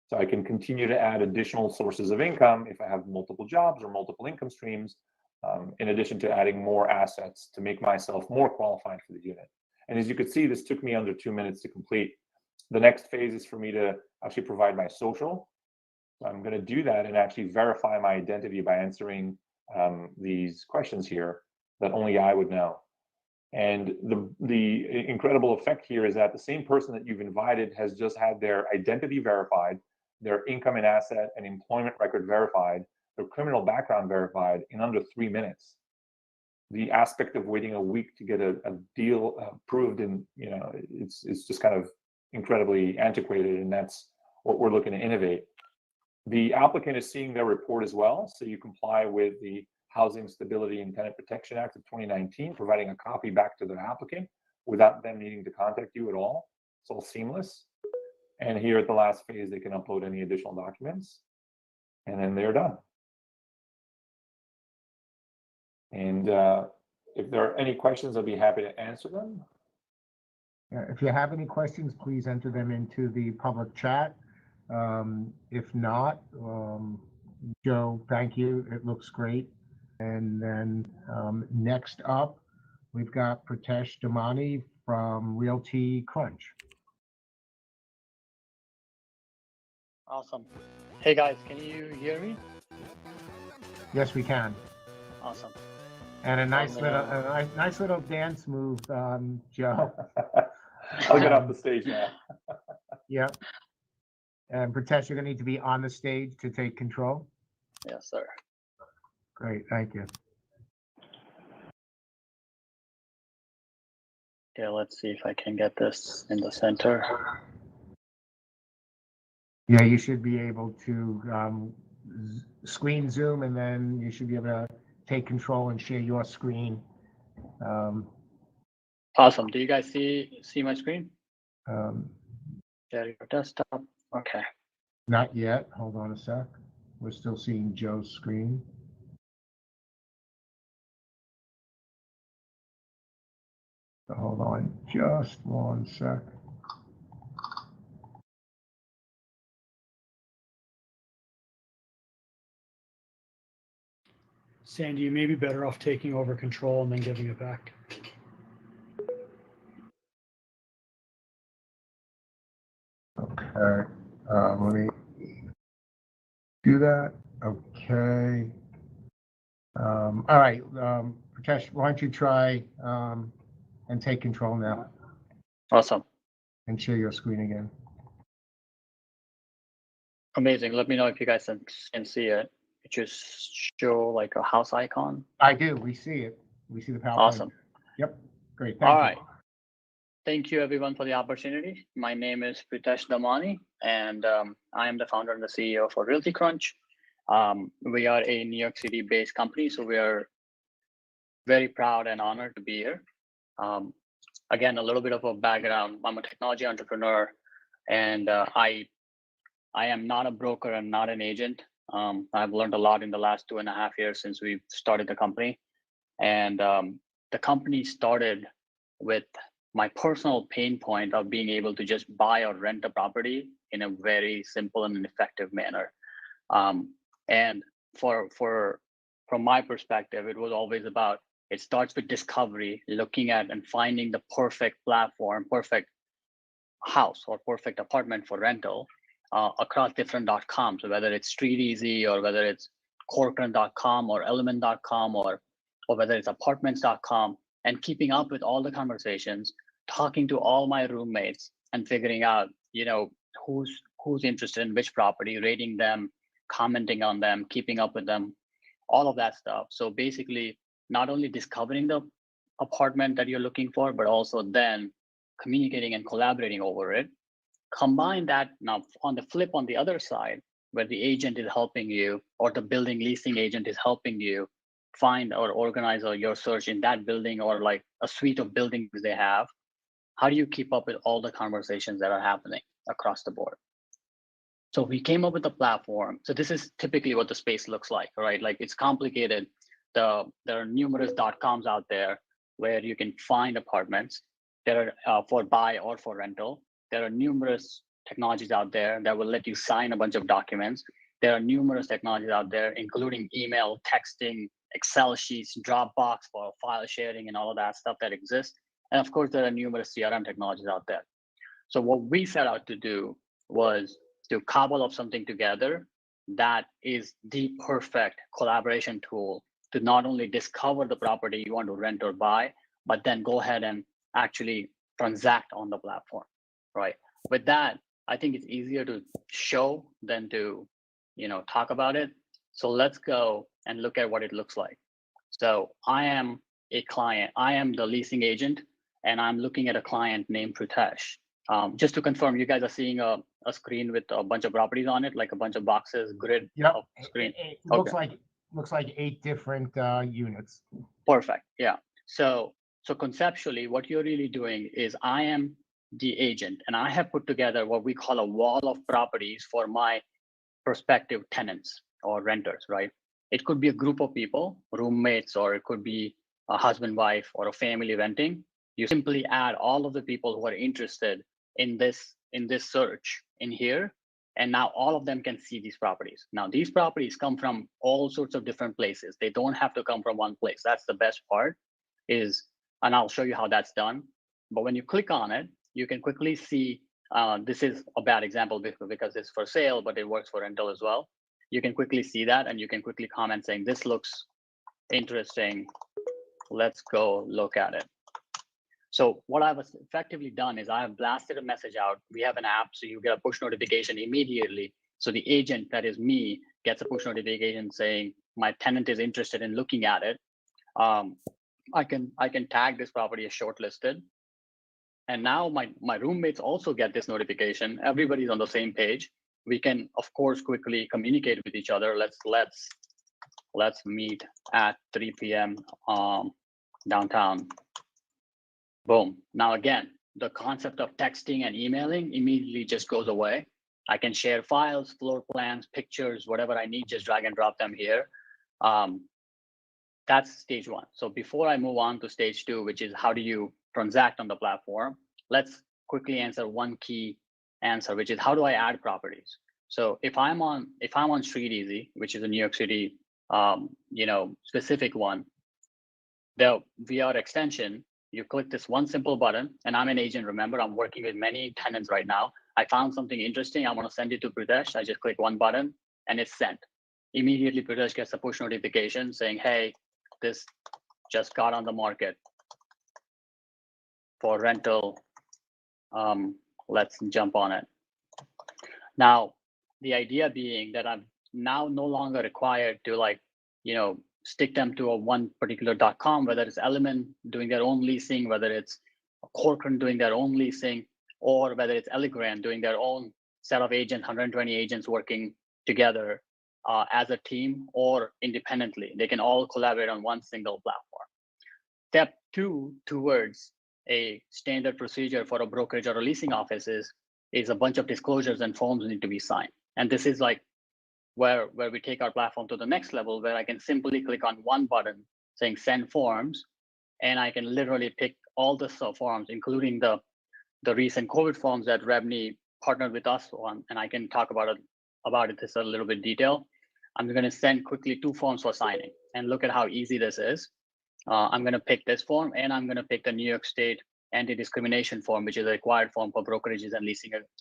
So I can continue to add additional sources of income if I have multiple jobs or multiple income streams, in addition to adding more assets to make myself more qualified for the unit. And as you could see, this took me under 2 minutes to complete. The next phase is for me to actually provide my social. So I'm going to do that and actually verify my identity by answering these questions here that only I would know. And the incredible effect here is that the same person that you've invited has just had their identity verified, their income and asset and employment record verified, their criminal background verified in under 3 minutes. The aspect of waiting a week to get a deal approved, and it's just kind of incredibly antiquated, and that's what we're looking to innovate. The applicant is seeing their report as well, so you comply with the Housing Stability and Tenant Protection Act of 2019, providing a copy back to the applicant without them needing to contact you at all. It's all seamless. And here at the last phase, they can upload any additional documents, and then they're done. And if there are any questions, I'll be happy to answer them. If you have any questions, please enter them into the public chat. If not, Joe, thank you. It looks great. And then next up, we've got Pritesh Damani from Realty Crunch. Awesome. Hey guys, can you hear me? Yes, we can. Awesome. And a nice little dance move, Joe. I'll get off the stage now. Yeah. And Pritesh, you're going to need to be on the stage to take control. Yes, sir. Great, thank you. Okay, let's see if I can get this in the center. Yeah, you should be able to screen zoom, and then you should be able to take control and share your screen. Awesome. Do you guys see my screen? Share your desktop. Okay. Not yet. Hold on a sec. We're still seeing Joe's screen. So hold on just 1 sec. Sandy, you may be better off taking over control and then giving it back. Okay, let me do that. Okay. All right, Pritesh, why don't you try and take control now? Awesome. And share your screen again. Amazing. Let me know if you guys can see it. It just show like a house icon. I do. We see it. We see the PowerPoint. Awesome. Yep. Great. All right. Thank you everyone for the opportunity. My name is Pritesh Damani, and I am the founder and the CEO for Realty Crunch. We are a New York City based company, so we are very proud and honored to be here. Again, a little bit of a background. I'm a technology entrepreneur, and I am not a broker. I'm not an agent. I've learned a lot in the last 2.5 years since we started the company. And the company started with my personal pain point of being able to just buy or rent a property in a very simple and effective manner. And from my perspective, it was always about, it starts with discovery, looking at and finding the perfect platform, perfect house or perfect apartment for rental across different .coms. So whether it's StreetEasy or whether it's Corcoran.com or Element.com or whether it's apartments.com, and keeping up with all the conversations talking to all my roommates and figuring out, who's interested in which property, rating them, commenting on them, keeping up with them, all of that stuff. So basically, not only discovering the apartment that you're looking for, but also then communicating and collaborating over it. Combine that now on the flip on the other side, where the agent is helping you or the building leasing agent is helping you find or organize your search in that building or like a suite of buildings they have. How do you keep up with all the conversations that are happening across the board? So we came up with a platform. So this is typically what the space looks like, right? Like it's complicated. There are numerous .coms out there where you can find apartments that are for buy or for rental. There are numerous technologies out there that will let you sign a bunch of documents. There are numerous technologies out there, including email, texting, Excel sheets, Dropbox for file sharing and all of that stuff that exists. And of course, there are numerous CRM technologies out there. So what we set out to do was to cobble up something together that is the perfect collaboration tool to not only discover the property you want to rent or buy, but then go ahead and actually transact on the platform, right? With that, I think it's easier to show than to, talk about it. So let's go and look at what it looks like. So I am a client. I am the leasing agent, and I'm looking at a client named Pritesh. Just to confirm, you guys are seeing a screen with a bunch of properties on it, like a bunch of boxes, grid of screen. It looks like 8 different units. Perfect. Yeah. So conceptually, what you're really doing is I am the agent, and I have put together what we call a wall of properties for my prospective tenants or renters, right? It could be a group of people, roommates, or it could be a husband, wife, or a family renting. You simply add all of the people who are interested in this search in here, and now all of them can see these properties. Now these properties come from all sorts of different places. They don't have to come from one place. That's the best part and I'll show you how that's done. But when you click on it, you can quickly see, this is a bad example because it's for sale, but it works for rental as well. You can quickly see that, and you can quickly comment saying, this looks interesting. Let's go look at it. So what I've effectively done is I have blasted a message out. We have an app, so you get a push notification immediately. So the agent, that is me, gets a push notification saying my tenant is interested in looking at it. I can tag this property as shortlisted. And now my roommates also get this notification. Everybody's on the same page. We can, of course, quickly communicate with each other. Let's meet at 3 p.m. Downtown. Boom. Now, again, the concept of texting and emailing immediately just goes away. I can share files, floor plans, pictures, whatever I need, just drag and drop them here. That's stage 1. So before I move on to stage 2, which is how do you transact on the platform, let's quickly answer one key answer, which is how do I add properties? So if I'm on StreetEasy, which is a New York City, specific one, the VR extension, you click this one simple button, and I'm an agent. Remember, I'm working with many tenants right now. I found something interesting. I want to send it to Pritesh. I just click one button and it's sent. Immediately, Pritesh gets a push notification saying, hey, this just got on the market for rental. Let's jump on it. Now, the idea being that I'm now no longer required to stick them to a one particular .com, whether it's Element doing their own leasing, whether it's Corcoran doing their own leasing, or whether it's Elegant doing their own set of agents, 120 agents working together as a team or independently. They can all collaborate on one single platform. Step 2 towards a standard procedure for a brokerage or a leasing office is a bunch of disclosures and forms need to be signed. And this is like where we take our platform to the next level, where I can simply click on one button saying send forms, and I can literally pick all the forms, including the recent COVID forms that REBNY partnered with us on, and I can talk about it this a little bit detail. I'm going to send quickly 2 forms for signing, and look at how easy this is. I'm going to pick this form, and I'm going to pick the New York State anti-discrimination form, which is a required form for brokerages and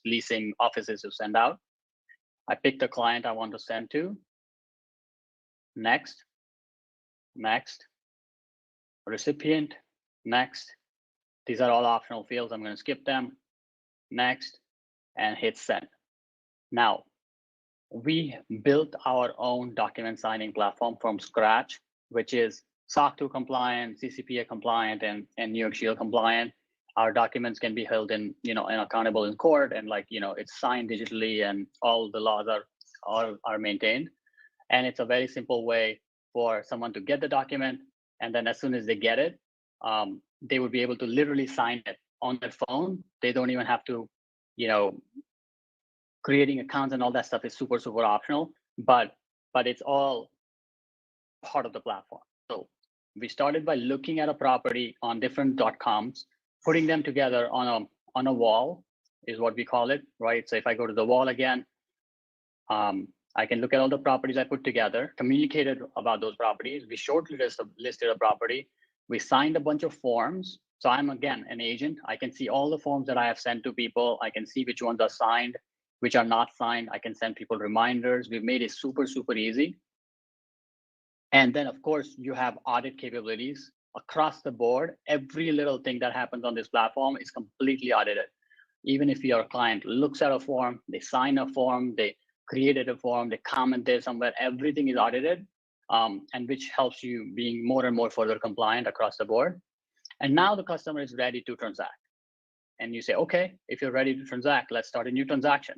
leasing offices to send out. I pick the client I want to send to. Next, recipient, next, These are all optional fields. I'm going to skip them. Next, and hit send. Now, we built our own document signing platform from scratch, which is SOC 2 compliant, CCPA compliant, and New York Shield compliant. Our documents can be held in, and accountable in court, and it's signed digitally, and all the laws are maintained. And it's a very simple way for someone to get the document, and then as soon as they get it, they would be able to literally sign it on their phone. They don't even have to, creating accounts and all that stuff is super, super optional, but it's all part of the platform. So we started by looking at a property on different .coms, putting them together on a wall is what we call it, right? So if I go to the wall again, I can look at all the properties I put together, communicated about those properties. We shortly listed a property. We signed a bunch of forms. So I'm, again, an agent. I can see all the forms that I have sent to people. I can see which ones are signed, which are not signed. I can send people reminders. We've made it super, super easy. And then, of course, you have audit capabilities across the board. Every little thing that happens on this platform is completely audited. Even if your client looks at a form, they sign a form, they created a form, they comment there somewhere, everything is audited, and which helps you being more and more further compliant across the board. And now the customer is ready to transact. And you say, okay, if you're ready to transact, let's start a new transaction.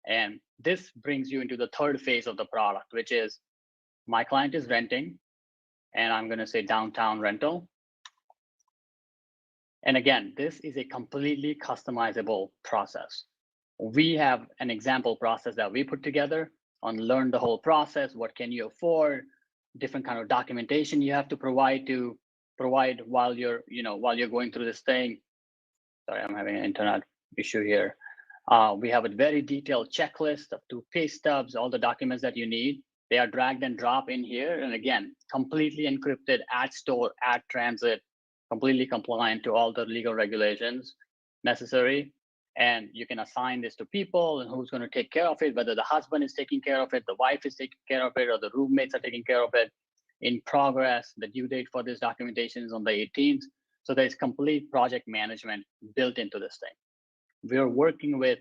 And this brings you into the third phase of the product, which is my client is renting, and I'm going to say downtown rental. And again, this is a completely customizable process. We have an example process that we put together on learn the whole process. What can you afford? Different kind of documentation you have to provide while you're going through this thing. Sorry, I'm having an internet issue here. We have a very detailed checklist of 2 pay stubs, all the documents that you need. They are dragged and drop in here. And again, completely encrypted at store, at transit, completely compliant to all the legal regulations necessary. And you can assign this to people and who's going to take care of it, whether the husband is taking care of it, the wife is taking care of it, or the roommates are taking care of it. In progress, the due date for this documentation is on the 18th. So there's complete project management built into this thing. We're working with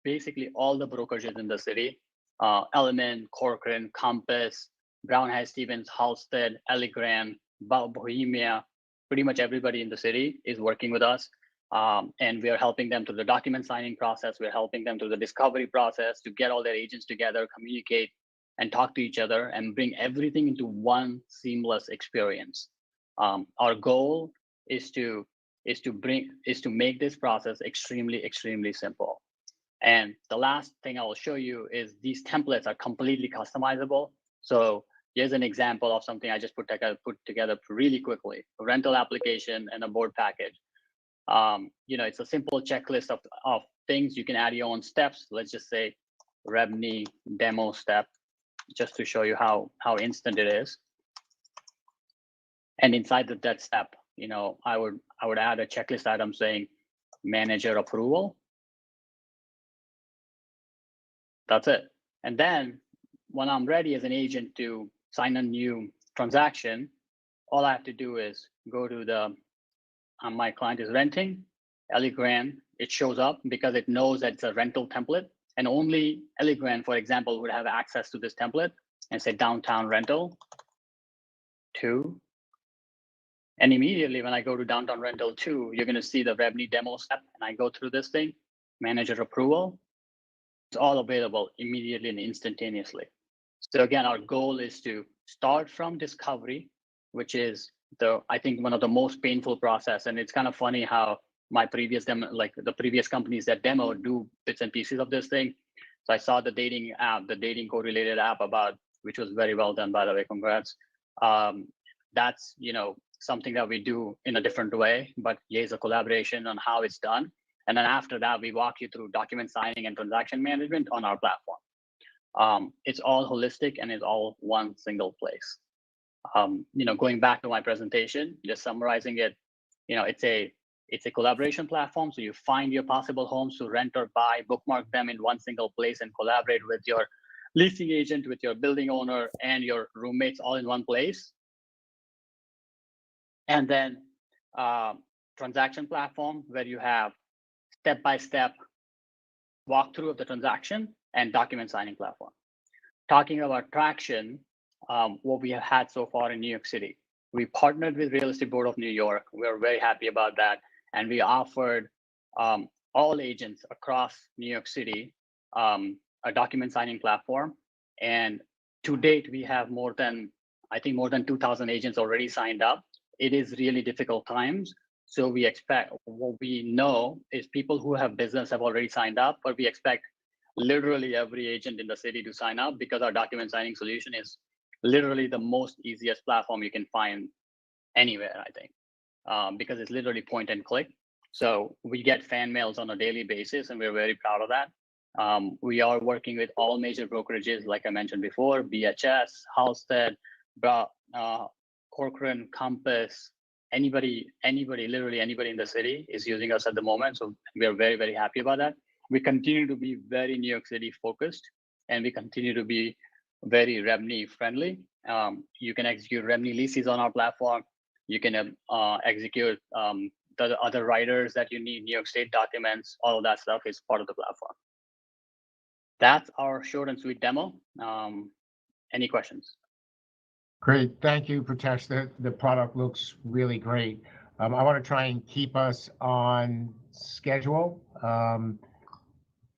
basically all the brokerages in the city, Element, Corcoran, Compass, Brown High Stevens, Halstead, Elegran, Bohemia, pretty much everybody in the city is working with us. And we are helping them through the document signing process. We're helping them through the discovery process to get all their agents together, communicate, and talk to each other, and bring everything into one seamless experience. Our goal is to make this process extremely, extremely simple. And the last thing I will show you is these templates are completely customizable. So here's an example of something I just put together really quickly: a rental application and a board package. It's a simple checklist of things. You can add your own steps. Let's just say REBNY demo step, just to show you how instant it is. And inside that step, I would add a checklist item saying manager approval. That's it. And then when I'm ready as an agent to sign a new transaction, all I have to do is go to my client is renting, Elegran. It shows up because it knows that it's a rental template, and only Elegran, for example, would have access to this template, and say downtown rental 2. And immediately when I go to downtown rental 2, you're going to see the REBNY demo step, and I go through this thing, manager approval. It's all available immediately and instantaneously. So again, our goal is to start from discovery, which is I think one of the most painful process. And it's kind of funny how my previous the previous companies that demo do bits and pieces of this thing. So I saw the dating app, the dating correlated app which was very well done, by the way, congrats. That's, something that we do in a different way, but here's a collaboration on how it's done. And then after that, we walk you through document signing and transaction management on our platform. It's all holistic and it's all one single place. Going back to my presentation, just summarizing it, it's a collaboration platform. So you find your possible homes to rent or buy, bookmark them in one single place, and collaborate with your leasing agent, with your building owner, and your roommates all in one place. And then transaction platform where you have step-by-step walkthrough of the transaction, and document signing platform. Talking about traction, what we have had so far in New York City. We partnered with Real Estate Board of New York. We're very happy about that. And we offered all agents across New York City a document signing platform. And to date, we have more than 2,000 agents already signed up. It is really difficult times. So we expect, what we know is people who have business have already signed up, but we expect literally every agent in the city to sign up because our document signing solution is literally the most easiest platform you can find anywhere, I think, because it's literally point and click. So we get fan mails on a daily basis, and we're very proud of that. We are working with all major brokerages, like I mentioned before, BHS, Halstead, Corcoran, Compass, anybody, literally anybody in the city is using us at the moment. So we are very, very happy about that. We continue to be very New York City focused, and we continue to be very REBNY friendly. You can execute REBNY leases on our platform. You can execute the other writers that you need, New York State documents, all of that stuff is part of the platform. That's our short and sweet demo. Any questions? Great, thank you, Pritesh. The product looks really great. I want to try and keep us on schedule.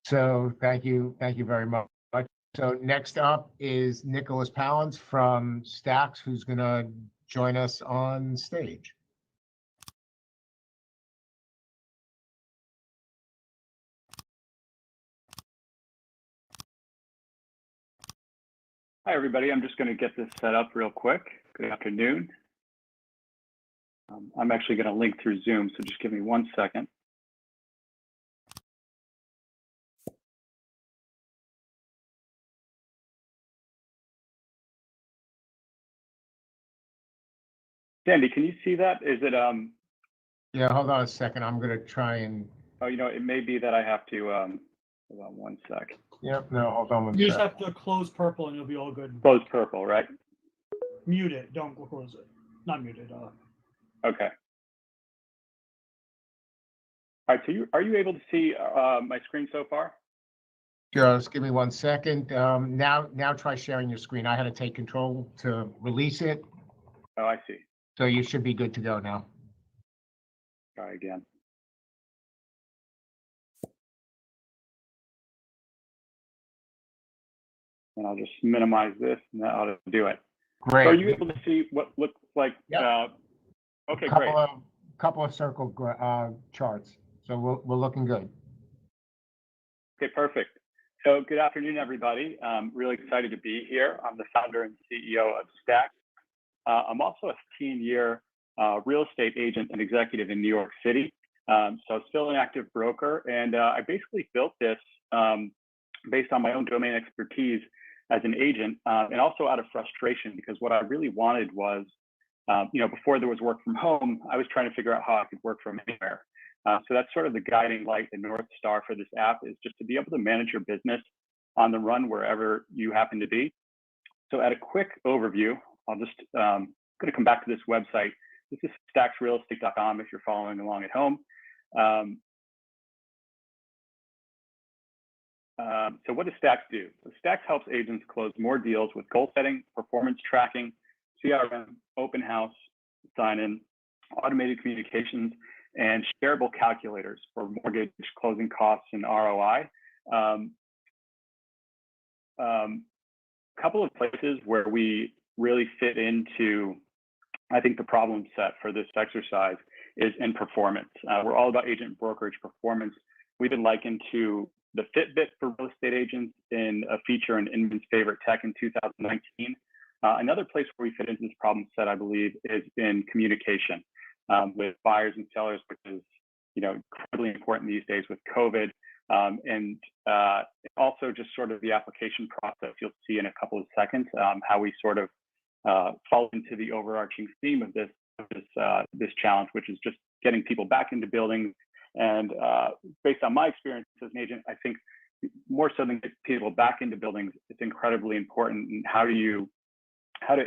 So thank you very much. So next up is Nicholas Pallins from Stacks, who's going to join us on stage. Hi, everybody. I'm just going to get this set up real quick. Good afternoon. I'm actually going to link through Zoom, so just give me 1 second. Sandy, can you see that? Is it Yeah, hold on a second. I'm going to try and. Oh, you know, it may be that I have to hold on 1 sec. Yep. No, hold on 1 You second. just have to close purple and you'll be all good. Close purple, right? Mute it. Don't close it. Not mute it. Okay. All right. So are you able to see my screen so far? Just give me 1 second. Now try sharing your screen. I had to take control to release it. Oh, I see. So you should be good to go now. Try again. And I'll just minimize this, and that ought to do it. Great. So are you able to see what looks like? Yep. Okay, great. Couple of circle charts. So we're looking good. Okay, perfect. So good afternoon, everybody. Really excited to be here. I'm the founder and CEO of Stacks. I'm also a 15-year real estate agent and executive in New York City. So still an active broker. And I basically built this based on my own domain expertise as an agent, and also out of frustration, because what I really wanted was, before there was work from home, I was trying to figure out how I could work from anywhere. So that's sort of the guiding light, the North Star for this app, is just to be able to manage your business on the run wherever you happen to be. So at a quick overview, I'll just going to come back to this website. This is stacksrealestate.com if you're following along at home. So what does Stacks do? So Stacks helps agents close more deals with goal setting, performance tracking, CRM, open house, sign-in, automated communications, and shareable calculators for mortgage closing costs and ROI. Couple of places where we really fit into, I think, the problem set for this exercise is in performance. We're all about agent brokerage performance. We've been likened to the Fitbit for real estate agents in a feature in Inman's Favorite Tech in 2019. Another place where we fit into this problem set, I believe, is in communication with buyers and sellers, which is incredibly important these days with COVID. And also just sort of the application process. You'll see in a couple of seconds how we sort of fall into the overarching theme of this challenge, which is just getting people back into buildings. And based on my experience as an agent, I think more so than get people back into buildings, it's incredibly important. And how do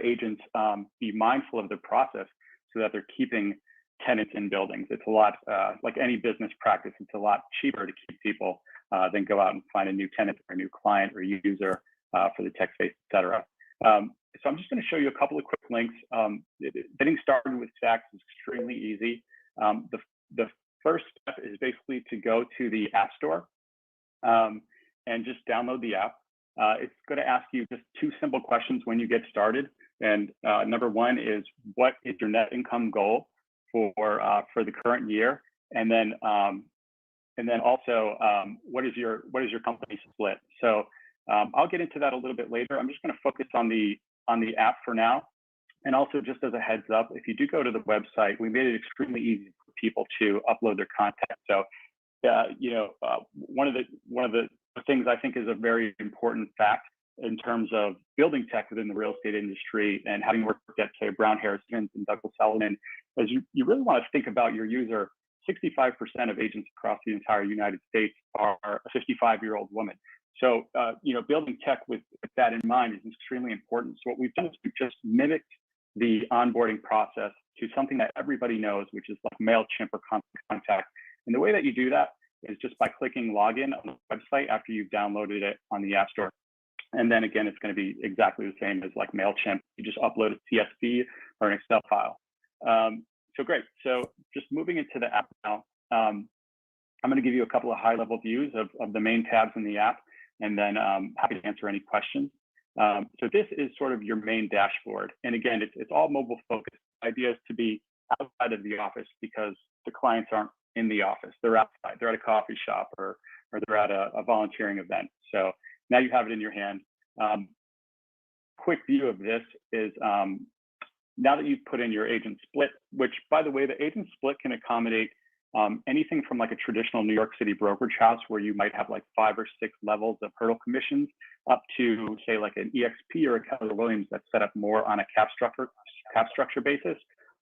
agents be mindful of the process so that they're keeping tenants in buildings. It's a lot, like any business practice, it's a lot cheaper to keep people than go out and find a new tenant or a new client or user for the tech space, et cetera. So I'm just going to show you a couple of quick links. Getting started with Stacks is extremely easy. The first step is basically to go to the App Store and just download the app. It's going to ask you just two simple questions when you get started. And number one is, what is your net income goal for the current year? And then also, what is your company split? So I'll get into that a little bit later. I'm just going to focus on the app for now. And also, just as a heads up, if you do go to the website, we made it extremely easy for people to upload their content. So, one of the things I think is a very important fact in terms of building tech within the real estate industry and having worked at, say, Brown Harris and Douglas Elliman, is you really want to think about your user. 65% of agents across the entire United States are a 55-year-old woman. So, building tech with that in mind is extremely important. So what we've done is we've just mimicked the onboarding process to something that everybody knows, which is like MailChimp or Constant Contact. And the way that you do that is just by clicking login on the website after you've downloaded it on the App Store. And then again, it's going to be exactly the same as like MailChimp. You just upload a CSV or an Excel file. So great. So just moving into the app now, I'm going to give you a couple of high-level views of the main tabs in the app, and then happy to answer any questions. So this is sort of your main dashboard. And again, it's all mobile focused. The idea is to be outside of the office because the clients aren't in the office. They're outside. They're at a coffee shop or they're at a volunteering event. So now you have it in your hand. Quick view of this is now that you've put in your agent split, which by the way, the agent split can accommodate anything from like a traditional New York City brokerage house where you might have like 5 or 6 levels of hurdle commissions up to say like an EXP or a Keller Williams that's set up more on a cap structure basis.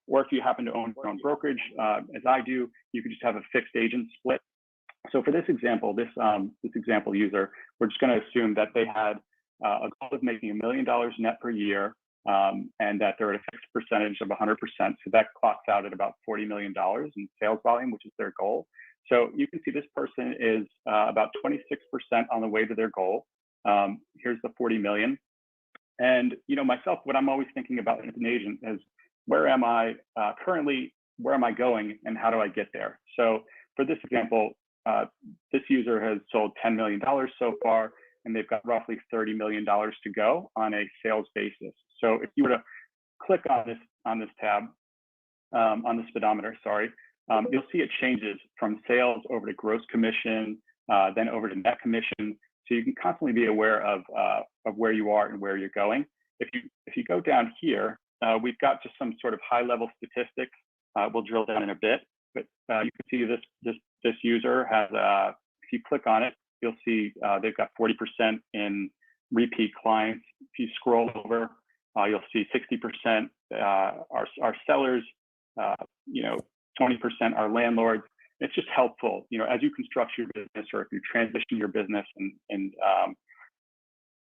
Or if you happen to own your own brokerage, as I do, you could just have a fixed agent split. So for this example, this example user, we're just going to assume that they had a goal of making $1 million net per year, and that they're at a fixed percentage of 100%. So that clocks out at about $40 million in sales volume, which is their goal. So you can see this person is about 26% on the way to their goal. Here's the 40 million. And myself, what I'm always thinking about as an agent is, where am I currently, where am I going, and how do I get there? So for this example, this user has sold $10 million so far, and they've got roughly $30 million to go on a sales basis. So if you were to click on this tab, on the speedometer, sorry, you'll see it changes from sales over to gross commission, then over to net commission. So you can constantly be aware of where you are and where you're going. If you go down here, we've got just some sort of high-level statistics. We'll drill down in a bit, but you can see this user has. If you click on it, you'll see they've got 40% in repeat clients. If you scroll over, you'll see 60% are sellers. 20% are landlords. It's just helpful, as you construct your business or if you transition your business and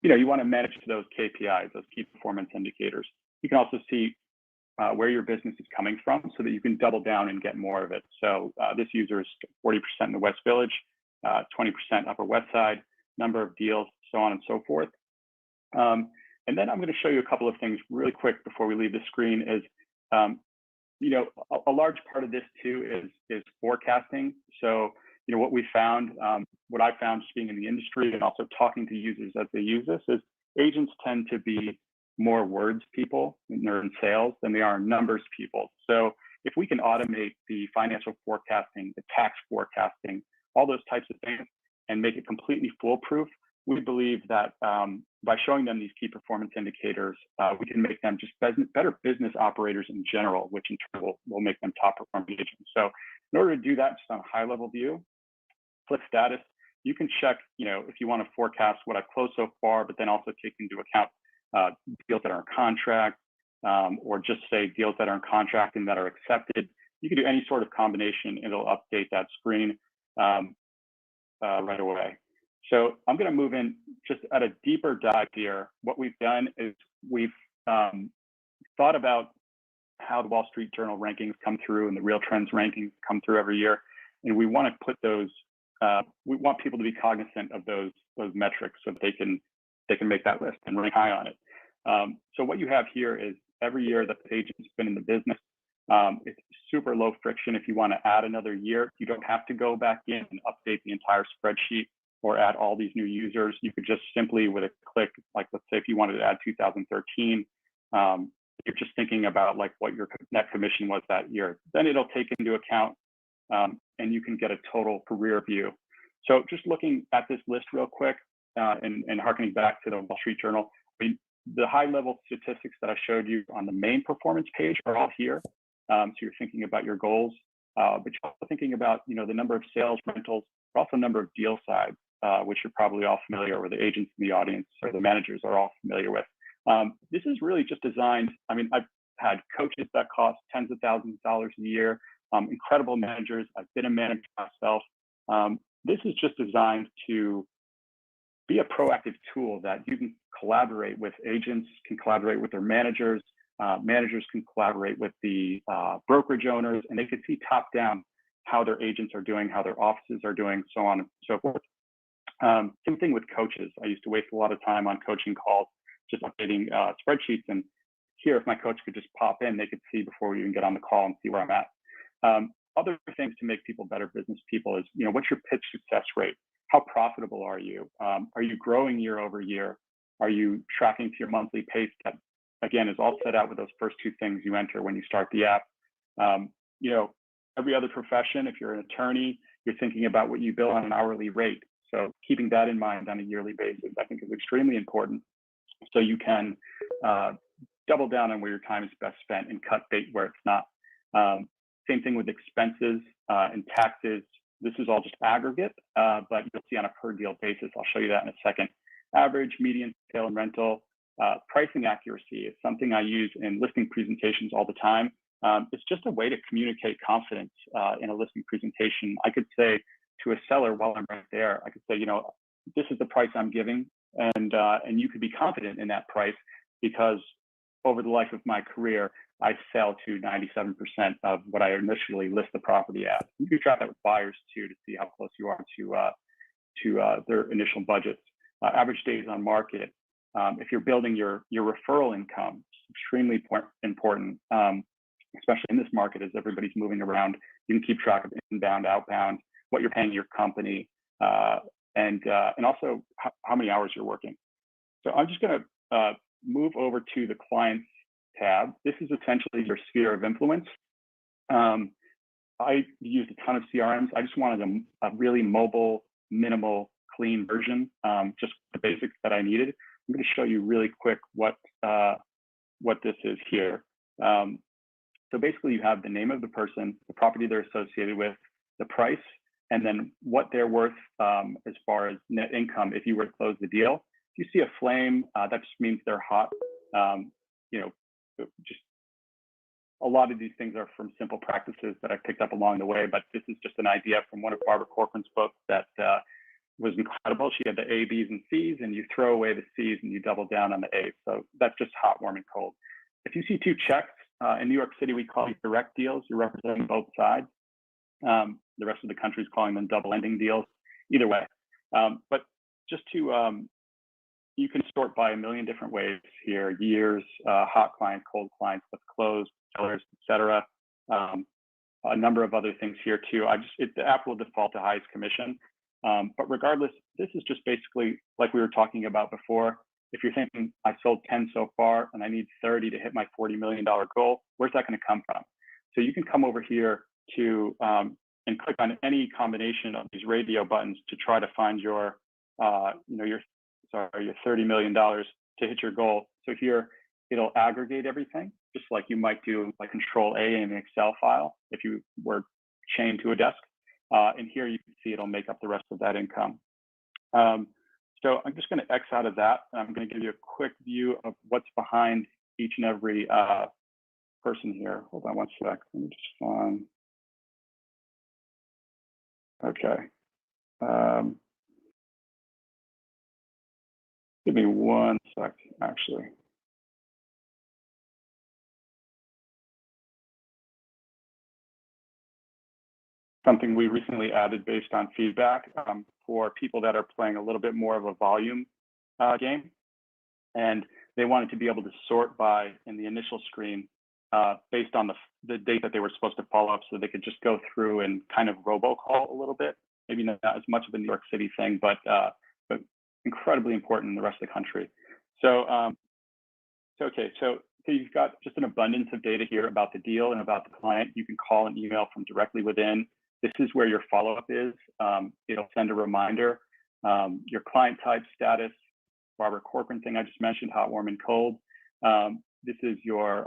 you want to manage those KPIs, those key performance indicators. You can also see where your business is coming from so that you can double down and get more of it. So this user is 40% in the West Village, 20% Upper West Side, number of deals, so on and so forth. And then I'm going to show you a couple of things really quick before we leave the screen is, a large part of this too is forecasting. So, what we found, what I found just being in the industry and also talking to users as they use this is agents tend to be more words people when they're in sales than they are numbers people. So if we can automate the financial forecasting, the tax forecasting, all those types of things and make it completely foolproof, we believe that by showing them these key performance indicators, we can make them just better business operators in general, which in turn will make them top performing agents. So in order to do that, just on a high level view, click status. You can check, if you want to forecast what I've closed so far, but then also take into account deals that are in contract, or just say deals that are in contract and that are accepted. You can do any sort of combination. It'll update that screen right away. So I'm going to move in just at a deeper dive here. What we've done is we've thought about how the Wall Street Journal rankings come through and the Real Trends rankings come through every year. And we want to put those, we want people to be cognizant of those metrics so that they can make that list and rank high on it. So what you have here is every year that the agent's been in the business, it's super low friction. If you want to add another year, you don't have to go back in and update the entire spreadsheet or add all these new users. You could just simply with a click, like let's say if you wanted to add 2013, you're just thinking about like what your net commission was that year. Then it'll take into account and you can get a total career view. So just looking at this list real quick and harkening back to the Wall Street Journal, I mean, the high level statistics that I showed you on the main performance page are all here. So you're thinking about your goals, but you're also thinking about, you know, the number of sales, rentals, but also number of deal sides, which you're probably all familiar with, the agents in the audience or the managers are all familiar with. This is really just designed, I mean, I've had coaches that cost tens of thousands of dollars a year, incredible managers. I've been a manager myself. This is just designed to be a proactive tool that you can collaborate with agents, can collaborate with their managers, managers can collaborate with the brokerage owners, and they can see top down how their agents are doing, how their offices are doing, so on and so forth. Same thing with coaches. I used to waste a lot of time on coaching calls, just updating spreadsheets. And here, if my coach could just pop in, they could see before we even get on the call and see where I'm at. Other things to make people better business people is, you know, what's your pitch success rate? How profitable are you? Are you growing year over year? Are you tracking to your monthly pay step? Again, is all set out with those first two things you enter when you start the app. You know, every other profession, if you're an attorney, you're thinking about what you bill on an hourly rate. So keeping that in mind on a yearly basis, I think is extremely important. So you can double down on where your time is best spent and cut bait where it's not. Same thing with expenses and taxes. This is all just aggregate, but you'll see on a per deal basis. I'll show you that in a second. Average, median, sale, and rental. Pricing accuracy is something I use in listing presentations all the time. It's just a way to communicate confidence in a listing presentation. I could say to a seller while I'm right there, I could say, you know, this is the price I'm giving, and you could be confident in that price because over the life of my career, I sell to 97% of what I initially list the property at. You can try that with buyers too to see how close you are to their initial budgets. Average days on market. If you're building your referral income, it's extremely important, especially in this market as everybody's moving around. You can keep track of inbound, outbound, what you're paying your company, and also how many hours you're working. So I'm just going to move over to the clients tab. This is essentially your sphere of influence. I used a ton of CRMs. I just wanted a really mobile, minimal, clean version, just the basics that I needed. I'm going to show you really quick what this is here. So basically, you have the name of the person, the property they're associated with, the price, and then what they're worth as far as net income if you were to close the deal. If you see a flame, that just means they're hot. You know, just a lot of these things are from simple practices that I picked up along the way, but this is just an idea from one of Barbara Corcoran's books that was incredible. She had the A, B's, and C's, and you throw away the C's and you double down on the A's. So that's just hot, warm, and cold. If you see two checks, in New York City, we call these direct deals. You're representing both sides. The rest of the country is calling them double ending deals. Either way. But just to, you can sort by a million different ways here: years, hot clients, cold clients, what's closed, sellers, etc. A number of other things here too. The app will default to highest commission. But regardless, this is just basically like we were talking about before. If you're thinking I sold 10 so far and I need 30 to hit my $40 million goal, where's that going to come from? So you can come over here to and click on any combination of these radio buttons to try to find your your $30 million to hit your goal. So here it'll aggregate everything, just like you might do like Control A in an Excel file if you were chained to a desk. And here you can see it'll make up the rest of that income. So I'm just going to X out of that, and I'm going to give you a quick view of what's behind each and every person here. Hold on one sec. Let me just find. Okay. Give me one sec, actually. something we recently added based on feedback for people that are playing a little bit more of a volume game. And they wanted to be able to sort by in the initial screen based on the date that they were supposed to follow up, so they could just go through and kind of robocall a little bit. Maybe not as much of a New York City thing, but incredibly important in the rest of the country. So, so you've got just an abundance of data here about the deal and about the client. You can call and email from directly within. This is where your follow-up is. It'll send a reminder, your client type, status, Barbara Corcoran thing I just mentioned, hot, warm, and cold. This is your,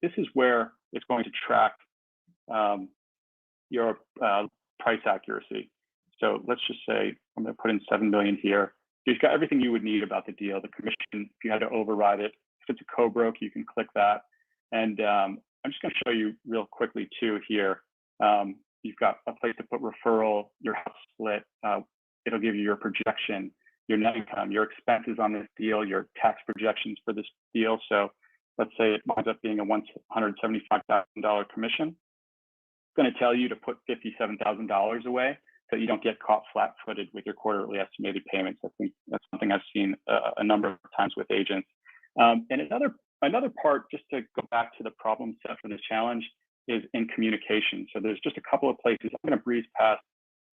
this is where it's going to track your price accuracy. So let's just say I'm going to put in 7 million here. You've got everything you would need about the deal, the commission, if you had to override it. If it's a co-broke, you can click that. And I'm just going to show you real quickly too here. You've got a place to put referral, your house split. It'll give you your projection, your net income, your expenses on this deal, your tax projections for this deal. So let's say it winds up being a $175,000 commission. It's going to tell you to put $57,000 away so you don't get caught flat-footed with your quarterly estimated payments. I think that's something I've seen a number of times with agents. And another part, just to go back to the problem set for this challenge, is in communication. So there's just a couple of places. I'm going to breeze past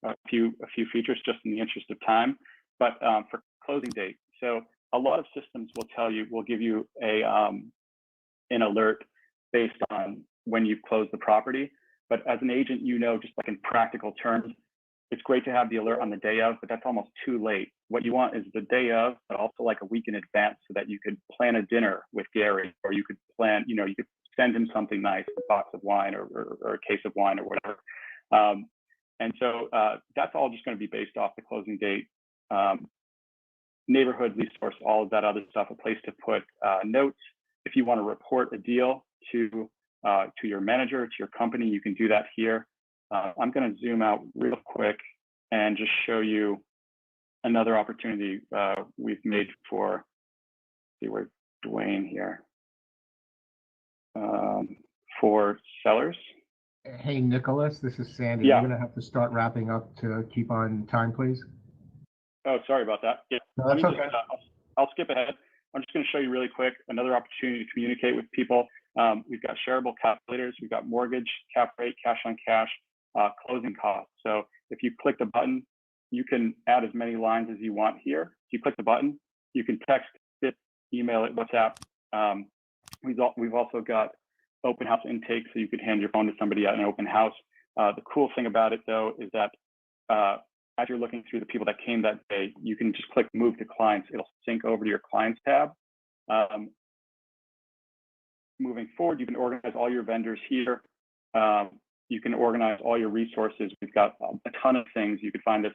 a few features just in the interest of time. But for closing date, so a lot of systems will give you an alert based on when you've closed the property. But as an agent, just like in practical terms, it's great to have the alert on the day of, but that's almost too late. What you want is the day of, but also like a week in advance, so that you could plan a dinner with Gary, or you could plan, you could send him something nice, a box of wine or a case of wine or whatever. And so that's all just going to be based off the closing date. Neighborhood, lead source, all of that other stuff, a place to put notes. If you want to report a deal to your manager, to your company, you can do that here. I'm going to zoom out real quick and just show you another opportunity we've made for, see where Dwayne here, for sellers. Hey, Nicholas, this is Sandy. Yeah. You're going to have to start wrapping up to keep on time, please. Oh, sorry about that. Yeah, No, that's okay. I'll skip ahead. I'm just going to show you really quick another opportunity to communicate with people. We've got shareable calculators. We've got mortgage, cap rate, cash on cash, closing costs. So if you click the button, you can add as many lines as you want here. If you click the button, you can text it, email it, WhatsApp. We've also got open house intake, so you could hand your phone to somebody at an open house. The cool thing about it, though, is that as you're looking through the people that came that day, you can just click Move to Clients. It'll sync over to your Clients tab. Moving forward, you can organize all your vendors here. You can organize all your resources. We've got a ton of things. You can find us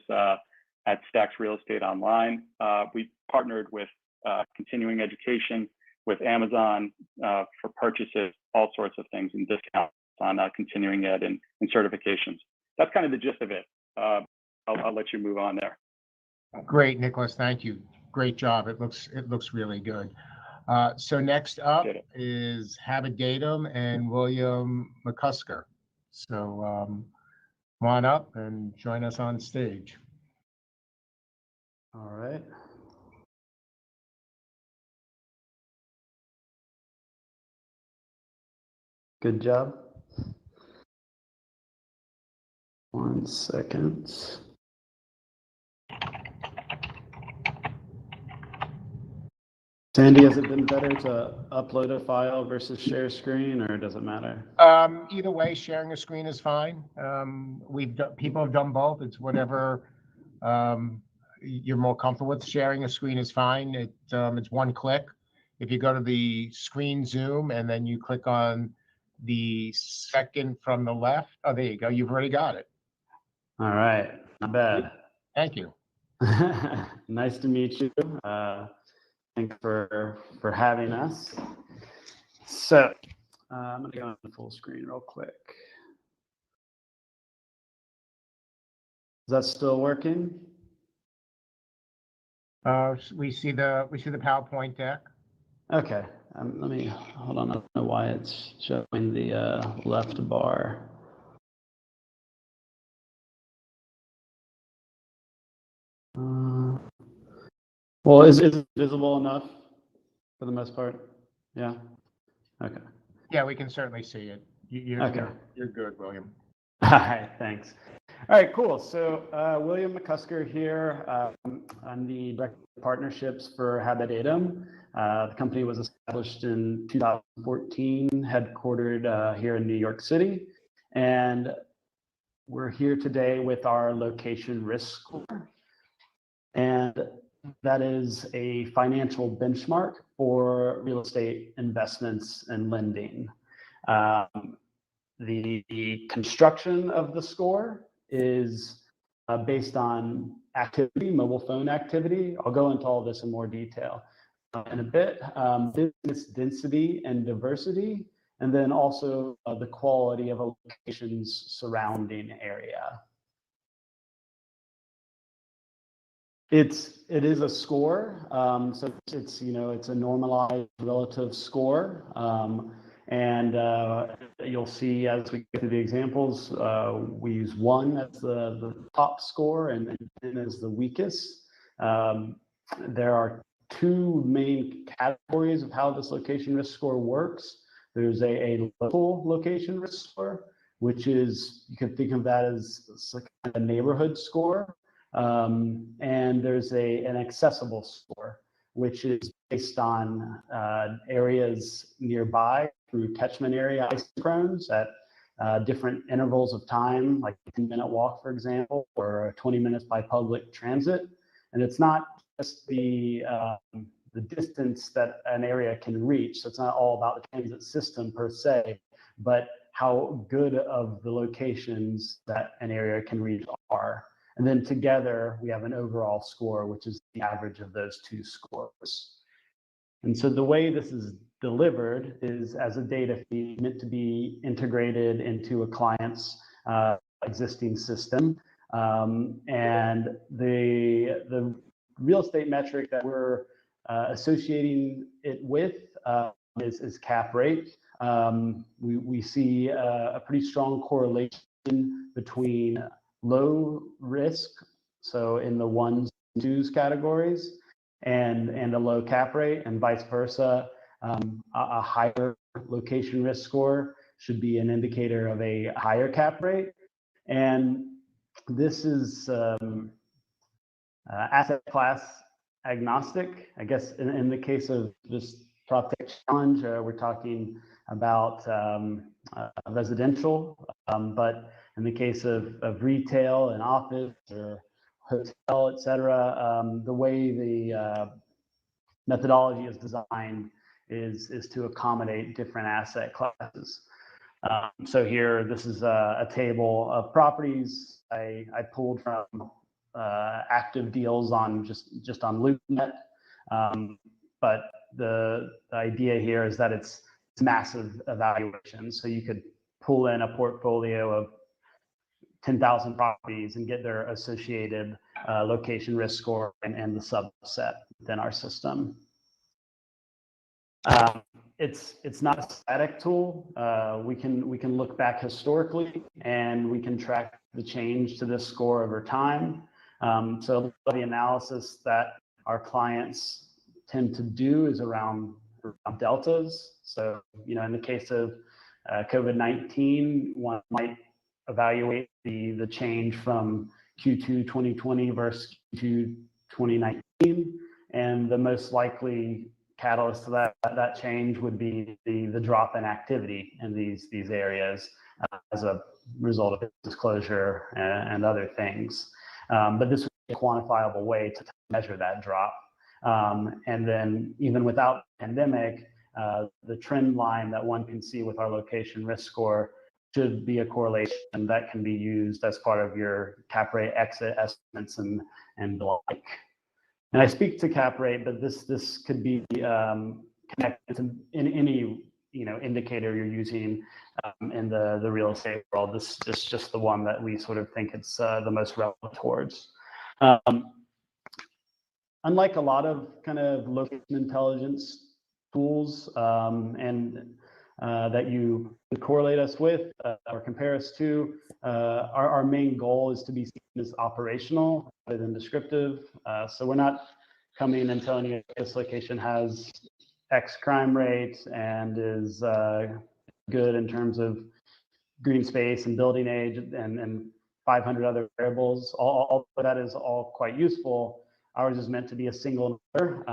at Stacks Real Estate Online. We partnered with continuing education, with Amazon for purchases, all sorts of things, and discounts on continuing ed and certifications. That's kind of the gist of it. I'll let you move on there. Great, Nicholas. Thank you. Great job. It looks really good. So next up is Habitatum and William McCusker. So come on up and join us on stage. All right. Good job. 1 second. Sandy, has it been better to upload a file versus share screen, or does it matter? Either way, sharing a screen is fine. People have done both. It's whatever you're more comfortable with. Sharing a screen is fine. It's one click. If you go to the screen zoom and then you click on the second from the left, oh, there you go. You've already got it. All right, not bad. Thank you. Nice to meet you. Thanks for having us. So I'm going to go on the full screen real quick. Is that still working? We see the PowerPoint deck. Okay. Let me hold on. I don't know why it's showing the left bar. Well, is it visible enough for the most part? Yeah. Okay. Yeah, we can certainly see it. Okay. You're good, William. All right, thanks. All right, cool. So William McCusker here. I'm the Director of Partnerships for Habitatum. The company was established in 2014, headquartered here in New York City. And we're here today with our location risk score. And that is a financial benchmark for real estate investments and lending. The construction of the score is based on activity, mobile phone activity. I'll go into all this in more detail in a bit. Business density and diversity, and then also the quality of a location's surrounding area. It is a score, so it's a normalized relative score, and you'll see as we get to the examples, we use 1 as the top score and 10 as the weakest. There are 2 main categories of how this location risk score works. There's a local location risk score, which is, you can think of that as a neighborhood score. And there's an accessible score, which is based on areas nearby through catchment area isochrones at different intervals of time, like a 10-minute walk, for example, or 20 minutes by public transit. And it's not just the distance that an area can reach. So it's not all about the transit system per se, but how good of the locations that an area can reach are. And then together we have an overall score, which is the average of those 2 scores. And so the way this is delivered is as a data feed meant to be integrated into a client's existing system. And the real estate metric that we're associating it with is cap rate. We see a pretty strong correlation between low risk, so in the 1s and 2s categories, and a low cap rate, and vice versa. A higher location risk score should be an indicator of a higher cap rate. And this is asset class agnostic. I guess in the case of this PropTech challenge, we're talking about residential, but in the case of retail and office or hotel, et cetera, the way the methodology is designed is to accommodate different asset classes. So here, this is a table of properties I pulled from active deals on just on LoopNet. But the idea here is that it's massive evaluation. So you could pull in a portfolio of 10,000 properties and get their associated location risk score and the subset within our system. It's not a static tool. We can look back historically and we can track the change to this score over time. So the analysis that our clients tend to do is around deltas. So, in the case of COVID-19, one might evaluate the change from Q2 2020 versus Q2 2019, and the most likely catalyst to that change would be the drop in activity in these areas as a result of disclosure and other things. But this would be a quantifiable way to measure that drop. And then even without the pandemic, the trend line that one can see with our location risk score should be a correlation that can be used as part of your cap rate exit estimates and the like. And I speak to cap rate, but this could be connected to in any indicator you're using in the real estate world. This is just the one that we sort of think it's the most relevant towards. Unlike a lot of kind of location intelligence tools and that you correlate us with or compare us to. Our main goal is to be seen as operational rather than descriptive. So we're not coming and telling you this location has X crime rate and is good in terms of green space and building age and 500 other variables. All that is all quite useful. Ours is meant to be a single number,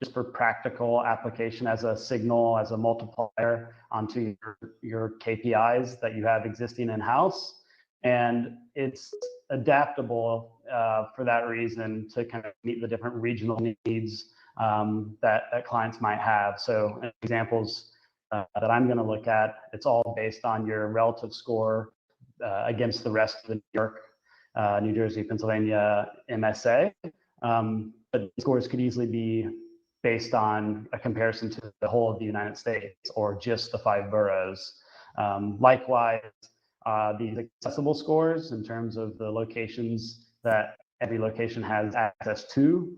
just for practical application as a signal, as a multiplier onto your KPIs that you have existing in-house. And it's adaptable for that reason to kind of meet the different regional needs that clients might have. So examples that I'm going to look at, it's all based on your relative score against the rest of the New York, New Jersey, Pennsylvania MSA. But scores could easily be based on a comparison to the whole of the United States or just the 5 boroughs. Likewise, these accessible scores in terms of the locations that every location has access to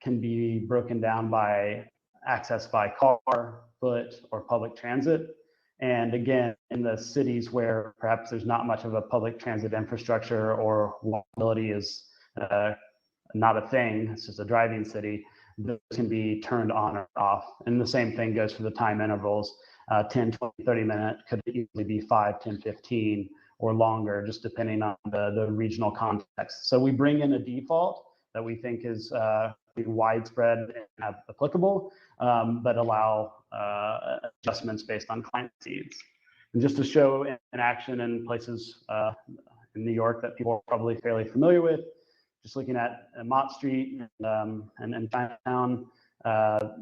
can be broken down by access by car, foot, or public transit. And again, in the cities where perhaps there's not much of a public transit infrastructure or walkability is not a thing, it's just a driving city, those can be turned on or off. And the same thing goes for the time intervals. 10, 20, 30 minutes could easily be 5, 10, 15 or longer, just depending on the regional context. So we bring in a default that we think is widespread and applicable, but allow adjustments based on client needs. And just to show in action in places in New York that people are probably fairly familiar with, just looking at Mott Street and Chinatown,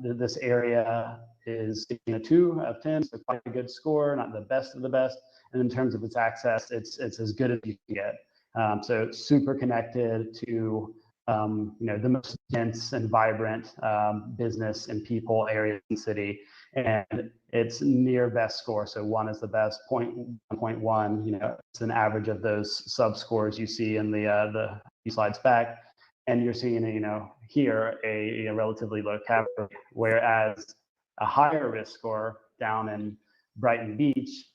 this area is a 2 out of 10, so quite a good score, not the best of the best. And in terms of its access, it's as good as you can get. So it's super connected to the most dense and vibrant business and people areas in the city, and it's near best score. So 1 is the best, 1.1. It's an average of those sub scores you see in the few slides back, and you're seeing here a relatively low cap rate, whereas a higher risk score down in Brighton Beach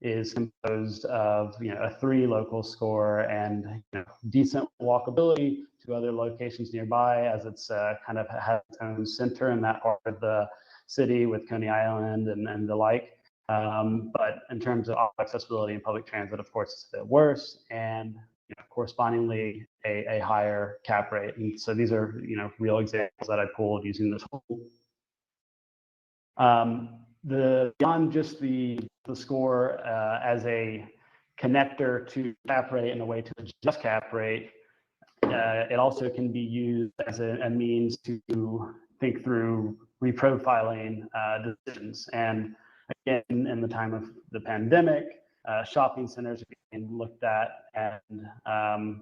is composed of a 3 local score and decent walkability to other locations nearby, as it's kind of has its own center in that part of the city with Coney Island and the like. But in terms of accessibility and public transit, of course, it's a bit worse, and correspondingly a higher cap rate. And so these are real examples that I pulled using this tool. Beyond just the score as a connector to cap rate and a way to adjust cap rate, it also can be used as a means to think through reprofiling decisions. And again, in the time of the pandemic, shopping centers are being looked at, and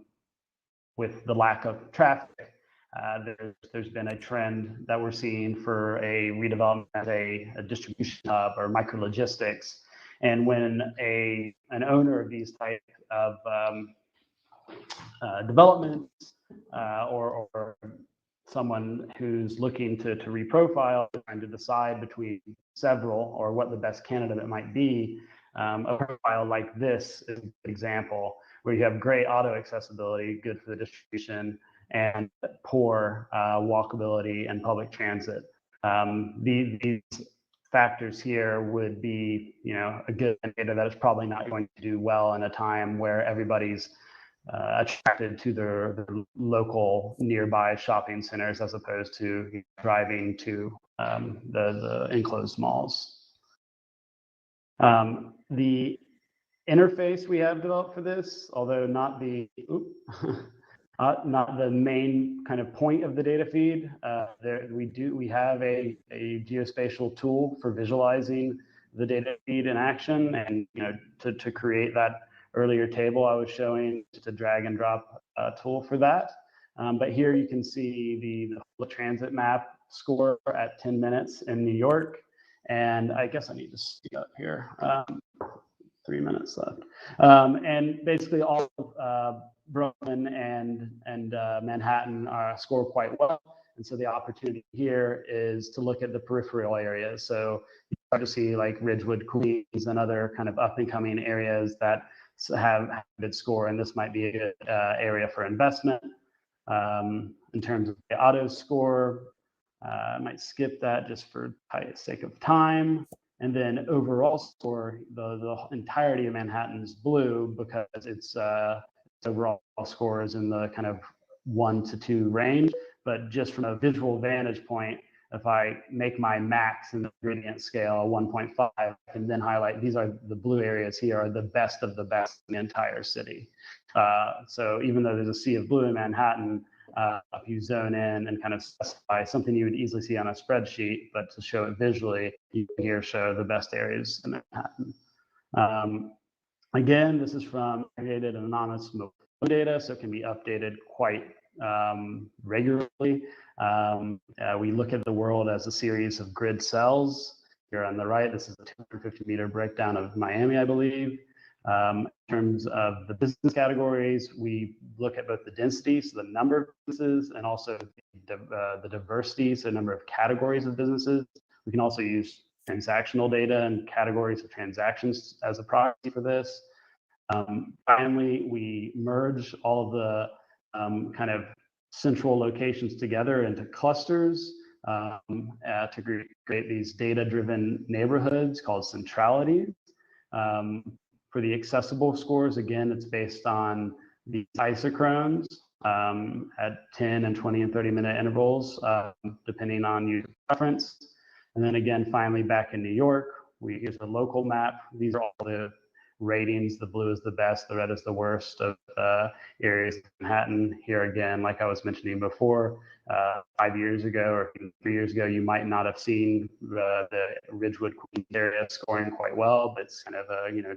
with the lack of traffic, there's been a trend that we're seeing for a redevelopment as a distribution hub or micro logistics. And when an owner of these type of developments or someone who's looking to reprofile, trying to decide between several or what the best candidate might be, a profile like this is an example where you have great auto accessibility, good for the distribution, and poor walkability and public transit. These factors here would be, a good indicator that it's probably not going to do well in a time where everybody's attracted to their local nearby shopping centers as opposed to driving to the enclosed malls. The interface we have developed for this, although not the not the main kind of point of the data feed, we have a geospatial tool for visualizing the data feed in action, and to create that earlier table I was showing, just a drag and drop tool for that. But here you can see the transit map score at 10 minutes in New York, and I guess I need to speed up here. 3 minutes left, and basically all of Brooklyn and Manhattan score quite well. And so the opportunity here is to look at the peripheral areas. So start to see like Ridgewood, Queens, and other kind of up and coming areas that have a good score, and this might be a good area for investment. In terms of the auto score, I might skip that just for sake of time. And then overall score, the entirety of Manhattan is blue because its overall score is in the kind of 1 to 2 range. But just from a visual vantage point, if I make my max in the gradient scale a 1.5, I can then highlight these are the blue areas here are the best of the best in the entire city. So even though there's a sea of blue in Manhattan, if you zone in and kind of specify something you would easily see on a spreadsheet, but to show it visually, you can here show the best areas in Manhattan. Again, this is from aggregated and anonymous data, so it can be updated quite regularly. We look at the world as a series of grid cells. Here on the right, this is a 250-meter breakdown of Miami, I believe. In terms of the business categories, we look at both the density, so the number of businesses, and also the diversity, so the number of categories of businesses. We can also use transactional data and categories of transactions as a proxy for this. Finally, we merge all of the kind of central locations together into clusters to create these data-driven neighborhoods called centralities. For the accessible scores, again, it's based on the isochrones at 10 and 20 and 30-minute intervals, depending on user preference. And then again, finally, back in New York, here's the local map. These are all the ratings. The blue is the best, the red is the worst of areas of Manhattan. Here again, like I was mentioning before, 5 years ago or even 3 years ago, you might not have seen the Ridgewood Queens area scoring quite well, but it's kind of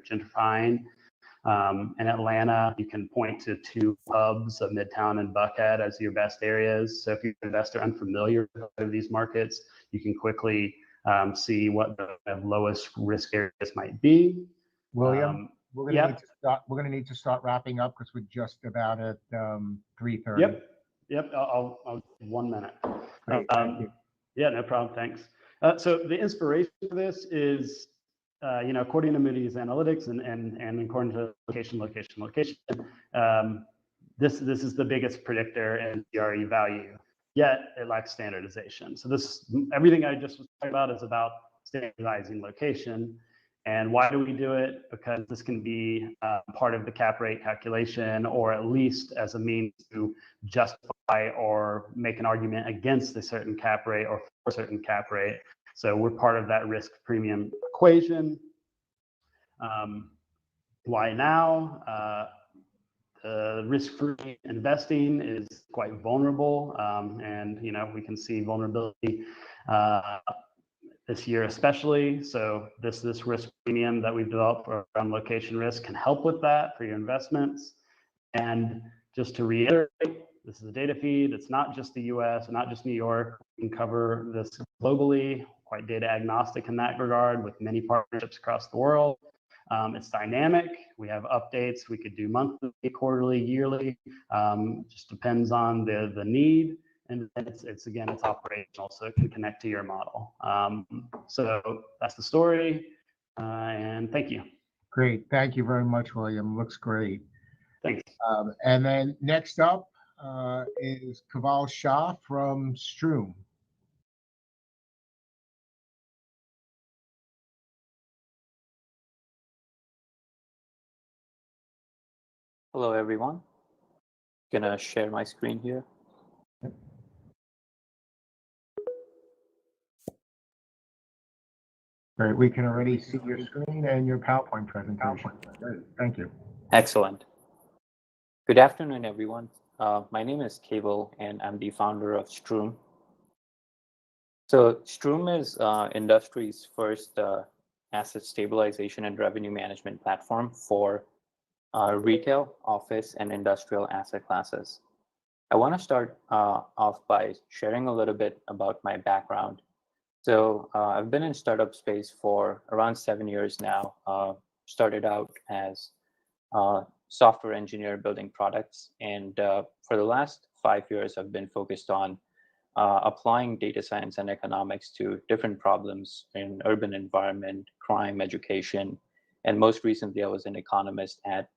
gentrifying. In Atlanta, you can point to 2 hubs of Midtown and Buckhead as your best areas. So if you're an investor unfamiliar with these markets, you can quickly see what the lowest risk areas might be. William, we're gonna need to start wrapping up because we're just about at 3:30. Yep. I'll 1 minute. Great, thank you. Yeah, no problem. Thanks. So the inspiration for this is, according to Moody's Analytics and according to location, this is the biggest predictor in CRE value. Yet it lacks standardization. So everything I just was talking about is about standardizing location. And why do we do it? Because this can be part of the cap rate calculation, or at least as a means to justify or make an argument against a certain cap rate or for a certain cap rate. So we're part of that risk premium equation. Why now? Risk-free investing is quite vulnerable, and we can see vulnerability this year especially. So this risk premium that we've developed around location risk can help with that for your investments. And just to reiterate, this is a data feed. It's not just the US, not just New York. We can cover this globally, quite data agnostic in that regard with many partnerships across the world. It's dynamic. We have updates. We could do monthly, quarterly, yearly. Just depends on the need. And it's operational, so it can connect to your model. So that's the story, and thank you. Great, thank you very much, William. Looks great. Thanks. And then next up is Kaval Shah from Stroom. Hello, everyone. Gonna share my screen here. Great, we can already see your screen and your PowerPoint presentation. Great, thank you. Excellent. Good afternoon, everyone. My name is Keval, and I'm the founder of Stroom. So Stroom is industry's first asset stabilization and revenue management platform for retail, office, and industrial asset classes. I want to start off by sharing a little bit about my background. So I've been in startup space for around 7 years now. Started out as a software engineer building products. And for the last 5 years, I've been focused on applying data science and economics to different problems in urban environment, crime, education, and most recently, I was an economist at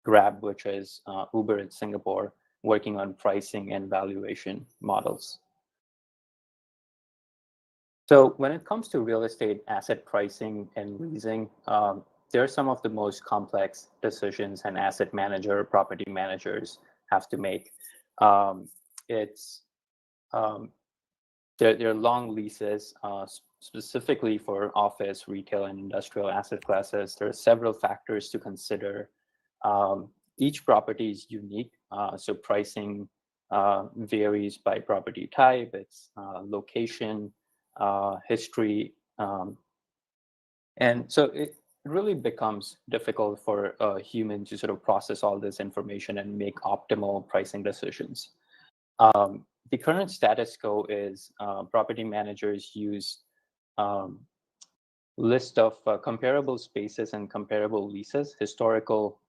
Grab, which is Uber in Singapore, working on pricing and valuation models. So when it comes to real estate asset pricing and leasing, there are some of the most complex decisions an asset manager or property managers have to make. There are long leases, specifically for office, retail, and industrial asset classes. There are several factors to consider. Each property is unique, so pricing varies by property type, its location, history, and so it really becomes difficult for a human to sort of process all this information and make optimal pricing decisions. The current status quo is property managers use list of comparable spaces and comparable leases, historical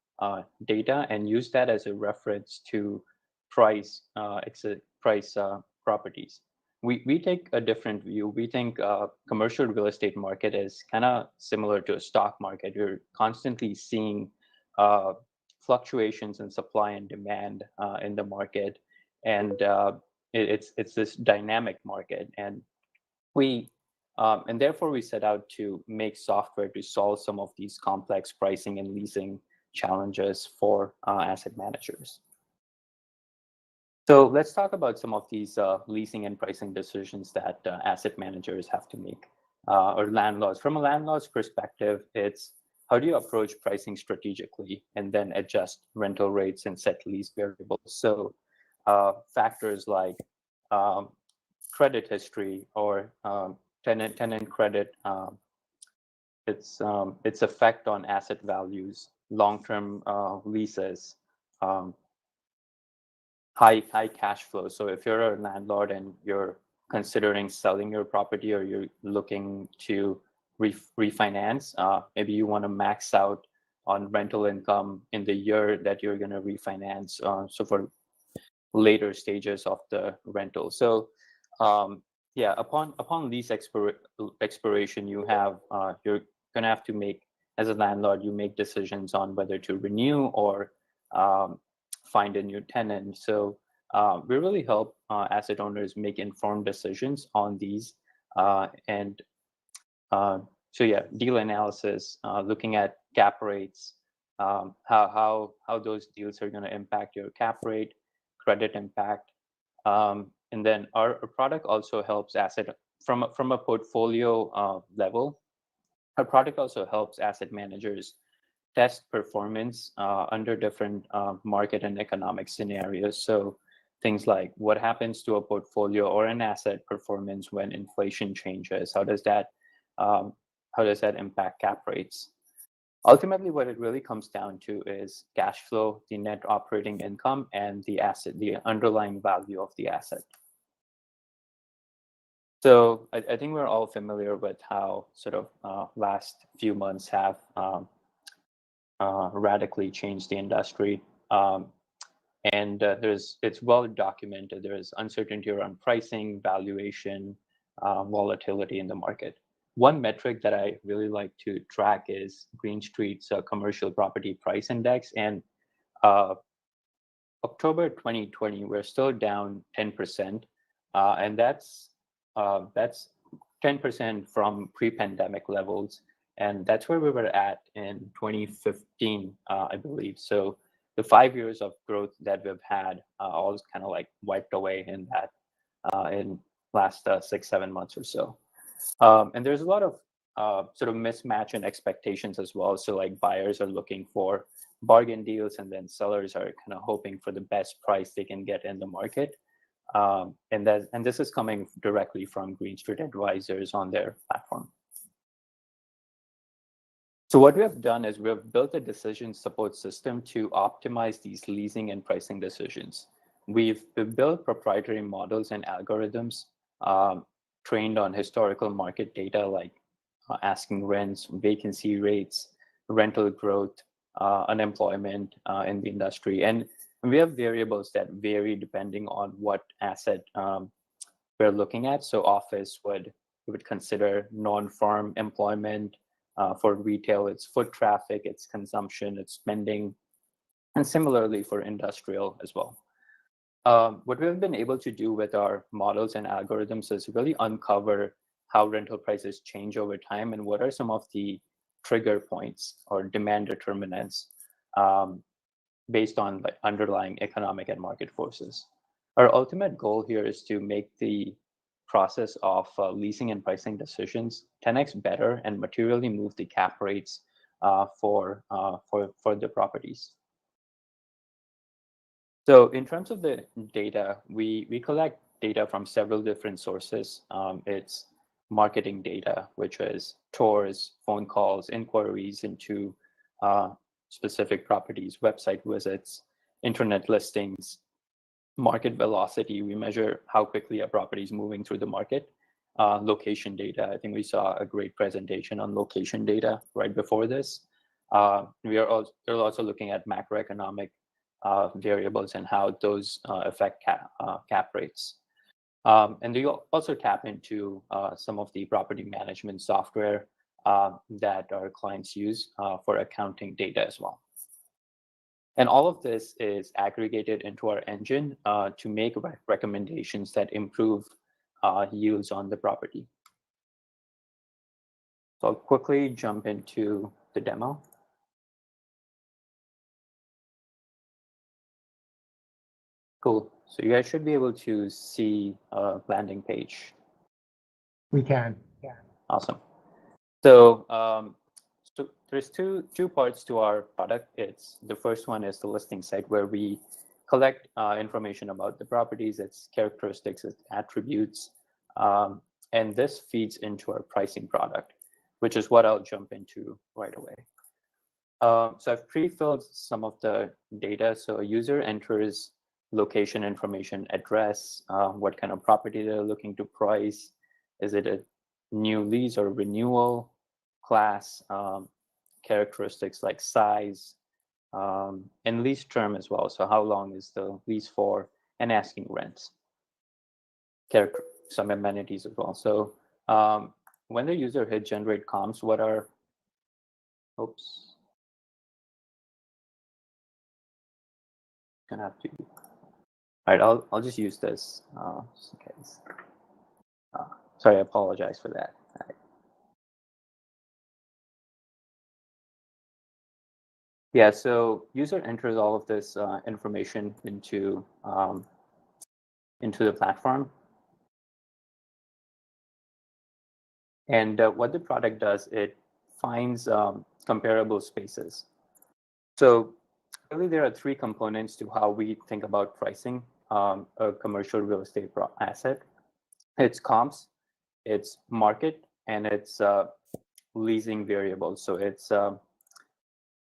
data, and use that as a reference to price properties. We take a different view. We think commercial real estate market is kind of similar to a stock market. You're constantly seeing fluctuations in supply and demand in the market, and it's this dynamic market, and therefore we set out to make software to solve some of these complex pricing and leasing challenges for asset managers. So let's talk about some of these leasing and pricing decisions that asset managers have to make, or landlords. From a landlord's perspective, it's how do you approach pricing strategically and then adjust rental rates and set lease variables? So factors like credit history or tenant credit, its effect on asset values, long-term leases, high cash flow. So if you're a landlord and you're considering selling your property or you're looking to refinance, maybe you want to max out on rental income in the year that you're going to refinance. So for later stages of the rental. So yeah, upon lease expiration, you have you're going to have to make, as a landlord, you make decisions on whether to renew or find a new tenant. So we really help asset owners make informed decisions on these. So yeah, deal analysis, looking at cap rates, how those deals are going to impact your cap rate, credit impact, and then our product also helps from a portfolio level. Our product also helps asset managers test performance under different market and economic scenarios. So things like what happens to a portfolio or an asset performance when inflation changes? How does that impact cap rates? Ultimately, what it really comes down to is cash flow, the net operating income, and the underlying value of the asset. So I think we're all familiar with how sort of last few months have radically changed the industry. And it's well documented. There is uncertainty around pricing, valuation, volatility in the market. One metric that I really like to track is Green Street's commercial property price index. And October 2020, we're still down 10%. And that's 10% from pre-pandemic levels. And that's where we were at in 2015, I believe. So the 5 years of growth that we've had all kind of like wiped away in that in last 6-7 months or so. And there's a lot of sort of mismatch in expectations as well. So like buyers are looking for bargain deals, and then sellers are kind of hoping for the best price they can get in the market. And this is coming directly from Green Street advisors on their platform. So what we have done is we have built a decision support system to optimize these leasing and pricing decisions. We've built proprietary models and algorithms trained on historical market data like asking rents, vacancy rates, rental growth, unemployment in the industry. And we have variables that vary depending on what asset we're looking at. So office would consider non-farm employment. For retail, it's foot traffic, it's consumption, it's spending, and similarly for industrial as well. What we've been able to do with our models and algorithms is really uncover how rental prices change over time and what are some of the trigger points or demand determinants based on like underlying economic and market forces. Our ultimate goal here is to make the process of leasing and pricing decisions 10x better and materially move the cap rates for the properties. So in terms of the data, we collect data from several different sources. It's marketing data, which is tours, phone calls, inquiries into specific properties, website visits, internet listings, market velocity. We measure how quickly a property is moving through the market. Location data. I think we saw a great presentation on location data right before this. We're also looking at macroeconomic variables and how those affect cap rates. And they also tap into some of the property management software that our clients use for accounting data as well. And all of this is aggregated into our engine to make recommendations that improve yields on the property. So I'll quickly jump into the demo. Cool. So you guys should be able to see a landing page. We can. Yeah. Awesome. So, so there's two parts to our product. It's the first one is the listing site where we collect information about the properties, its characteristics, its attributes, and this feeds into our pricing product, which is what I'll jump into right away. So I've pre-filled some of the data. So a user enters location information, address, what kind of property they're looking to price. Is it a new lease or renewal, class, characteristics like size, and lease term as well. So how long is the lease for, and asking rents. Some amenities as well. So when the user hit generate comms, what are, oops. Gonna have to, all right, I'll just use this just in case. Sorry, I apologize for that. All right. Yeah, so user enters all of this information into the platform. And what the product does, it finds comparable spaces. So really there are three components to how we think about pricing a commercial real estate asset. It's comps, it's market, and it's leasing variables. So it's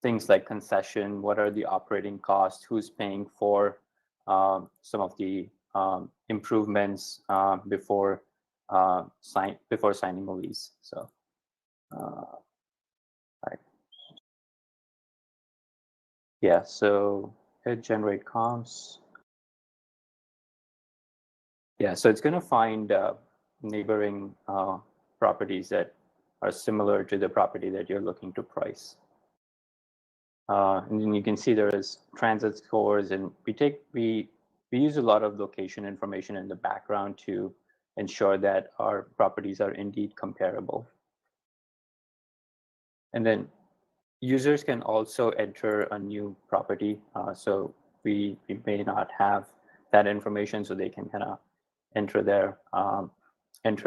things like concession, what are the operating costs, who's paying for some of the improvements before signing a lease. So, right. Yeah, so hit generate comps. Yeah, so it's going to find neighboring properties that are similar to the property that you're looking to price. And then you can see there is transit scores, and we use a lot of location information in the background to ensure that our properties are indeed comparable. And then users can also enter a new property. So we may not have that information, so they can kind of enter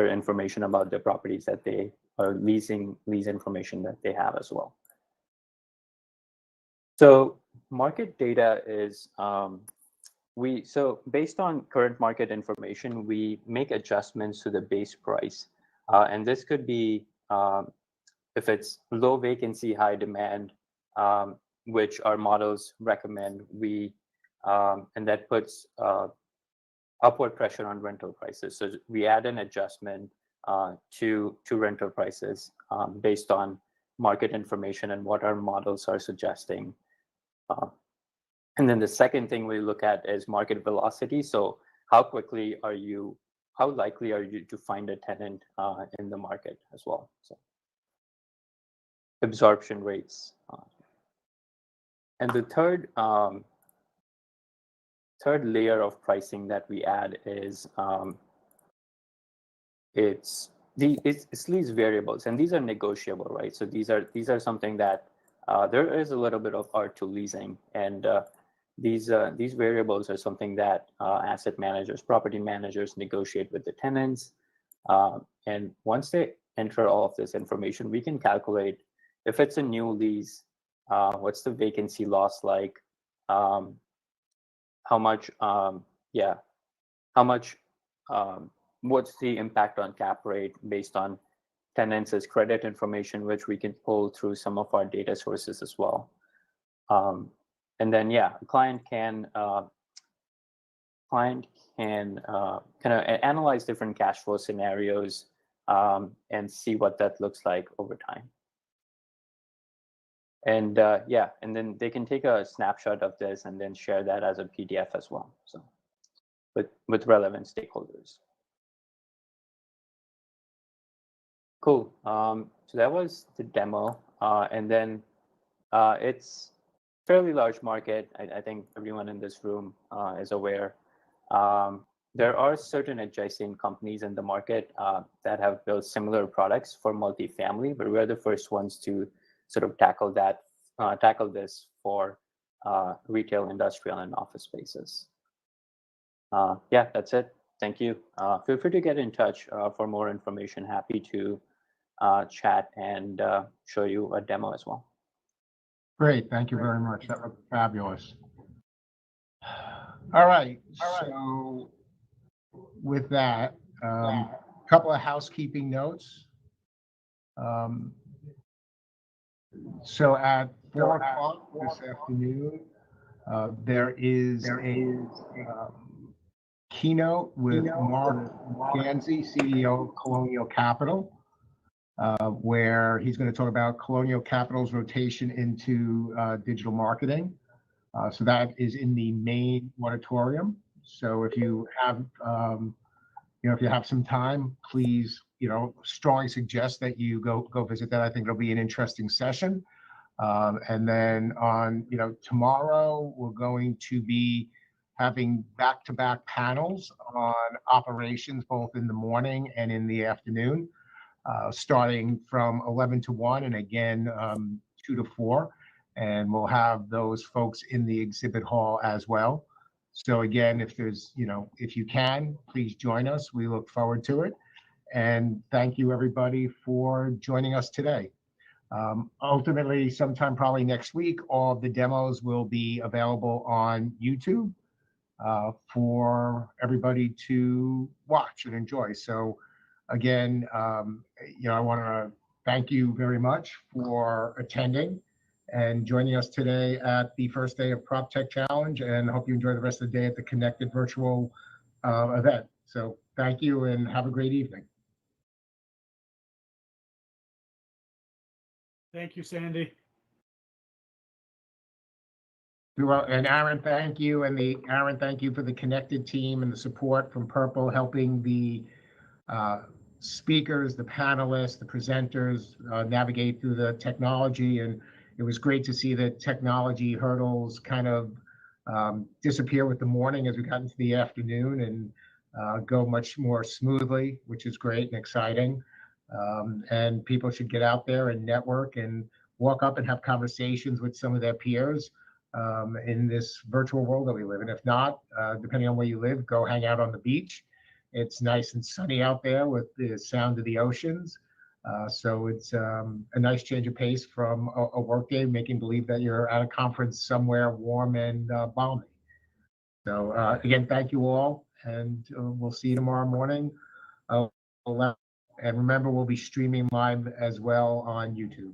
information about the properties that they are lease information that they have as well. So market data is so based on current market information, we make adjustments to the base price, and this could be if it's low vacancy, high demand, which our models recommend. And that puts upward pressure on rental prices. So we add an adjustment to rental prices based on market information and what our models are suggesting. And then the second thing we look at is market velocity. So how quickly are you how likely are you to find a tenant in the market as well? So absorption rates. And the third layer of pricing that we add is it's these variables, and these are negotiable, right? So these are something that there is a little bit of art to leasing, and these variables are something that asset managers, property managers negotiate with the tenants, and once they enter all of this information, we can calculate if it's a new lease, what's the vacancy loss like, how much, what's the impact on cap rate based on tenants' credit information, which we can pull through some of our data sources as well. And then, a client can kind of analyze different cash flow scenarios and see what that looks like over time. And and then they can take a snapshot of this and then share that as a PDF as well. So with relevant stakeholders. Cool. So that was the demo, and then it's fairly large market. I think everyone in this room is aware. There are certain adjacent companies in the market that have built similar products for multifamily, but we're the first ones to sort of tackle this for retail, industrial, and office spaces. That's it. Thank you. Feel free to get in touch for more information. Happy to chat and show you a demo as well. Great, thank you very much. That was fabulous. All right, so with that, a couple of housekeeping notes. So at 4 o'clock this afternoon, there is a keynote with Mark Ganzi, CEO of Colonial Capital, where he's going to talk about Colonial Capital's rotation into digital marketing. So that is in the main auditorium. So if you have, if you have some time, please, strongly suggest that you go visit that. I think it'll be an interesting session. And then on, tomorrow we're going to be having back-to-back panels on operations, both in the morning and in the afternoon, starting from 11 to 1 and again 2 to 4. And we'll have those folks in the exhibit hall as well. So again, if there's, if you can, please join us. We look forward to it. And thank you everybody for joining us today. Ultimately, sometime probably next week, all of the demos will be available on YouTube for everybody to watch and enjoy. So again, I want to thank you very much for attending and joining us today at the first day of PropTech Challenge, and hope you enjoy the rest of the day at the Connected Virtual event. So thank you and have a great evening. Thank you, Sandy. And Aaron, thank you. And Aaron, thank you for the Connected team and the support from Purple, helping the speakers, the panelists, the presenters navigate through the technology. And it was great to see the technology hurdles kind of disappear with the morning as we got into the afternoon and go much more smoothly, which is great and exciting. And people should get out there and network and walk up and have conversations with some of their peers in this virtual world that we live in. If not, depending on where you live, go hang out on the beach. It's nice and sunny out there with the sound of the oceans. So it's a nice change of pace from a work day, making believe that you're at a conference somewhere warm and balmy. So again, thank you all, and we'll see you tomorrow morning. And remember, we'll be streaming live as well on YouTube.